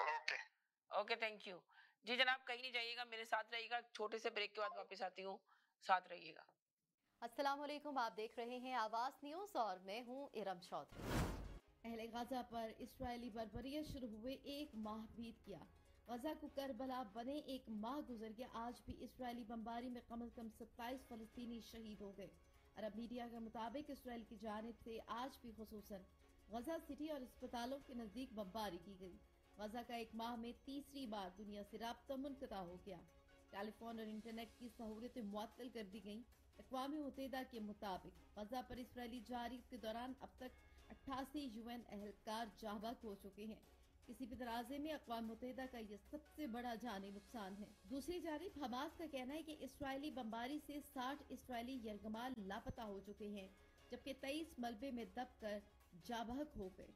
ओके, थैंक यू जी। जनाब कहीं नहीं जाइएगा, मेरे साथ रहिएगा। छोटे से ब्रेक के बाद वापस आती हूँ। साथ रहिएगा। अस्सलाम वालेकुम, आप देख रहे हैं आवाज़ न्यूज़ और मैं हूं इरम चौधरी। अहले गाजा पर इस्राएली बर्बरियत शुरू हुए 1 माह बीत गया। गाजा को करबला बने 1 माह गुजर गया। आज भी इस्राएली बमबारी में कम से कम 27 फलस्तीनी शहीद हो गए। अरब मीडिया के मुताबिक इसराइल की जानिब से आज भी खुसूसन गाजा सिटी और अस्पतालों के नज़दीक बमबारी की गई। गाजा का 1 माह में तीसरी बार दुनिया से राब्ता मुनक़ता हो गया। टेलीफोन और इंटरनेट की सहूलियतें मुअत्तल कर दी गईं। अक़वाम मुत्तहिदा के मुताबिक गाजा पर इस्राएली जारियत के दौरान अब तक 88 UN एहलकार जाँबाज़ हो चुके हैं। किसी भी तराजे में अक़वाम मुत्तहिदा का यह सबसे बड़ा जानी नुकसान है। दूसरी जानिब हमास का कहना है कि इस्राएली बमबारी से 60 इस्राएली यरगमाल लापता हो चुके हैं, जबकि 23 मलबे में दबकर जाबहक हो गए।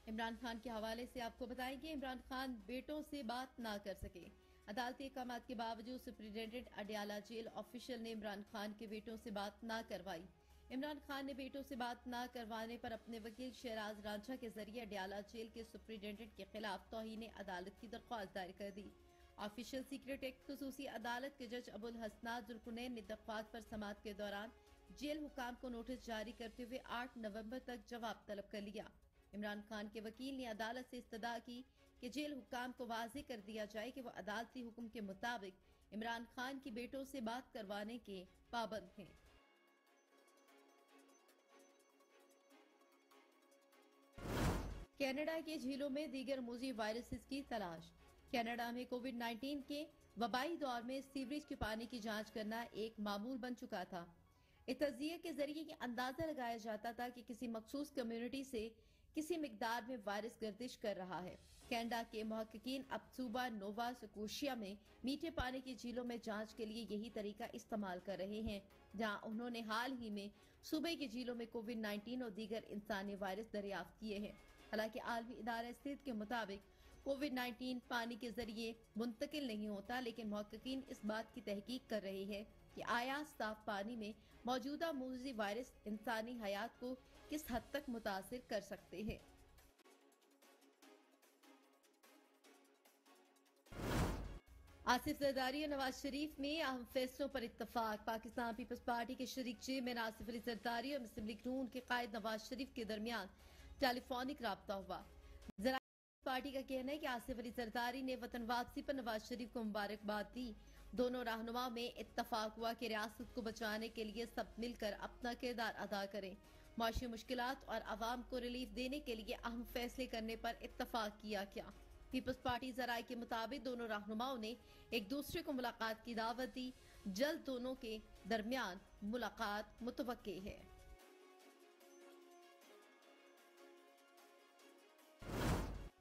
इमरान खान के हवाले से आपको बताएंगे, इमरान खान बेटों से बात ना कर सके। अदालती अहकामात के बावजूद सुप्रिंटेंडेंट अडयाला जेल ऑफिशियल ने इमरान खान के बेटों से बात ना करवाई। इमरान खान ने बेटों से बात ना करवाने पर अपने वकील शहराज रांझा के जरिए अडयाला जेल के सुप्रिंटेंडेंट के खिलाफ तौहीन अदालत की दरख्वास्त दायर कर दी। ऑफिशियल सीक्रेट एक्ट खुसूसी अदालत के जज अबुल हसनात जुल्कुनैन ने दरख्वास्त पर समाअत के दौरान जेल हुकाम को नोटिस जारी करते हुए 8 नवंबर तक जवाब तलब कर लिया। इमरान खान के वकील ने अदालत से इस्तदा की कि जेल हुकाम को वाज़ेह कर दिया जाए कि वह अदालती हुक्म के मुताबिक इमरान खान की बेटों से बात करवाने के पाबंद हैं। कनाडा के झीलों में दीगर मूजी वायरसेस की तलाश। कनाडा में कोविड-19 के वबाई दौर में सीवरेज के पानी की जांच करना एक मामूल बन चुका था। इस तज्जिये के जरिए ये अंदाजा लगाया जाता था कि किसी मखसूस कम्युनिटी से किसी मिकदार में वायरस गर्दिश कर रहा है। कनाडा के मुहक्किकीन अब सूबा नोवा स्कोशिया में मीठे पानी की झीलों में जांच के लिए यही तरीका इस्तेमाल कर रहे हैं, जहां उन्होंने हाल ही में सूबे की झीलों में कोविड-19 और दीगर इंसानी वायरस दरियाफ्त किए हैं। हालांकि आलमी इदारा सेहत के मुताबिक कोविड-19 पानी के जरिए मुंतकिल नहीं होता, लेकिन मुहक्किकीन इस बात की तहकीक कर रहे हैं कि आया साफ पानी में मौजूदा मूजी वायरस इंसानी हयात को किस हद तक मुतासिर कर सकते हैं। आसिफ जरदारी और नवाज शरीफ में अहम फैसलों पर इत्तफाक। पाकिस्तान पीपल्स पार्टी के शरीक चेयरमैन आसिफ अली जरदारी और मुस्लिम लीग नून के कायद नवाज शरीफ के दरमियान टेलीफोनिक राब्ता हुआ। पार्टी का कहना है कि आसिफ अली जरदारी ने वतन वापसी पर नवाज शरीफ को मुबारकबाद दी। दोनों रहनुमाओं में इत्तफाक हुआ कि रियासत को बचाने के लिए सब मिलकर अपना किरदार अदा करें। माशी मुश्किलात और आवाम को रिलीफ देने के लिए अहम फैसले करने पर इत्तफाक किया गया। पीपल्स पार्टी जराये के मुताबिक दोनों रहनुमाओं ने एक दूसरे को मुलाकात की दावत दी। जल्द दोनों के दरमियान मुलाकात मुतवक्के है।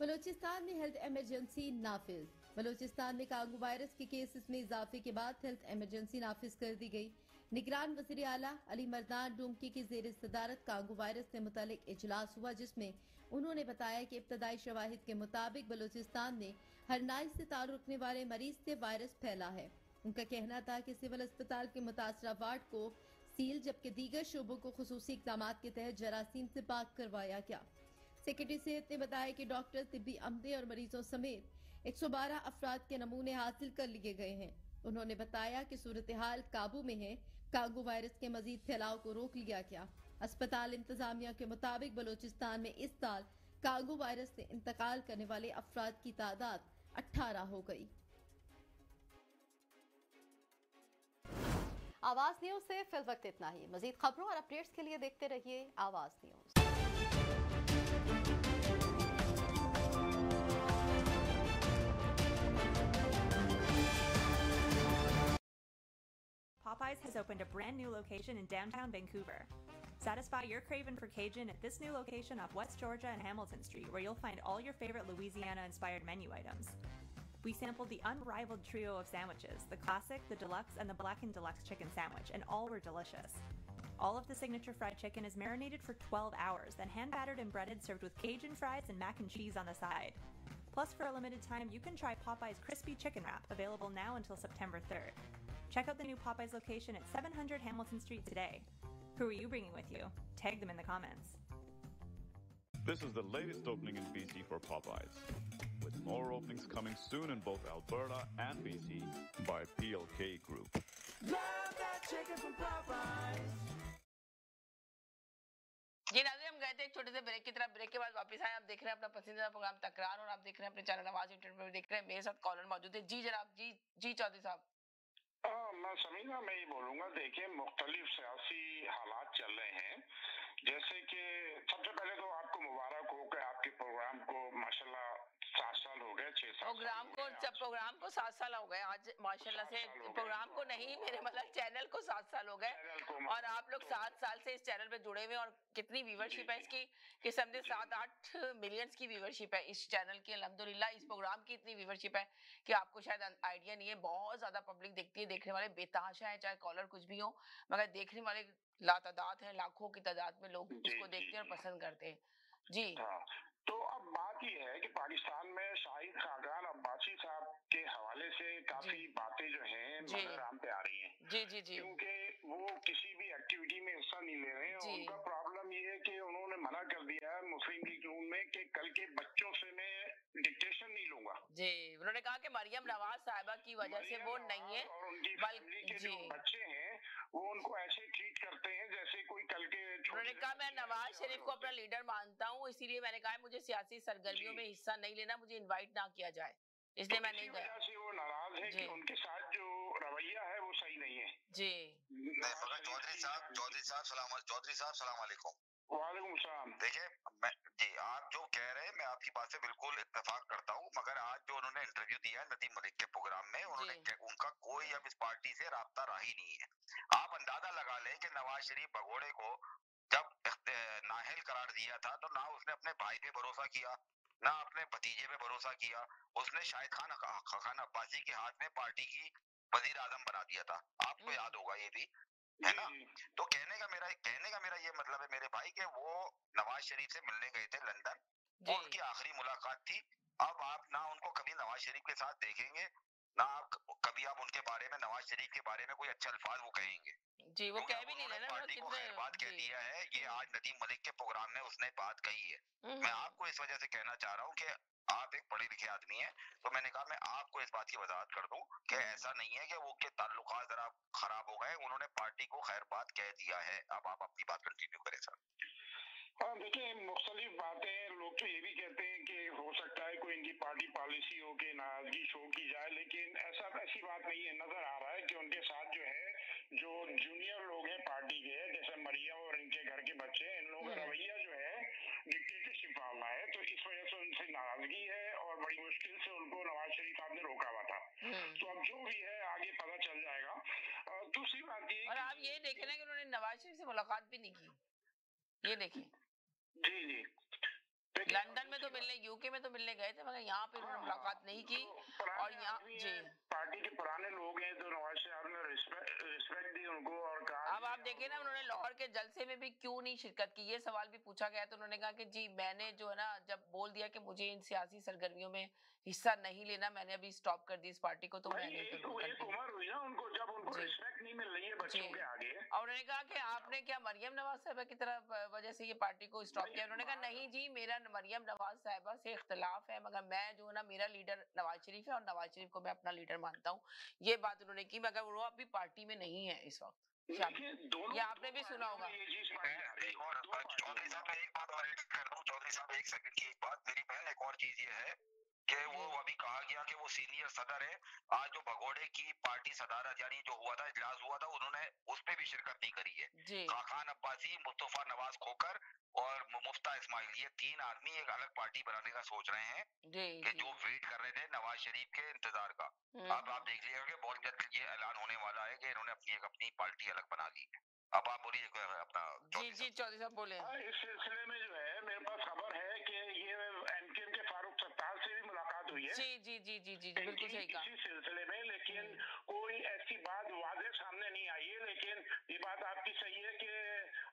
बलूचिस्तान में हेल्थ इमरजेंसी नाफिज। बलूचिस्तान में कांगू वायरस के केसेस में इजाफे के बाद हेल्थ इमरजेंसी नाफिज कर दी गई। निगरान वज़ीर आला अली मर्दान डुमकी की ज़ेर सदारत कांगू वायरस से मुतालिक इजलास हुआ, जिसमें उन्होंने बताया कि इब्तदाई शवाहिद के मुताबिक बलूचिस्तान में हरनाई से ताल्लुक़ रखने वाले मरीज से वायरस फैला है। उनका कहना था कि सिविल अस्पताल के मुतासरा वार्ड को सील, जबकि दीगर शोबों को खुसूसी इक़दाम के तहत जरासीम से पाक करवाया गया। सेक्रेटरी सेहत ने बताया कि डॉक्टर, तिब्बी अमले और मरीजों समेत 112 अफराद के नमूने हासिल कर लिए गए हैं। उन्होंने बताया कि सूरत हाल काबू में है। कांगू वायरस के मजीद फैलाव को रोक लिया गया। अस्पताल इंतजामिया के मुताबिक बलूचिस्तान में इस साल कांगू वायरस से इंतकाल करने वाले अफराद की तादाद 18 हो गई। आवाज न्यूज से फिल वक्त इतना ही। मजीद खबरों और अपडेट्स के लिए देखते रहिए आवाज news. Popeyes has opened a brand new location in downtown Vancouver. Satisfy your craving for Cajun at this new location off West Georgia and Hamilton Street, where you'll find all your favorite Louisiana-inspired menu items. We sampled the unrivaled trio of sandwiches, the classic, the deluxe, and the blackened deluxe chicken sandwich, and all were delicious. All of the signature fried chicken is marinated for 12 hours, then hand-battered and breaded, served with Cajun fries and mac and cheese on the side. Plus, for a limited time, you can try Popeye's Crispy Chicken Wrap, available now until September 3rd. Check out the new Popeye's location at 700 Hamilton Street today. Who are you bringing with you? Tag them in the comments. This is the latest opening in BC for Popeyes. With more openings coming soon in both Alberta and BC by PLK Group. Love that chicken from Popeyes. जी नाज़रीन, हम गए थे एक छोटे से ब्रेक की तरफ। ब्रेक के बाद वापस आए। आप देख रहे हैं अपना पसंदीदा प्रोग्राम तकरार और आप देख रहे हैं अपने चैनल आवाज इंटरव्यू देख रहे हैं। मेरे साथ कॉलर मौजूद है। जी जनाब, जी चौधरी साहब। मैं समीना मैं ही बोलूंगा। देखिए, मुख्तलिफ सियासी हालात चल रहे हैं। जैसे कि सबसे पहले तो आपको मुबारक हो कि आपके प्रोग्राम को माशाल्लाह 7 साल हो गए, 6-7 प्रोग्राम को 7 साल हो गए आज माशाल्लाह से। प्रोग्राम को नहीं, मेरे मतलब चैनल को 7 साल हो गए और आप लोग 7 साल से इस चैनल पे जुड़े हुए हैं। और कितनी व्यूवरशिप है इसकी कि समझे 7-8 मिलियंस की व्यूवरशिप है इस चैनल की। अल्हम्दुलिल्लाह इस प्रोग्राम की इतनी व्यूवरशिप है कि आपको शायद आइडिया नहीं है। बहुत ज्यादा पब्लिक देखती है, देखने वाले बेतहाशा है, चाहे कॉलर कुछ भी हो, मगर देखने वाले लातादाद है, लाखों की तादाद में लोग इसको देखते हैं और पसंद करते हैं। जी तो अब बात यह है कि पाकिस्तान में शाहिद खाकान अब्बासी साहब के हवाले से काफी बातें जो हैं नजर पे आ रही हैं। जी क्योंकि वो किसी भी एक्टिविटी में हिस्सा नहीं ले रहे हैं। उनका प्रॉब्लम ये है कि उन्होंने मना कर दिया है मुस्लिम लीग नून में कि कल के बच्चों से मैं डिक्टेशन नहीं लूंगा। जी, उन्होंने कहा कि मरियम नवाज साहिबा की वजह से वो नहीं है, और उनकी फैमिली के जो बच्चे हैं वो उनको ऐसे ट्रीट करते हैं जैसे कोई कल के। उन्होंने कहा मैं नवाज शरीफ को अपना लीडर मानता हूँ, इसीलिए मैंने कहा मुझे सियासी सरगर्मियों में हिस्सा नहीं लेना, मुझे इनवाइट ना किया जाए, इसलिए मैं नहीं गया। वो नाराज है कि उनके साथ जो रवैया है वो सही नहीं है। जी मगर चौधरी साहब सलाम वालेकुम। वालेकुम सलाम। देखिए आप जो कह रहे हैं मैं आपकी बात से बिल्कुल इत्तेफाक करता हूँ, मगर आज जो उन्होंने इंटरव्यू दिया है नदीम मलिक के प्रोग्राम में, उनका कोई अब इस पार्टी से राब्ता रहा ही नहीं है। आप अंदाजा लगा लें कि नवाज शरीफ भगोड़े को जब नाअहल करार दिया था तो ना उसने अपने भाई पे भरोसा किया, ना अपने भतीजे पे भरोसा किया। उसने शाहिद खान अब्बासी के हाथ में पार्टी की वजीर आजम बना दिया था, आपको याद होगा ये भी, है ना। तो कहने का मेरा ये मतलब है मेरे भाई कि वो नवाज शरीफ से मिलने गए थे लंदन, वो उनकी आखिरी मुलाकात थी। अब आप ना उनको कभी नवाज शरीफ के साथ देखेंगे, ना कभी आप उनके बारे में, नवाज शरीफ के बारे में कोई अच्छा अल्फाज वो कहेंगे। जी, वो कह भी नहीं रहे ना, पार्टी को खैर बात कह दिया है। ये आज नदीम मलिक के प्रोग्राम में उसने बात कही है। मैं आपको इस वजह से कहना चाह रहा हूँ कि आप एक पढ़े लिखे आदमी हैं, तो मैंने कहा मैं आपको इस बात की वजाहत कर दूं कि ऐसा नहीं है कि वो के ताल्लुकात जरा खराब हो गए, उन्होंने पार्टी को खैर बात कह दिया है। अब आप अपनी बात कंटिन्यू करें सर। हाँ देखिए, मुख्तलिफ बातें लोग तो ये भी कहते हैं कि हो सकता है कोई इनकी पार्टी पॉलिसी हो कि नाराजगी शो की जाए, लेकिन ऐसी बात नहीं है। नजर आ रहा है कि उनके साथ जो है जो जूनियर लोग हैं पार्टी के, जैसे मरियम और इनके घर के बच्चे, इन लोगों का रवैया जो है डिक्टेटरशिप वाला है, तो इस वजह से उनसे नाराजगी है और बड़ी मुश्किल से उनको नवाज शरीफ साहब ने रोका हुआ था। तो अब जो भी है आगे पता चल जाएगा। दूसरी बात ये, और आप ये देखें ना कि उन्होंने नवाज शरीफ से मुलाकात भी नहीं की, ये देखें। जी लंदन में तो मिलने, यूके में तो मिलने गए थे, मगर यहाँ पे उन्होंने मुलाकात नहीं की। और यहाँ जी पार्टी के पुराने लोग हैं तो नवाज साहब ने रिस्पेक्ट दी उनको और कहा। अब आप देखिए ना, उन्होंने लाहौर के जलसे में भी क्यों नहीं शिरकत की, ये सवाल भी पूछा गया तो उन्होंने कहा कि जी मैंने जो है ना जब बोल दिया कि मुझे इन सियासी सरगर्मियों में हिस्सा नहीं लेना, मैंने अभी स्टॉप कर दी इस पार्टी को, तो मैंने एक उम्र हुई ना उनको जब उनको रिस्पेक्ट नहीं मिल रही है बच्चों के आगे। और उन्होंने कहा कि आपने क्या मरियम नवाज साहिबा की तरह वजह से ये पार्टी को स्टॉप किया। उन्होंने कहा नहीं जी, मेरा मरियम नवाज साहिबा से इख्तिलाफ है, मगर मैं जो है ना, मेरा लीडर नवाज शरीफ है और नवाज शरीफ को मैं अपना लीडर मानता हूँ। ये बात उन्होंने की, मगर वो अभी पार्टी में नहीं है इस वक्त। ये आपने भी सुना होगा। चौधरी साहब एक बात और ऐड कर दूं, चौधरी साहब एक सेकंड की एक बात, मेरी बहन एक और चीज ये है कि वो अभी कहा गया कि वो सीनियर सदर है। आज जो भगोड़े की पार्टी सदारत यानी जो हुआ था, इजलास हुआ था, उन्होंने उस पे भी शिरकत नहीं करी है। खाकान अब्बासी, मुस्तफा नवाज खोकर और मुफ्ता इस्माइल, ये 3 आदमी एक अलग पार्टी बनाने का सोच रहे हैं कि जो वेट कर रहे थे नवाज शरीफ के इंतजार का। अब आप देख लीजिएगा कि बहुत जल्द ये ऐलान होने वाला है कि इन्होंने अपनी पार्टी अलग बना ली है। अब आप बोलिए अपना। जी चौधरी साहब बोले। इस सिलसिले में जो है मेरे पास खबर है कि ये एमकेएम के फारूक सत्तार से भी मुलाकात हुई है। जी बिल्कुल सही कहा। इसी सिलसिले में, लेकिन कोई ऐसी बात वाज़ेह सामने नहीं आई है। लेकिन ये बात आपकी सही है कि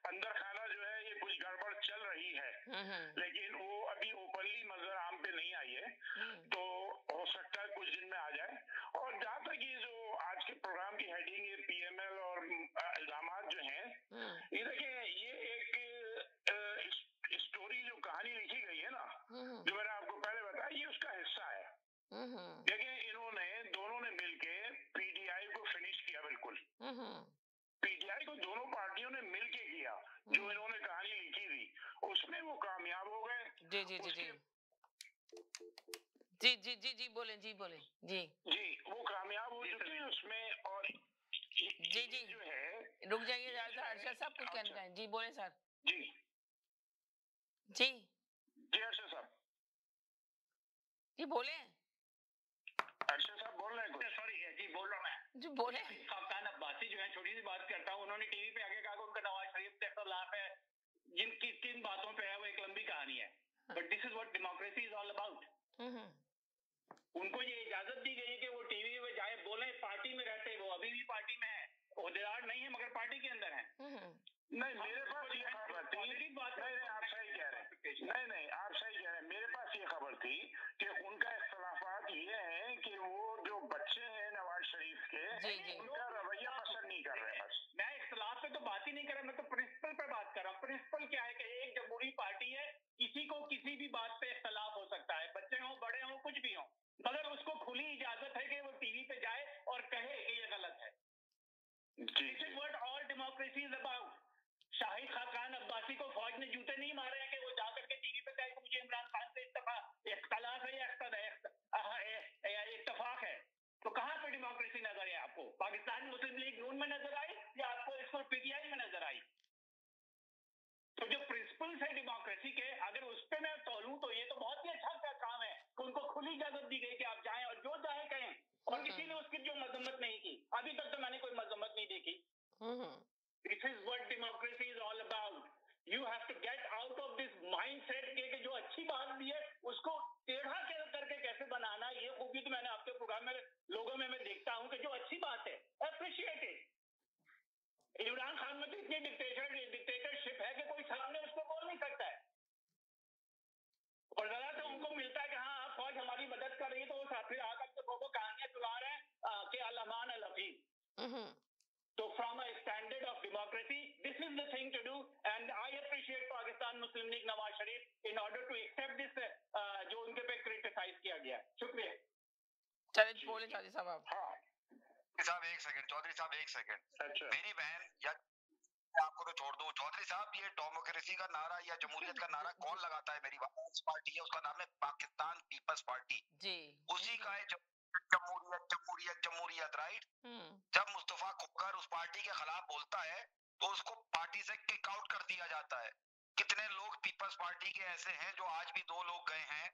अंदर खाना जो है ये कुछ गड़बड़ चल रही है, लेकिन वो अभी ओपनली मंजर आम पे नहीं आई है, तो हो सकता है कुछ दिन में आ जाए। और जहाँ तक ये जो आज के प्रोग्राम की हेडिंग है पीएमएल और इल्जामात जो हैं, ये देखिए ये एक स्टोरी जो कहानी लिखी गई है ना, जो मैंने आपको पहले बताया, ये उसका हिस्सा है। पीटीआई को दोनों पार्टियों ने मिलके किया, जो इन्होंने कहानी लिखी थी उसमें वो कामयाब हो गए। जी जी जी जी जी जी जी बोले जी वो कामयाब हो चुके हैं उसमें। और जी जो है, रुक जाइए अर्शद साहब, कुछ कहना चाहें? जी बोले सर। जी अर्शद साहब जी बोले। अर्शद साहब बोल रहे हैं? सॉरी जी बोल रहा हूँ मैं। जी बोले। खान अब्बासी जो है, छोटी सी बात करता हूँ, उन्होंने टीवी पे आके कहा कि उनका नवाज शरीफ से इख्तिलाफ है, जिनकी किन बातों पे है वो एक लंबी कहानी है। But this is what democracy is all about. उनको ये इजाजत दी गई है कि वो टीवी पे जाए बोले, पार्टी में रहते, वो अभी भी पार्टी में है, ओहदेदार नहीं है मगर पार्टी के अंदर है। नहीं, मेरे पास ये खबर थी, नहीं आप सही कह रहे हैं, नहीं आप सही कह रहे हैं। मेरे पास ये खबर थी कि उनका इख्तिलाफात ये है कि वो जो बच्चे हैं नवाज शरीफ के, उनका रवैया पसंद नहीं कर रहे। बस मैं इख्तिलाफ पे तो बात ही नहीं कर रहा, मैं तो प्रिंसिपल पे बात कर रहा हूँ। प्रिंसिपल क्या है कि एक जमहूरी पार्टी है, किसी को किसी भी बात पे इख्तिलाफ हो सकता है, बच्चे हों बड़े हों कुछ भी हों, मगर उसको खुली इजाजत है कि वो टीवी पे जाए और कहे कि ये गलत है। This is what all democracy is about. Shahid Khan Abbasi को फौज ने जूते नहीं मारे हैं कि वो जाकर के टीवी पे कहे कि मुझे इमरान खान से इख्तिलाफ है या इत्तफाक है। तो कहाँ पे डेमोक्रेसी नजर है आपको? पाकिस्तान मुस्लिम लीग नून में नजर आई या आपको इसको पीटीआई में नजर आई? तो जो प्रिंसिपल्स है डेमोक्रेसी के, अगर उस पर मैं तोलूं तो ये तो बहुत ही अच्छा काम है कि उनको खुली इजाजत दी गई कि आप जाएं और जो चाहे कहें, और किसी ने उसकी जो मजम्मत नहीं की। अभी तक तो मैंने कोई मजम्मत नहीं देखी। This is what democracy is all about. You have to get out of this mindset कि जो अच्छी बात भी है उसको टेढ़ा करके कैसे बनाना, ये खूबी तो मैंने आपके प्रोग्राम में लोगों में मैं देखता हूँ कि जो अच्छी बात है अप्रिशिएट इट। इमरान खान में तो इतनी डिक्टेटरशिप है कि कोई सामने उसको बोल नहीं सकता है, और जरा तो उनको मिलता है कि हाँ फौज हमारी मदद कर रही है, तो वो साथी आकर के वो कहानियां चला रहे हैं कि अल-अमान अल-हफीज। So from a standard of democracy, this is the thing to do, and I appreciate Pakistan Muslim League Nawaz Sharif in order to accept this जो उनके पे क्रिटिसाइज किया गया। शुक्रिया। चलिए बोले चौधरी साहब आप। साहब एक सेकंड, चौधरी साहब एक सेकंड। अच्छा। मेरी बहन या आपको तो छोड़ दो चौधरी साहब, ये डेमोक्रेसी का नारा या जमहूरियत का नारा कौन लगाता है? मेरी पार्टी है, उसका नाम है पाकिस्तान पीपल्स पार्टी। जी। उसी का है जमहूरियत जमहूरियत जमहूरियत, राइट? जब मुस्तफा कुकर उस पार्टी के खिलाफ बोलता है तो उसको पार्टी से किक आउट कर दिया जाता है। कितने लोग पीपल्स पार्टी के ऐसे हैं जो आज भी 2 लोग गए हैं,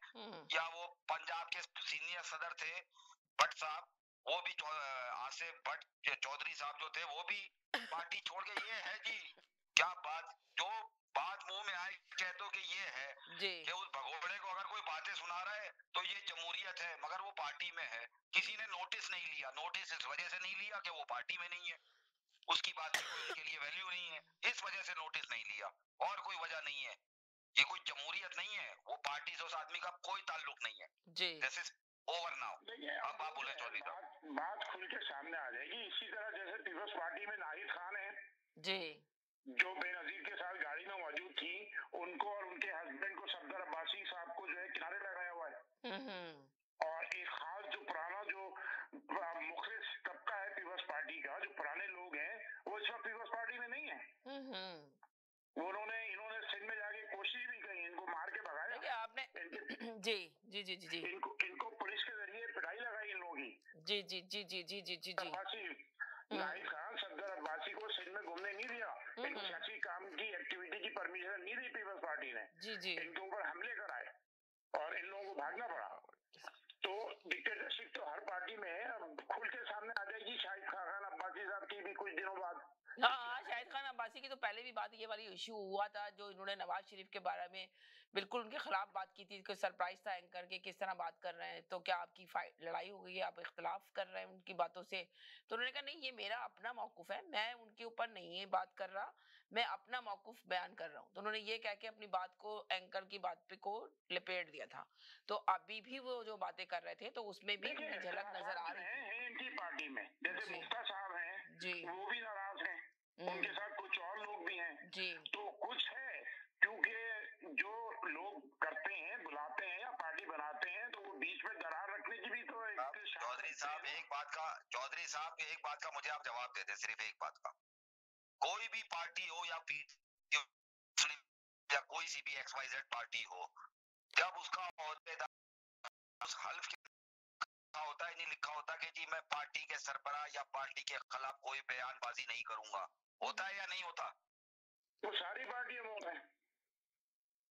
या वो पंजाब के सीनियर सदर थे भट्ट साहब, वो भी आसिफ भट्ट चौधरी साहब जो थे वो भी पार्टी छोड़ के, ये है जी क्या बात, जो बात मुंह में आए कह दो कि ये है कि उस भगोड़े को अगर कोई बातें सुना रहा है तो ये जमहूरियत है, मगर वो पार्टी में है। किसी ने नोटिस नहीं लिया, नोटिस इस वजह से नहीं लिया कि वो पार्टी में नहीं है, उसकी बात की कोई उनके लिए वैल्यू नहीं है, इस वजह से नोटिस नहीं लिया, और कोई वजह नहीं है। ये कोई जमहूरियत नहीं है, वो पार्टी से उस आदमी का कोई ताल्लुक नहीं है। This is over now. अब आप बोले चौधरी साहब। बात खुल के सामने आ जाएगी। इसी तरह जैसे पीपल्स पार्टी में नाहिद खान है जी, जो बेनजीर के साथ गाड़ी में मौजूद थी, उनको और उनके हस्बैंड को सफदर अब्बासी साहब को जो है किनारे लगाया हुआ है। और एक खास जो पुराना जो मुखलिस तबका है पीपल्स पार्टी का, जो पुराने लोग हैं, वो इस वक्त पीपल्स पार्टी में नहीं है। इन्होंने सिंध में जाके कोशिश भी की, इनको मार के भगाया आपने। जी जी जी जी जी इनको पुलिस के जरिए पिटाई लगाई इन लोगों की। जी जी जी जी जी जी जी जी नाहिद खान सफदर अब्बासी को सिंध में घूमने नहीं दिया, इनको सियासी काम की एक्टिविटी की परमिशन नहीं दी पीपल्स पार्टी ने। इनके ऊपर हमले कराए और इन लोगों को भागना पड़ा। तो डिक्टेटरशिप तो हर पार्टी में है, अब खुल के सामने आ जाएगी शाहिद खान अब्बासी साहब की भी कुछ दिनों बाद। हाँ, शाहिद खान अब्बासी की तो पहले भी बात ये वाली इश्यू हुआ था, जो इन्होंने नवाज शरीफ के बारे में बिल्कुल उनके खिलाफ बात की थी, कोई सरप्राइज था एंकर के किस तरह बात कर रहे हैं, तो क्या आपकी लड़ाई हो गई है, आप इख्तिलाफ कर रहे हैं उनकी बातों से? तो उन्होंने कहा नहीं, ये मेरा अपना मौकुफ है, मैं उनके ऊपर नहीं है बात कर रहा, मैं अपना मौकुफ बयान कर रहा हूँ। तो उन्होंने ये कह के अपनी बात को एंकर की बात पे को लिपेट दिया था। तो अभी भी वो जो बातें कर रहे थे तो उसमें भी उनकी झलक नजर आ रही है इनकी पार्टी में। जैसे मुफ्ता साहब हैं जी, वो भी नाराज हैं, उनके साथ कुछ और लोग भी हैं जी। तो कुछ है, क्योंकि जो लोग करते हैं, बुलाते हैं या पार्टी बनाते हैं, तो वो बीच में दरार रखने की भी तो एक चौधरी साहब चौधरी साहब एक बात का मुझे आप जवाब दे दें, सिर्फ एक बात का। कोई भी पार्टी हो या या कोई सी भी XYZ पार्टी हो, जब उसका उस हल्फ होता है, नहीं लिखा होता कि जी मैं पार्टी के सरबराह या पार्टी के खिलाफ कोई बयानबाजी नहीं करूंगा, होता है या नहीं होता? वो सारी पार्टियां बोल रहे हैं,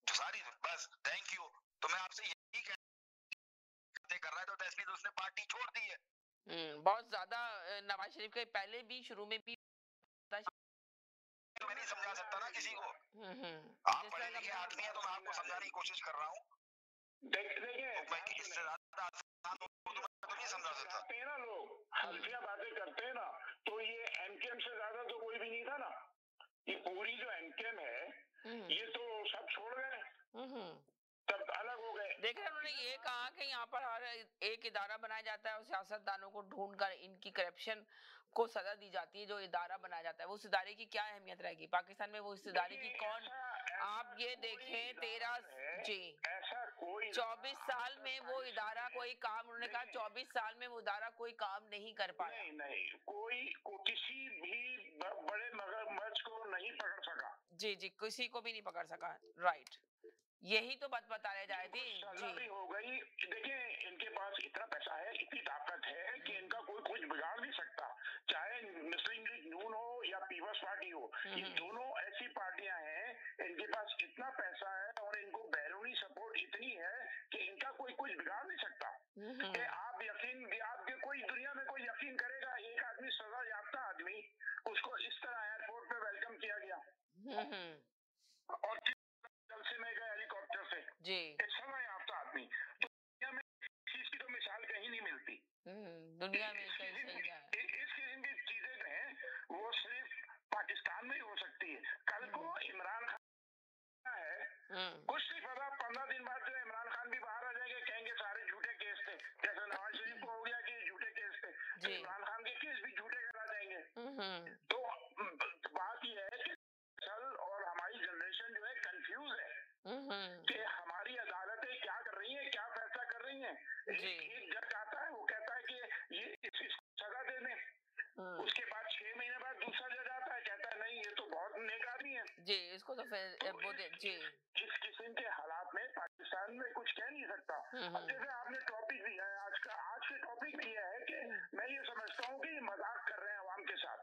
सारी, बस थैंक यू। तो मैं आपसे यही कर रहा है, तो तस्वीर उसने पार्टी छोड़ दी है। बहुत ज्यादा नवाज शरीफ के पहले भी शुरू में भी तो मैं नहीं समझा सकता ना किसी को। आप पढ़े लिखे आदमी है तो मैं आपको समझाने की कोशिश कर रहा हूँ। देखिए इससे ज्यादा तो नहीं समझा सकता ना, लोग हल्फिया बातें करते हैं ना, तो ये एमकेएम से ज्यादा तो कोई भी नहीं था ना। ये पूरी जो एमकेएम है ये तो सब छोड़ गए, तब अलग हो गए। देखिए उन्होंने ये कहा कि यहाँ पर हर एक इदारा बनाया जाता है और सियासतदानों को ढूंढकर इनकी करप्शन को सजा दी जाती है। जो इदारा बनाया जाता है वो उस इदारे की क्या अहमियत रहेगी पाकिस्तान में, वो इस इदारे की कौन, आप ये देखें 24 साल में वो इदारा कोई काम, उन्होंने कहा 24 साल में वो इदारा कोई काम नहीं कर पाया। नहीं कोई किसी भी बड़े मगरमच्छ को नहीं पकड़ सका। जी किसी को भी नहीं पकड़ सका, राइट। यही तो बात बता रहे जाए थे जी। हो गई। देखिए इनके पास इतना पैसा है, इतनी ताकत है कि इनका कोई कुछ बिगाड़ नहीं सकता, चाहे मुस्लिम लीग नून हो या पीपल्स पार्टी हो। ये दोनों ऐसी पार्टियां हैं, इनके पास इतना पैसा है और इनको बैरूनी सपोर्ट इतनी है कि इनका कोई कुछ बिगाड़ नहीं सकता। आप यकीन, आपके कोई दुनिया में कोई यकीन करेगा एक आदमी सजा याफ्ता आदमी, उसको इस तरह एयरपोर्ट पे वेलकम किया गया और से मैं गया हेलीकॉप्टर से जी, समय आपका आदमी, तो दुनिया में चीज की तो मिसाल कहीं नहीं मिलती। दुनिया में इस किस्म की चीजें जो हैं वो सिर्फ पाकिस्तान में ही हो सकती है। कल को इमरान खान है, कुछ नहीं पता 15 दिन बाद जो इमरान खान भी बाहर आ जाएंगे, कहेंगे सारे झूठे केस थे, जैसे नवाज शरीफ को हो गया कि झूठे केस थे, तो इमरान खान के केस भी झूठे करा जाएंगे। तो बात यह है कि और हमारी जनरेशन जो है कंफ्यूज है कि हमारी अदालतें क्या कर रही हैं, क्या फैसला कर रही हैं। एक जज आता है वो कहता है कि ये इसकी सजा दे दें, उसके बाद 6 महीने बाद दूसरा जज आता है कहता है नहीं ये तो बहुत नेक आदमी है जी, इसको तो फिर वो जी। इस किस्म के हालात में पाकिस्तान में कुछ कह नहीं सकता। अब जैसे आपने टॉपिक दिया है आज के टॉपिक में यह है कि मैं ये समझता हूँ कि मजाक कर रहे हैं अवाम के साथ,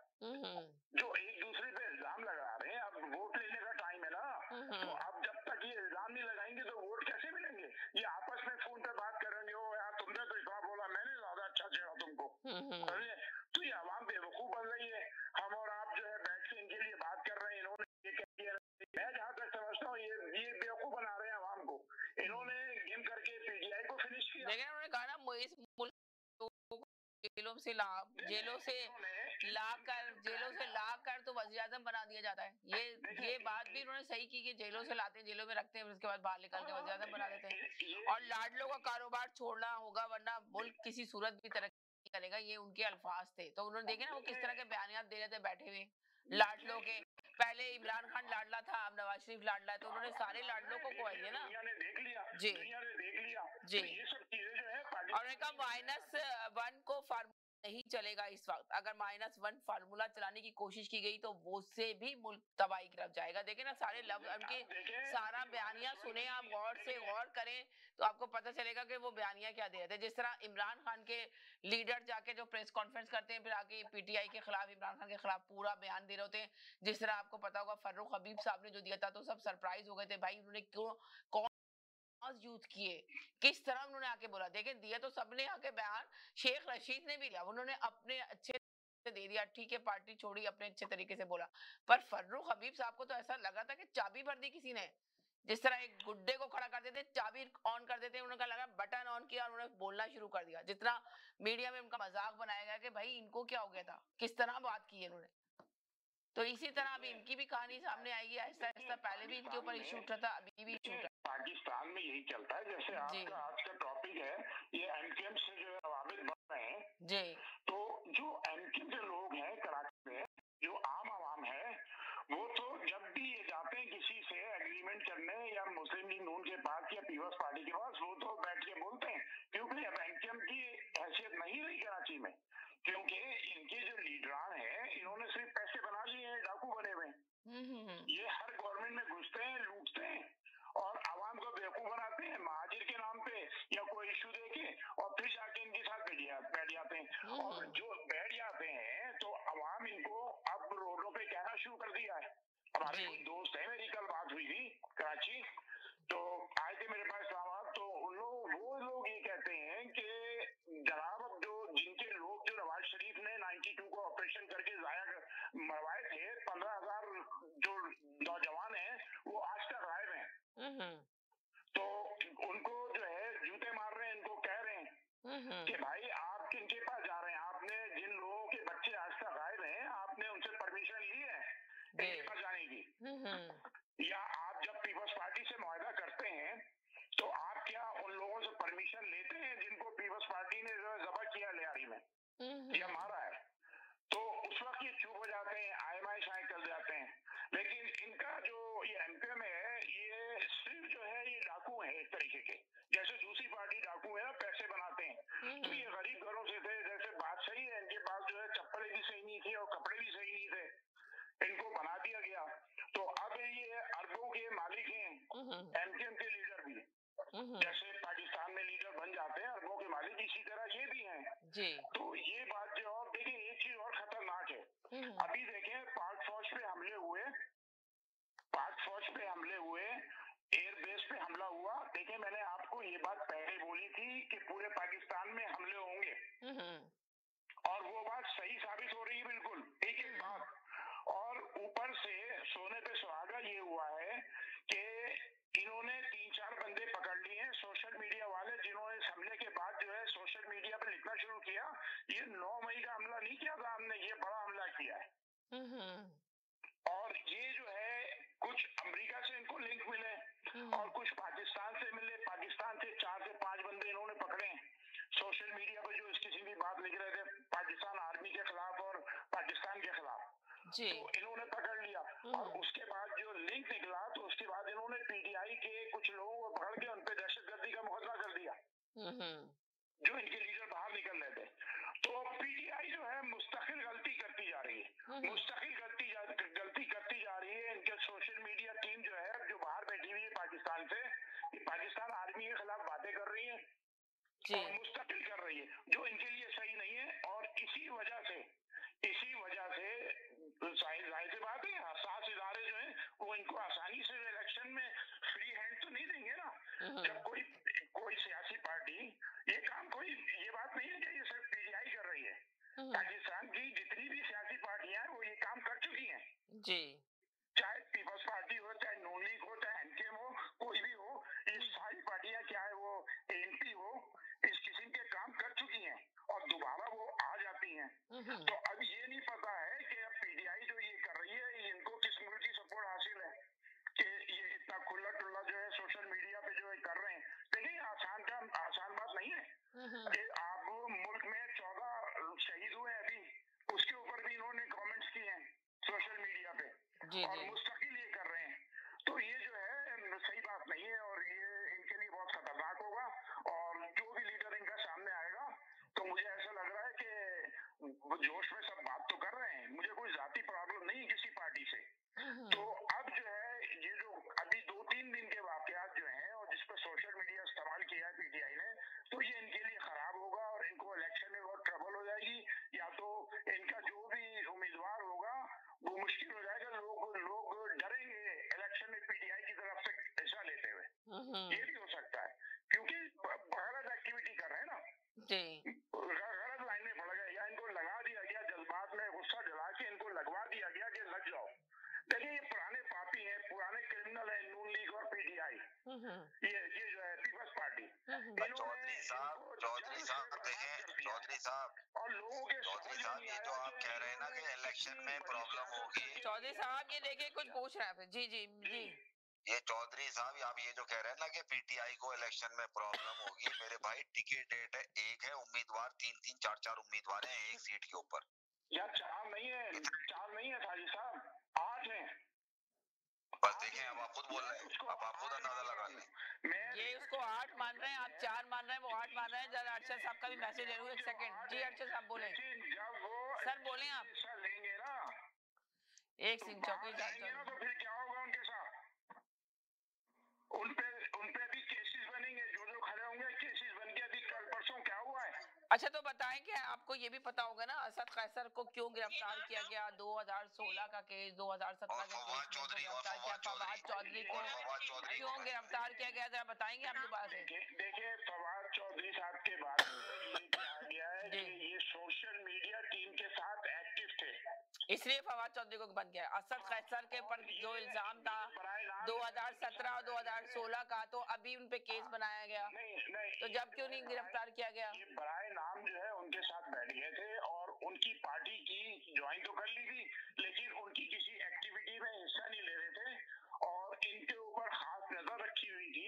जो एक दूसरे पे इल्जाम लगा रहे हैं। अब वोट लेने का टाइम है ना, तो अब जब तक ये इल्जाम नहीं लगाएंगे तो वोट कैसे मिलेंगे? ये आपस में फोन पे बात करेंगे, ओ यार तुमने तो इतना बोला, मैंने ज्यादा अच्छा छेड़ा तुमको, तो ये अवाम बेवकूफ बन रही है। हम और आप जो है बैठ के इनके लिए बात कर रहे हैं, इन्होंने ये कह दिया। मैं जहाँ तक समझता हूँ ये बेवकूफ बना रहे हैं अवाम को। इन्होंने गेम करके पीटीआई को फिनिश किया। लेकिन उन्होंने कहा ना इस मुल्क जेलों से ला कर तो वज़ीर-ए-आज़म बना दिया जाता है। ये बात भी उन्होंने सही की कि जेलों से लाते हैं, जेलों में रखते हैं, उसके बाद बाहर निकाल के वज़ीर-ए-आज़म बना देते हैं। और लाडलों का कारोबार छोड़ना होगा वरना मुल्क किसी सूरत भी तरक्की करेगा, ये उनके अल्फाज थे। तो उन्होंने देखे ना वो किस तरह के बयानियात दे रहे थे बैठे हुए लाडलों के। पहले इमरान खान लाडला था, अब नवाज शरीफ लाडला है, तो उन्होंने सारे लाडलों को खोआ दिया ना। दुनिया ने देख लिया जी, जी। तो ये सब चीजें जो है और उनका -1 को फार्मूला नहीं चलेगा इस वक्त। अगर -1 फार्मूला चलाने की कोशिश की गई तो वो से भी मुल्क तबाही की तरफ जाएगा। देखें ना सारे लफ्ज उनके, सारा बयानिया सुने, आप गौर करें तो आपको पता चलेगा कि वो बयानिया क्या दे रहे थे। जिस तरह इमरान खान के लीडर जाके जो प्रेस कॉन्फ्रेंस करते हैं, फिर आके पीटीआई के खिलाफ, इमरान खान के खिलाफ पूरा बयान दे रहे होते हैं। जिस तरह आपको पता होगा फर्रुख हबीब साहब ने जो दिया था तो सब सरप्राइज हो गए थे, भाई उन्होंने क्यों, कौन यूज किए, किस तरह उन्होंने आके बोला। देखे दिया तो सबने आके बयान, शेख रशीद ने भी दिया, उन्होंने अपने अच्छे दे दिया, ठीक है पार्टी छोड़ी, अपने अच्छे तरीके से बोला। पर फर्रुख हबीब साहब को तो ऐसा लगा था कि चाबी भर दी किसी ने। जिस तरह एक गुड्डे को खड़ा कर देते, चाबी ऑन कर देते, उन्होंने लगा बटन ऑन किया और उन्होंने बोलना शुरू कर दिया। जितना मीडिया में उनका मजाक बनाया गया कि भाई इनको क्या हो गया था, किस तरह बात की है उन्होंने। तो इसी तरह अभी इनकी भी कहानी सामने आएगी आहिस्ता आहिस्ता। पहले भी इनके ऊपर इशू उठा था, अभी भी इशू उठा। पाकिस्तान में यही चलता है। जैसे आपका आज का टॉपिक है, ये एमकेएम से जो है अवामिल बढ़ रहे हैं जी, तो जो एमकेएम के लोग हैं कराची में, जो आम आवाम है, वो तो जब भी ये जाते हैं किसी से एग्रीमेंट करने या मुस्लिम लीग नून के पास या पीपल्स पार्टी के पास, वो तो बैठ के बोलते हैं, क्योंकि अब एमकेएम की हैसियत नहीं रही कराची में, क्योंकि हमारे कोई दोस्त है, मेरी कल बात हुई थी कराची, तो आए थे मेरे पास इस्लामाबाद, तो वो लोग ये कहते हैं कि जनाब अब जो जिनके लोग जो नवाज शरीफ ने 92 को ऑपरेशन करके मरवाए थे, 15,000 जो नौजवान हैं वो आज तक गायब हैं। तो उनको जो है जूते मार रहे हैं, इनको कह रहे हैं कि भाई आप किनके पास जा रहे हैं, आपने जिन लोगों के बच्चे आज तक गायब हैं आपने उनसे परमिशन ली है इनके पास जाने की, या आप जब पीपल्स पार्टी से मुआहदा करते हैं तो आप क्या उन लोगों से परमिशन लेते हैं जिनको पीपल्स पार्टी ने जबा किया लियारी में या मारा है? तो उस वक्त ये चुप हो जाते हैं, आयमाय शाय कर जाते हैं। लेकिन इनका जो ये एमपीएम है, ये सिर्फ जो है ये डाकू है एक तरीके के, जैसे दूसरी पार्टी डाकू है ना, पैसे बनाते हैं। तो ये गरीब घरों से थे, जैसे बात सही है, इनके पास जो है चप्पलें भी सही नहीं थी और कपड़े भी सही नहीं थे, इनको बना दिया गया। तो अब ये अरबों के मालिक हैं, एमपीएम के लीडर भी, जैसे पाकिस्तान में लीडर बन जाते हैं अरबों के मालिक, इसी तरह ये भी हैं। तो ये बात जो, और देखिए एक चीज और खतरनाक है, अभी देखें पाक फौज पे हमले हुए, एयरबेस पे हमला हुआ। देखिए मैंने आपको ये बात पहले बोली थी कि पूरे पाकिस्तान में हमले होंगे, और वो बात सही साबित हो रही है बिल्कुल, एक एक बात। और ऊपर से सोने पे सुहागा ये हुआ है कि इन्होंने 3-4 बंदे पकड़ लिए हैं सोशल मीडिया वाले, जिन्होंने इस हमले के बाद जो है सोशल मीडिया पे लिखना शुरू किया, ये 9 मई का हमला नहीं किया था हमने, ये बड़ा हमला किया है। और ये जो है कुछ अमेरिका से इनको लिंक मिले और कुछ पाकिस्तान से मिले, पाकिस्तान से 4 से 5 बंदे इन्होंने पकड़े सोशल मीडिया पे, जो इस किसी भी बात लिख रहे थे पाकिस्तान आर्मी के खिलाफ और पाकिस्तान के खिलाफ, तो इन्होंने पकड़ लिया। और उसके बाद जो लिंक निकला, तो उसके बाद इन्होंने पीटीआई के कुछ लोगों को पकड़ के उन पे दहशतगर्दी का मुकदमा कर दिया, जो इनके लीडर बाहर निकल रहे थे। तो पीटीआई जो है मुस्तकिल गलती करती जा रही है, मुस्तकिल गलती करती जा रही है। इनके सोशल मीडिया टीम जो है, जो बाहर बैठी हुई है पाकिस्तान से, ये पाकिस्तान आर्मी के खिलाफ बातें कर रही है और मुस्तकिल कर रही है, जो इनके लिए सही नहीं है। और इसी वजह से जाहिर सी बात है, हसास इदारे जो हैं वो इनको आसानी से इलेक्शन में फ्री हैंड तो नहीं देंगे ना। जब कोई सियासी पार्टी ये काम, कोई ये बात नहीं है कि ये सिर्फ पीटीआई कर रही है, पाकिस्तान की जितनी भी सियासी पार्टियां हैं वो ये काम कर चुकी हैं जी, चाहे पीपल्स पार्टी हो, चाहे नून लीग हो, चाहे एनकेएम हो, कोई भी हो, ये सारी पार्टियां, चाहे वो एएनपी हो, इस किस्म के काम कर चुकी हैं और दोबारा वो आ जाती हैं। तो अब ये नहीं पता है कि अब पीटीआई जो ये कर रही है, इनको किस मुल्क की सपोर्ट हासिल है कि ये इतना खुला टुल्ला जो है सोशल मीडिया पे जो है कर रहे हैं। देखिए आसान बात नहीं है कि आप मुल्क में 14 शहीद हुए अभी, उसके ऊपर भी इन्होंने कमेंट्स किए हैं सोशल मीडिया पे और मुस्तकिल ये कर रहे हैं। तो ये जो है सही बात नहीं है और ये इनके लिए बहुत खतरनाक होगा। और जो भी लीडर इनका सामने आएगा, तो मुझे ऐसा लग रहा है कि वो जोश में सब बात तो कर रहे हैं, मुझे कोई जाती प्रॉब्लम नहीं किसी पार्टी से। तो अब जो है ये जो अभी 2-3 दिन के वाकयात जो हैं और जिस पर सोशल मीडिया इस्तेमाल किया है पीटीआई ने, तो ये इनके लिए खराब होगा और इनको इलेक्शन में बहुत ट्रबल हो जाएगी। या तो इनका जो भी उम्मीदवार होगा वो मुश्किल हो जाएगा, लोग डरेंगे इलेक्शन में पीटीआई की तरफ से हिस्सा लेते हुए, ये भी हो सकता है क्योंकि गलत एक्टिविटी कर रहे हैं ना, गलत लाइन में पड़ गए, या इनको लगा दिया गया जज्बात में गुस्सा जला के इनको लगवा दिया गया कि लग जाओ। देखिए ये पुराने पापी हैं, पुराने क्रिमिनल हैं, नून लीग और पीटीआई, ये जो है पीपल्स पार्टी। चौधरी साहब देखें, चौधरी साहब ये जो आप कह रहे हैं ना कि इलेक्शन में प्रॉब्लम होगी, चौधरी साहब ये देखिए कुछ पूछ रहे हैं। जी ये चौधरी साहब आप ये जो कह रहे हैं ना कि पीटीआई को इलेक्शन में प्रॉब्लम होगी, मेरे भाई टिकट डेट है, एक है उम्मीदवार, 3-3, 4-4 उम्मीदवार हैं एक सीट के ऊपर। यार 4 नहीं है साजी साहब, 8 हैं। बस देखें, अब आप खुद बोल रहे हैं, अब आप खुद अंदाजा लगा लें। ये उसको 8 मान रहे हैं, आप 4 मान रहे हैं, वो 8 मान रहे हैं। जरा अर्शद साहब का भी मैसेज ले लूं, 1 सेकंड। जी अर्शद साहब बोले, सर बोले आप लेंगे ना, एक सिंह चौकी तो फिर क्या होगा उनके साथ? उन पे भी केसेस बनेंगे, जो खड़े होंगे केसेस बन के। अभी कल परसों क्या हुआ है, अच्छा तो बताएं कि आपको ये भी पता होगा ना असद कैसर को क्यों गिरफ्तार किया गया? 2016 का केस, 2017 के केस में गिरफ्तार किया। फवाद चौधरी को क्यों गिरफ्तार किया गया, जरा बताएंगे आप दोबारा से? देखिए फवाद चौधरी साहब के बारे में ये कहा गया है कि ये सोशल मीडिया टीम के साथ एक्टिव थे, इसलिए फवाद चौधरी को बन गया। असद कैसर के पर जो इल्जाम था 2017 और 2016 का, तो अभी उन पे केस बनाया गया, तो जब क्यों नहीं गिरफ्तार किया गया? ये बराए नाम जो है उनके साथ बैठ गए थे और उनकी पार्टी की ज्वाइन तो कर ली थी, लेकिन उनकी किसी एक्टिविटी में हिस्सा नहीं ले रहे थे और इनके ऊपर खास नजर रखी हुई थी।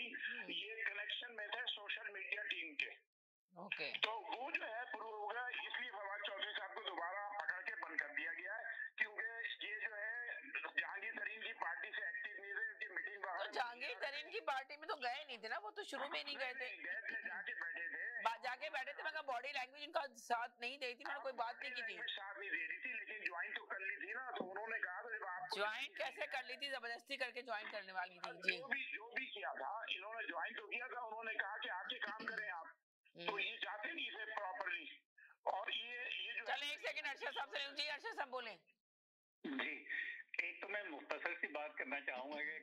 ये कनेक्शन में थे सोशल मीडिया टीम के। ओके। तो वो जो है प्रूव हो गया, इसलिए फवाद चौधरी साहब को दोबारा पकड़ के बंद कर दिया गया है, क्योंकि ये जो है जहांगीर तरीन की पार्टी से एक्टिव नहीं थे, उनकी मीटिंग तो जहांगीर तरीन की पार्टी में तो गए नहीं थे ना, वो तो शुरू में नहीं गए थे, जाके बैठे थे, जाके बैठे थे, मगर बॉडी लैंग्वेज उनका साथ नहीं दे रही थी, उन्होंने कोई बात नहीं की थी, साथ नहीं दे रही थी, लेकिन ज्वाइन तो कर ली थी ना। तो उन्होंने कहा था जब आप ज्वाइन कैसे कर ली थी, जबरदस्ती करके ज्वाइन करने वाली थी जी। जो भी किया था इन्होंने ज्वाइन तो किया था, उन्होंने कहा कि आके काम करें आप, तो ये जाते नहीं थे प्रॉपरली। और ये जो चले एक सेकंड अरशद साहब से जी, अरशद साहब बोले जी। एक तो मैं मुख्तसर सी बात करना चाहूंगा कि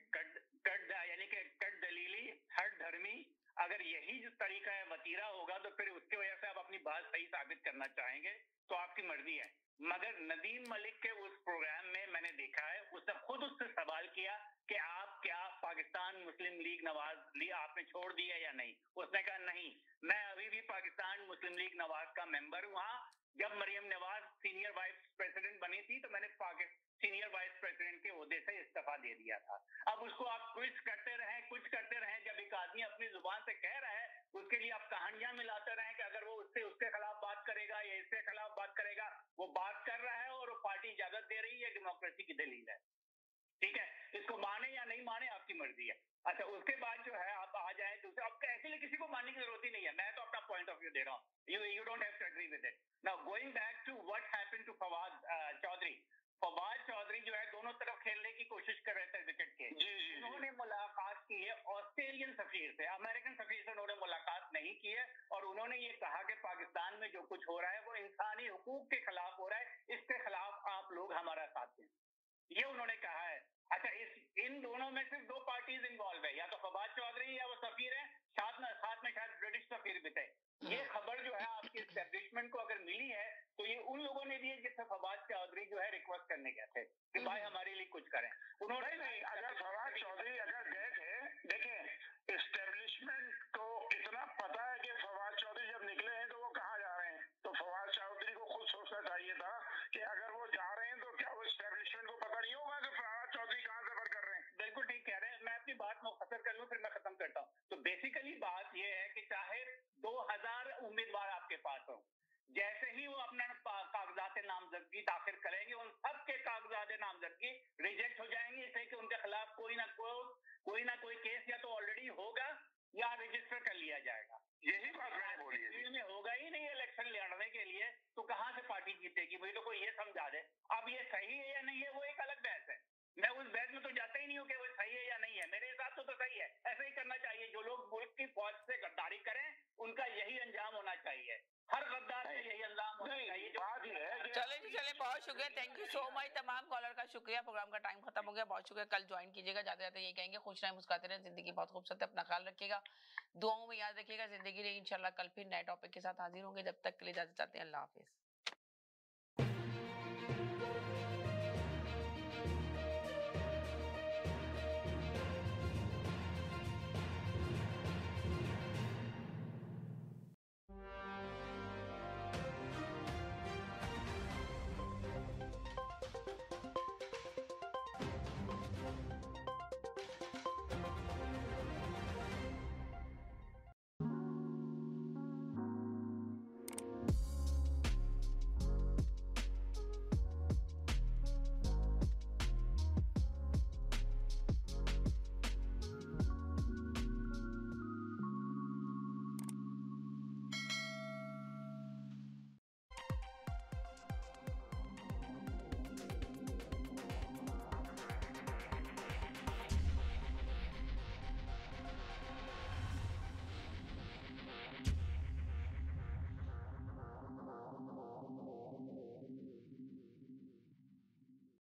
कट यानी कि कट दलीली हट धर्मी, अगर यही जो तरीका है वतीरा होगा तो फिर उसकी वजह से आप अपनी बात सही साबित करना चाहेंगे तो आपकी मर्जी है। मगर नदीम मलिक के उस प्रोग्राम में मैंने देखा है, उसने खुद उससे सवाल किया कि आप क्या पाकिस्तान मुस्लिम लीग नवाज लीग आपने छोड़ दिया या नहीं। उसने कहा नहीं, मैं अभी भी पाकिस्तान मुस्लिम लीग नवाज का मेंबर हूँ। हाँ, जब Maryam Nawaz senior vice president बनी थी तो मैंने सीनियर वाइस प्रेसिडेंट के ओहदे से इस्तीफा दे दिया था। अब उसको आप कुछ करते रहें, जब एक आदमी अपनी जुबान से कह रहा है उसके लिए आप कहानियां मिलाते रहें कि अगर वो उसके खिलाफ बात करेगा या इसके खिलाफ बात करेगा। वो बात कर रहा है और वो पार्टी इजाजत दे रही है, डेमोक्रेसी की दलील है, ठीक है। इसको माने या नहीं माने आपकी मर्जी है। अच्छा, उसके बाद जो है आप आ जाए दूसरे, अब एक्चुअली किसी को मानने की जरूरत ही नहीं है, मैं तो अपना पॉइंट ऑफ व्यू दे रहा हूँ। You don't have to agree with it. Now going back to what happened to Fawad Chaudhry. Fawad Chaudhry जो है दोनों तरफ खेलने की कोशिश कर रहे थे विकेट के। उन्होंने मुलाकात की है ऑस्ट्रेलियन सफीर से, अमेरिकन सफीर से उन्होंने मुलाकात नहीं की है और उन्होंने ये कहा कि पाकिस्तान में जो कुछ हो रहा है वो इंसानी हुकूक के खिलाफ हो रहा है, इसके खिलाफ आप लोग हमारा साथ दें, ये उन्होंने कहा है। अच्छा, इन दोनों में सिर्फ दो पार्टीज इन्वॉल्व है, या तो फवाद चौधरी या वो सफीर है, साथ में शायद ब्रिटिश सफीर भी थे। ये खबर जो है आपकी एस्टेब्लिशमेंट को अगर मिली है तो ये उन लोगों ने दी है जिससे फवाद चौधरी जो है रिक्वेस्ट करने गए थे कि भाई हमारे लिए कुछ करें। उन्होंने नहीं, अगर फवाद चौधरी अगर गए थे, देखें एस्टेब्लिशमेंट को इतना पता है कि फवाद चौधरी जब निकले हैं तो वो कहाँ जा रहे हैं, तो फवाद चौधरी को खुद सोचना चाहिए था कि अगर वो जा रहे हैं तो क्या वो एस्टेब्लिशमेंट को पता नहीं होगा कि फवाद चौधरी कहाँ सफर कर रहे हैं। बिल्कुल ठीक कह रहे हैं। मैं अपनी बात मुख्तसर कर लूं फिर मैं खत्म करता हूँ। तो बेसिकली बात ये है कि चाहे 2000 उम्मीदवार आपके पास हो, जैसे ही वो अपना कागजात नामजदगी दाखिल करेंगे उन सब के कागजात नामजदगी रिजेक्ट हो जाएंगे, इसलिए कि उनके खिलाफ कोई ना कोई केस या तो ऑलरेडी होगा या रजिस्टर कर लिया जाएगा। यही बात मैंने बोली है। में होगा ही नहीं इलेक्शन लड़ने के लिए तो कहां से पार्टी जीतेगी, मुझे तो कोई ये समझा दे। अब ये सही है या नहीं है वो एक अलग बहस है, मैं उस बहस में तो जाता ही नहीं हूँ कि वो सही है या नहीं है। मेरे हिसाब से तो सही है, ऐसा ही करना चाहिए। जो लोग मुल्क की फौज से गद्दारी करें उनका यही अंजाम होना चाहिए, हर गद्दार से यही अंजाम होना चाहिए। चले जी चले, बहुत शुक्रिया, थैंक यू सो मच तमाम कॉलर का शुक्रिया। प्रोग्राम का टाइम खत्म हो गया, बहुत शुक्रिया। कल ज्वाइन कीजिएगा, जाते जाते यही कहेंगे खुश रहें मुस्कुराते रहें, जिंदगी बहुत खूबसूरत है, अपना ख्याल रखिएगा, दुआओं में याद रखिएगा। जिंदगी रही इंशाल्लाह कल फिर नए टॉपिक के साथ हाजिर होंगे, जब तक के लिए इजाजत चाहते हैं, अल्लाह हाफिज।